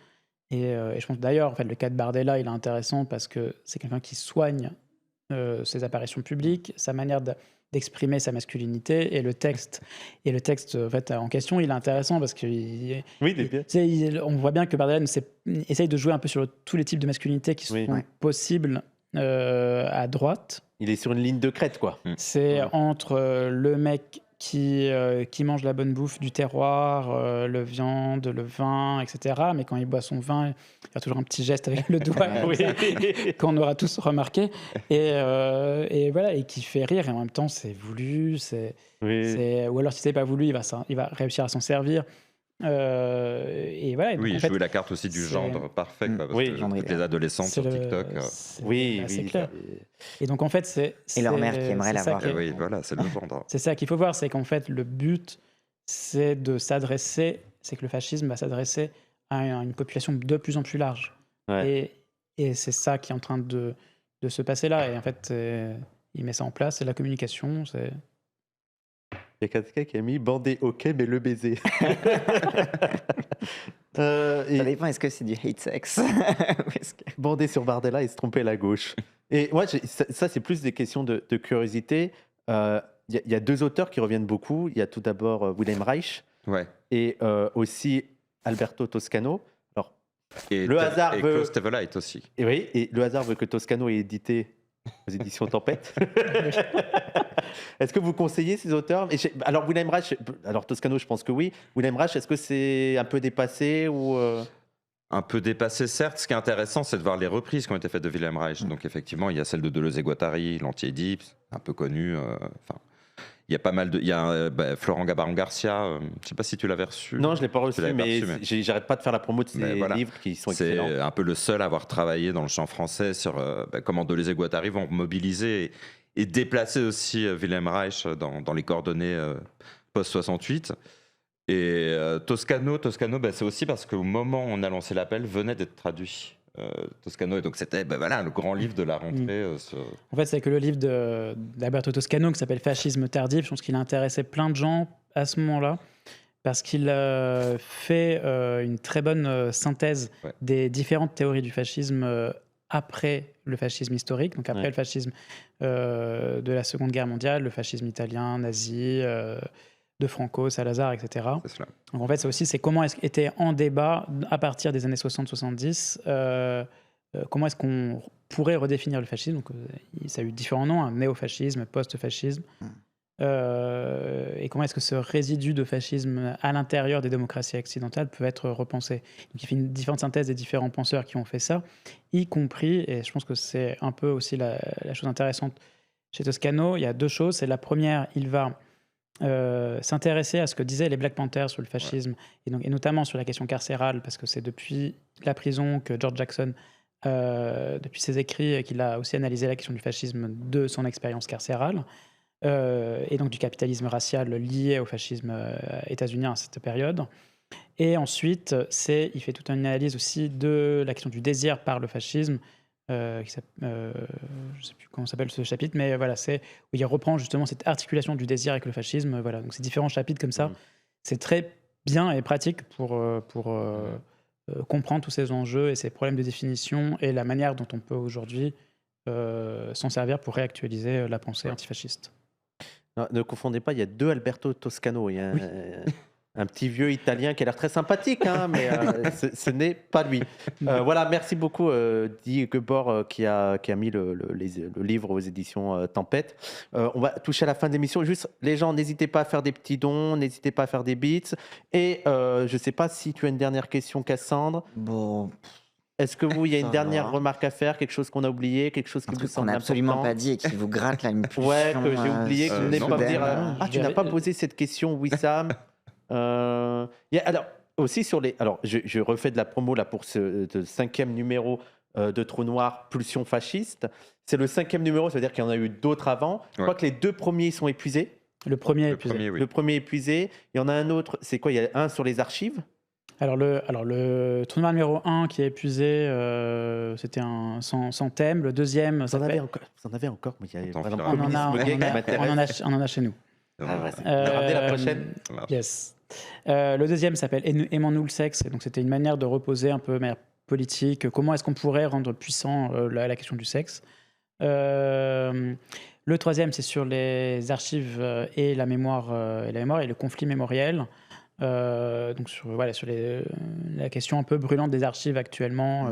Et je pense d'ailleurs, en fait, le cas de Bardella, il est intéressant parce que c'est quelqu'un qui soigne ses apparitions publiques, sa manière d'exprimer sa masculinité, et le texte en fait, en question, il est intéressant parce que on voit bien que Bardella essaye de jouer un peu sur tous les types de masculinité qui sont possibles à droite. Il est sur une ligne de crête, quoi. C'est entre le mec qui mange la bonne bouffe du terroir, le viande, le vin, etc. Mais quand il boit son vin, il y a toujours un petit geste avec le doigt qu'on aura tous remarqué. Et voilà, et qui fait rire. Et en même temps, c'est voulu. Ou alors, si c'est pas voulu, il va réussir à s'en servir. Et voilà, il joue la carte aussi du gendre parfait, parce que toutes les adolescentes sur TikTok. C'est clair. Et donc en fait, et leur mère qui aimerait l'avoir. Oui, voilà, c'est le gendre. C'est ça qu'il faut voir, c'est qu'en fait le but, c'est que le fascisme va s'adresser à une population de plus en plus large. Et c'est ça qui est en train de se passer là. Et en fait, il met ça en place, c'est la communication, c'est. Il y a quelqu'un qui a mis bander ok, mais le baiser. Ça dépend, est-ce que c'est du hate sex? Bander sur Bardella et se tromper la gauche. Et moi, ça, c'est plus des questions de curiosité. Il y a 2 auteurs qui reviennent beaucoup. Il y a tout d'abord Wilhelm Reich et aussi Alberto Toscano. Alors, le hasard veut. Klaus Teweleit aussi. Et le hasard veut que Toscano ait édité aux éditions Tempête. Est-ce que vous conseillez ces auteurs? Alors Wilhelm Reich, alors Toscano, je pense que oui. Wilhelm Reich, est-ce que c'est un peu dépassé ou Un peu dépassé, certes. Ce qui est intéressant, c'est de voir les reprises qui ont été faites de Wilhelm Reich. Donc effectivement, il y a celle de Deleuze et Guattari, l'Anti-Édipe, un peu connue. il y a pas mal de. Il y a Florent Gabaron-Garcia, je ne sais pas si tu l'avais reçu. Non, je ne l'ai pas reçu, l'avais pas mais reçu, j'arrête pas de faire la promo de ces voilà. livres qui sont C'est excellents. un peu le seul à avoir travaillé dans le champ français sur comment Deleuze et Guattari vont mobiliser et déplacer aussi Wilhelm Reich dans les coordonnées post-68. Et Toscano, c'est aussi parce qu'au moment où on a lancé l'appel, venait d'être traduit. Toscano, et donc c'était le grand livre de la rentrée. En fait, c'est que le livre d'Alberto Toscano qui s'appelle Fascisme tardif, je pense qu'il a intéressé plein de gens à ce moment-là, parce qu'il fait une très bonne synthèse des différentes théories du fascisme après le fascisme historique, donc après le fascisme de la Seconde Guerre mondiale, le fascisme italien, nazi, de Franco, Salazar, etc. Donc en fait, c'est comment était en débat à partir des années 60-70, comment est-ce qu'on pourrait redéfinir le fascisme. Donc, ça a eu différents noms, néofascisme, post-fascisme. Et comment est-ce que ce résidu de fascisme à l'intérieur des démocraties occidentales peut être repensé. Donc, il fait une différente synthèse des différents penseurs qui ont fait ça, y compris, et je pense que c'est un peu aussi la chose intéressante chez Toscano, il y a deux choses. C'est la première, il va s'intéresser à ce que disaient les Black Panthers sur le fascisme, et notamment sur la question carcérale, parce que c'est depuis la prison que George Jackson, depuis ses écrits, qu'il a aussi analysé la question du fascisme de son expérience carcérale, et donc du capitalisme racial lié au fascisme états-unien à cette période. Et ensuite, il fait toute une analyse aussi de la question du désir par le fascisme, je ne sais plus comment s'appelle ce chapitre, mais voilà, c'est où il reprend justement cette articulation du désir avec le fascisme. Voilà, donc ces différents chapitres comme ça, c'est très bien et pratique pour comprendre tous ces enjeux et ces problèmes de définition et la manière dont on peut aujourd'hui s'en servir pour réactualiser la pensée antifasciste. Non, ne confondez pas, il y a deux Alberto Toscano. Il y a un petit vieux italien qui a l'air très sympathique, hein, mais ce n'est pas lui. Voilà, merci beaucoup Di Gebor qui a mis le livre aux éditions Tempête. On va toucher à la fin de l'émission. Juste, les gens, n'hésitez pas à faire des petits dons, n'hésitez pas à faire des bits. Et je ne sais pas si tu as une dernière question, Cassandre. Bon. Est-ce que il y a une dernière remarque à faire, quelque chose qu'on a oublié, quelque chose qui vous semble qu'on n'a absolument important pas dit et qui vous gratte là une pulsion. Ouais, que j'ai oublié, que je n'ai pas dire. Tu n'as pas posé cette question, Wissam. Alors aussi sur les. Alors je refais de la promo là pour ce 5e numéro de Trou Noir, Pulsion fasciste. C'est le 5e numéro, ça veut dire qu'il y en a eu d'autres avant. Je crois que les 2 premiers sont épuisés. Le premier est épuisé. Le premier est épuisé. Il y en a un autre. C'est quoi? Il y a un sur les archives. Alors le Trou Noir numéro 1 qui est épuisé, c'était sans thème. Le deuxième, vous en avez encore, mais il y a on en a chez nous. Ramenez la prochaine. Yes. Le deuxième s'appelle Aimons-nous le sexe, et donc c'était une manière de reposer un peu de manière politique. Comment est-ce qu'on pourrait rendre puissant la question du sexe. Le troisième, c'est sur les archives et la mémoire et le conflit mémoriel. Donc sur la question un peu brûlante des archives actuellement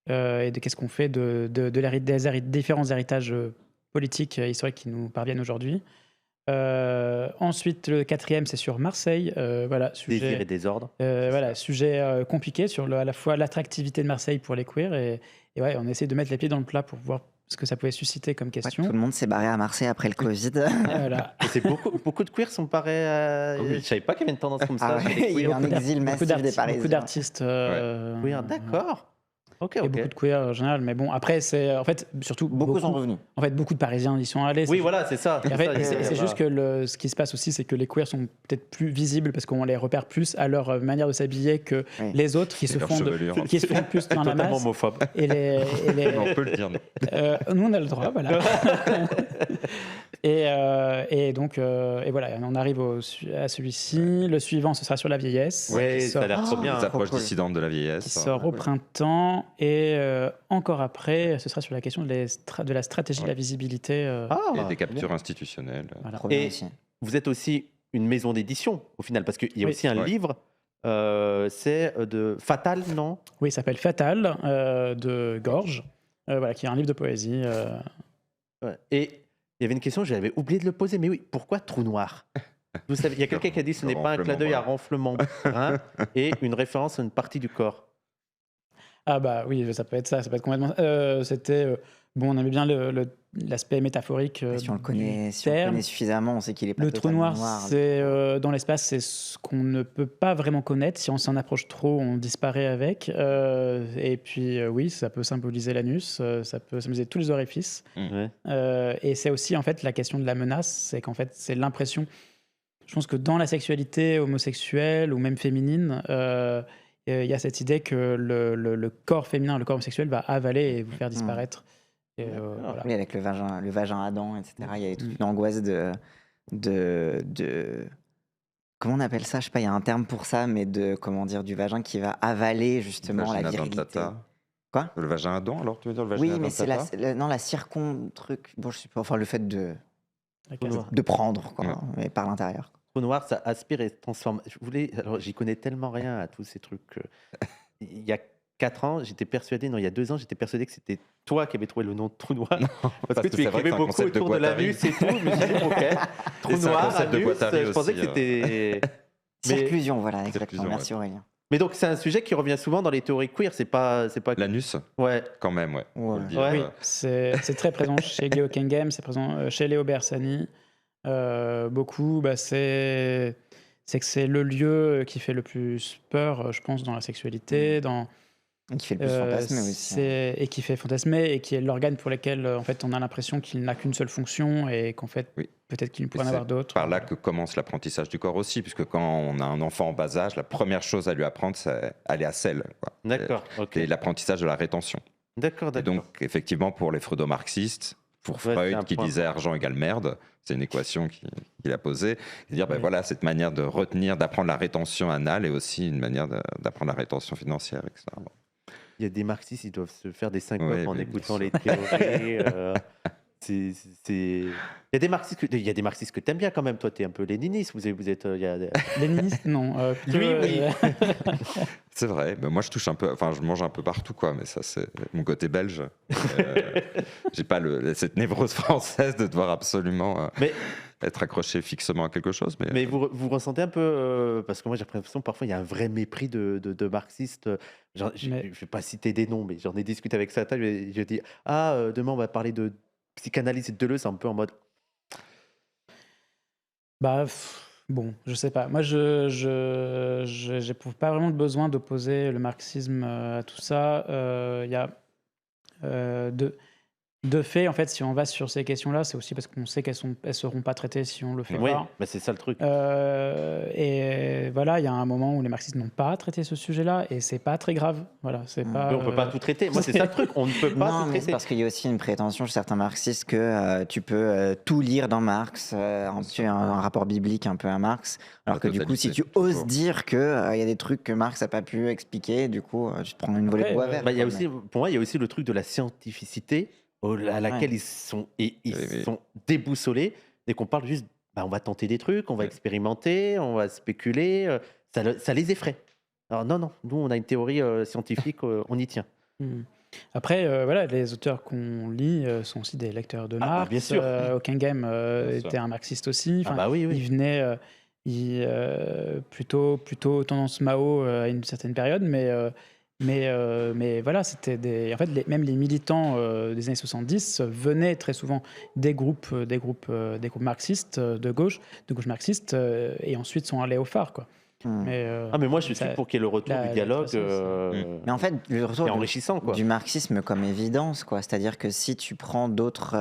et de qu'est-ce qu'on fait des différents héritages politiques historiques qui nous parviennent aujourd'hui. Ensuite, le quatrième, c'est sur Marseille. Sujet, désir et désordre. Sujet compliqué sur à la fois l'attractivité de Marseille pour les queers et on essaie de mettre les pieds dans le plat pour voir ce que ça pouvait susciter comme question. Tout le monde s'est barré à Marseille après le Covid. Voilà. Et c'est beaucoup de queers sont barrés à... Je ne savais pas qu'il y avait une tendance comme ça. Il y a eu un exil massif des Parisiens. Beaucoup d'artistes. D'accord. Et beaucoup de queers en général, mais bon, après, c'est en fait surtout beaucoup sont revenus. En fait, beaucoup de Parisiens y sont allés. Oui, voilà, c'est ça. En fait, c'est juste que ce qui se passe aussi, c'est que les queers sont peut-être plus visibles parce qu'on les repère plus à leur manière de s'habiller que les autres qui se font plus dans la masse. Totalement homophobe. On peut le dire. Nous, on a le droit, voilà. Et donc, voilà, on arrive à celui-ci. Le suivant, ce sera sur la vieillesse. Oui, ça a l'air trop bien. Les approches dissidentes de la vieillesse. Qui sort au printemps. Et encore après, ce sera sur la question de la stratégie de la visibilité. Et des captures institutionnelles. Voilà. Et vous êtes aussi une maison d'édition, au final, parce qu'il y a aussi un livre, c'est de Fatal, non? Oui, il s'appelle Fatal, de Gorge, qui est un livre de poésie. Et il y avait une question, j'avais oublié de le poser, mais oui, pourquoi Trou Noir? Vous savez, il y a quelqu'un qui a dit ce n'est pas un clin d'œil à renflement brun et une référence à une partie du corps. Ah bah oui, ça peut être ça, ça peut être complètement... on aimait bien le l'aspect métaphorique Si on le du connaît, si on le terme. connaît suffisamment, on sait qu'il est pas Le trou totalement noir, c'est dans l'espace, c'est ce qu'on ne peut pas vraiment connaître. Si on s'en approche trop, on disparaît avec. Et puis, oui, ça peut symboliser l'anus, ça peut symboliser tous les orifices. Ouais. Et c'est aussi, en fait, la question de la menace, c'est qu'en fait, c'est l'impression. Je pense que dans la sexualité homosexuelle ou même féminine, il y a cette idée que le corps féminin, le corps homosexuel va avaler et vous faire disparaître. Et, voilà. Oui, avec le vagin Adam, etc. Il y a toute une angoisse de... Comment on appelle ça? Je sais pas, il y a un terme pour ça, mais comment dire, du vagin qui va avaler justement la Vagina virilité. dentata. Quoi? Le vagin Adam, alors tu veux dire le Oui, vagina mais c'est dentata la circon-truc. Bon, je sais pas, enfin le fait de Noir. prendre, quoi, Ouais. mais par l'intérieur. Trou noir, ça aspire et se transforme. Alors, j'y connais tellement rien à tous ces trucs. Il y a 4 ans, j'étais persuadé, non, il y a 2 ans, j'étais persuadé que c'était toi qui avais trouvé le nom de trou noir. Parce que tu c'est vrai écrivais que c'est un beaucoup concept de autour de Guattari. l'anus et tout. Je me suis dit, ok, trou c'est un noir, concept de anus, Guattari je pensais aussi, que c'était. Mais, Circlusion, voilà, exactement. Circlusion, Merci Aurélien. mais donc, c'est un sujet qui revient souvent dans les théories queer, c'est pas. L'anus, Ouais. quand même, ouais. Faut le dire, Ouais. Oui, c'est très présent chez Guy Hockenheim, c'est présent chez Léo Bersani. Beaucoup, c'est que c'est le lieu qui fait le plus peur, je pense, dans la sexualité, Et qui fait le plus fantasmer aussi. et qui fait fantasmer, et qui est l'organe pour lequel en fait, on a l'impression qu'il n'a qu'une seule fonction et qu'en fait, Oui. peut-être qu'il pourrait en c'est avoir d'autres. Par là que commence l'apprentissage du corps aussi, puisque quand on a un enfant en bas âge, la première chose à lui apprendre, c'est aller à selle. Quoi. D'accord, ok. Et l'apprentissage de la rétention. D'accord, Et d'accord. donc, effectivement, pour les freudo-marxistes, pour Ouais, c'est un Freud qui point. disait argent égale merde, c'est une équation qu'il a posée, et dire, Oui. voilà, cette manière de retenir, d'apprendre la rétention anale est aussi une manière d'apprendre la rétention financière, etc. Bon. Il y a des marxistes, ils doivent se faire des syncopes Ouais, en mais écoutant bien les théories. Il y a des marxistes que tu aimes bien quand même. Toi, tu es un peu léniniste. Vous êtes. Léniniste, non. Plutôt, Lui, oui. C'est vrai, mais moi je touche un peu, enfin je mange un peu partout, quoi, mais ça c'est mon côté belge. J'ai pas cette névrose française de devoir absolument Mais, être accroché fixement à quelque chose. mais vous ressentez un peu. Parce que moi, j'ai l'impression parfois il y a un vrai mépris de marxistes. Je Mais- vais pas citer des noms, mais j'en ai discuté avec Satan. Je dis demain, on va parler de psychanalyse et de Deleuze, un peu en mode. Bon, je sais pas. Moi, je j'éprouve pas vraiment le besoin d'opposer le marxisme à tout ça. Il y a de fait, en fait, si on va sur ces questions-là, c'est aussi parce qu'on sait elles seront pas traitées si on le fait Oui, pas. bah, c'est ça le truc. Et voilà, il y a un moment où les marxistes n'ont pas traité ce sujet-là, et c'est pas très grave. Voilà, c'est pas. Mais on peut pas tout traiter. Moi, c'est ça le truc. On ne peut pas Non, tout mais c'est traiter. parce qu'il y a aussi une prétention chez certains marxistes que tu peux tout lire dans Marx, un rapport biblique un peu à Marx, alors La que du coup, si tu totalité, oses toujours. dire qu'il y a des trucs que Marx n'a pas pu expliquer, du coup, tu te prends une volée de Après, bois vert. Bah, il y a quoi, aussi, pour moi, il y a aussi le truc de la scientificité à laquelle Ouais. ils Oui. sont déboussolés et qu'on parle juste, on va tenter des trucs, on va Ouais. expérimenter, on va spéculer, ça les effraie. Alors non, nous on a une théorie scientifique, on y tient. Après, voilà, les auteurs qu'on lit sont aussi des lecteurs de Ah, Marx. bien sûr. Hockenheim Bien sûr. était un marxiste aussi. Ah Enfin, bah oui, il venait plutôt tendance Mao à une certaine période, mais voilà, c'était en fait, même les militants des années 70 venaient très souvent des groupes marxistes de gauche marxiste, et ensuite sont allés au phare, quoi. Mais moi je suis ça- pour qu'il y ait le retour la- du la dialogue. façon, c'est- Mais en fait, le retour C'est enrichissant, quoi. du marxisme comme évidence, quoi. C'est-à-dire que si tu prends d'autres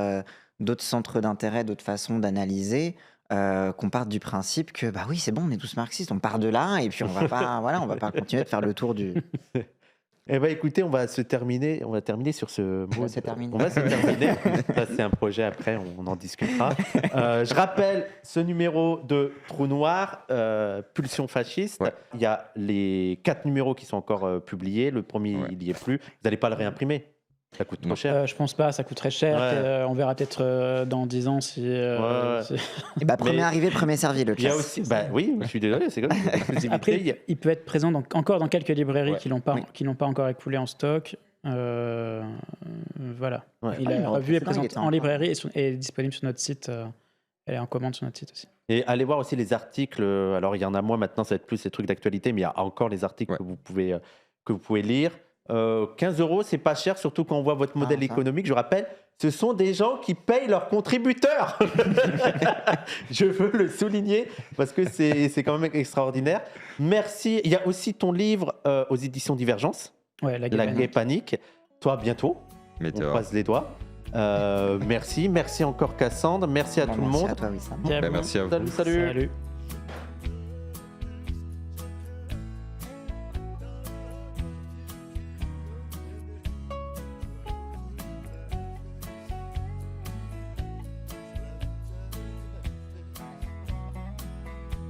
centres d'intérêt, d'autres façons d'analyser, qu'on parte du principe que bah oui, c'est bon, on est tous marxistes, on part de là et puis on va pas, voilà, on va pas continuer de faire le tour du. Eh ben écoutez, on va terminer sur ce mot. se terminer. On va se terminer. Ça c'est un projet, après on en discutera. Je rappelle ce numéro de Trou Noir, Pulsion fasciste. Ouais. Il y a les 4 numéros qui sont encore publiés. Le premier, Ouais. il n'y est plus. Vous n'allez pas le réimprimer. Ça coûte trop Non. cher. Je pense pas, ça coûte très cher. Ouais. On verra peut-être dans 10 ans si. Ouais. Et bah premier Mais- arrivé, premier servi, le Il y a chat. aussi, oui, je suis désolé, c'est comme ça. L'exclusivité, Après, il y a- il peut être présent encore dans quelques librairies Ouais. qui l'ont pas, Oui. qui l'ont pas encore écoulé en stock. Voilà. Ouais. Il Ah, est mais revu et c'est dingue, il présent était en encore- librairie et disponible sur notre site. Elle est en commande sur notre site aussi. Et allez voir aussi les articles. Alors, il y en a moins maintenant, ça va être plus ces trucs d'actualité, mais il y a encore les articles Ouais. que vous pouvez lire. 15 €, c'est pas cher, surtout quand on voit votre modèle ça. économique. Je rappelle, ce sont des gens qui payent leurs contributeurs. Je veux le souligner parce que c'est quand même extraordinaire. Merci. Il y a aussi ton livre aux éditions Divergence, Ouais, la La gamme. Gay Panique. Toi, bientôt. On Météore. croise les doigts. Merci encore Cassandre. Merci à Bon, tout le merci monde. à toi, Wissam. Merci à vous. Merci à vous. Salut. Salut.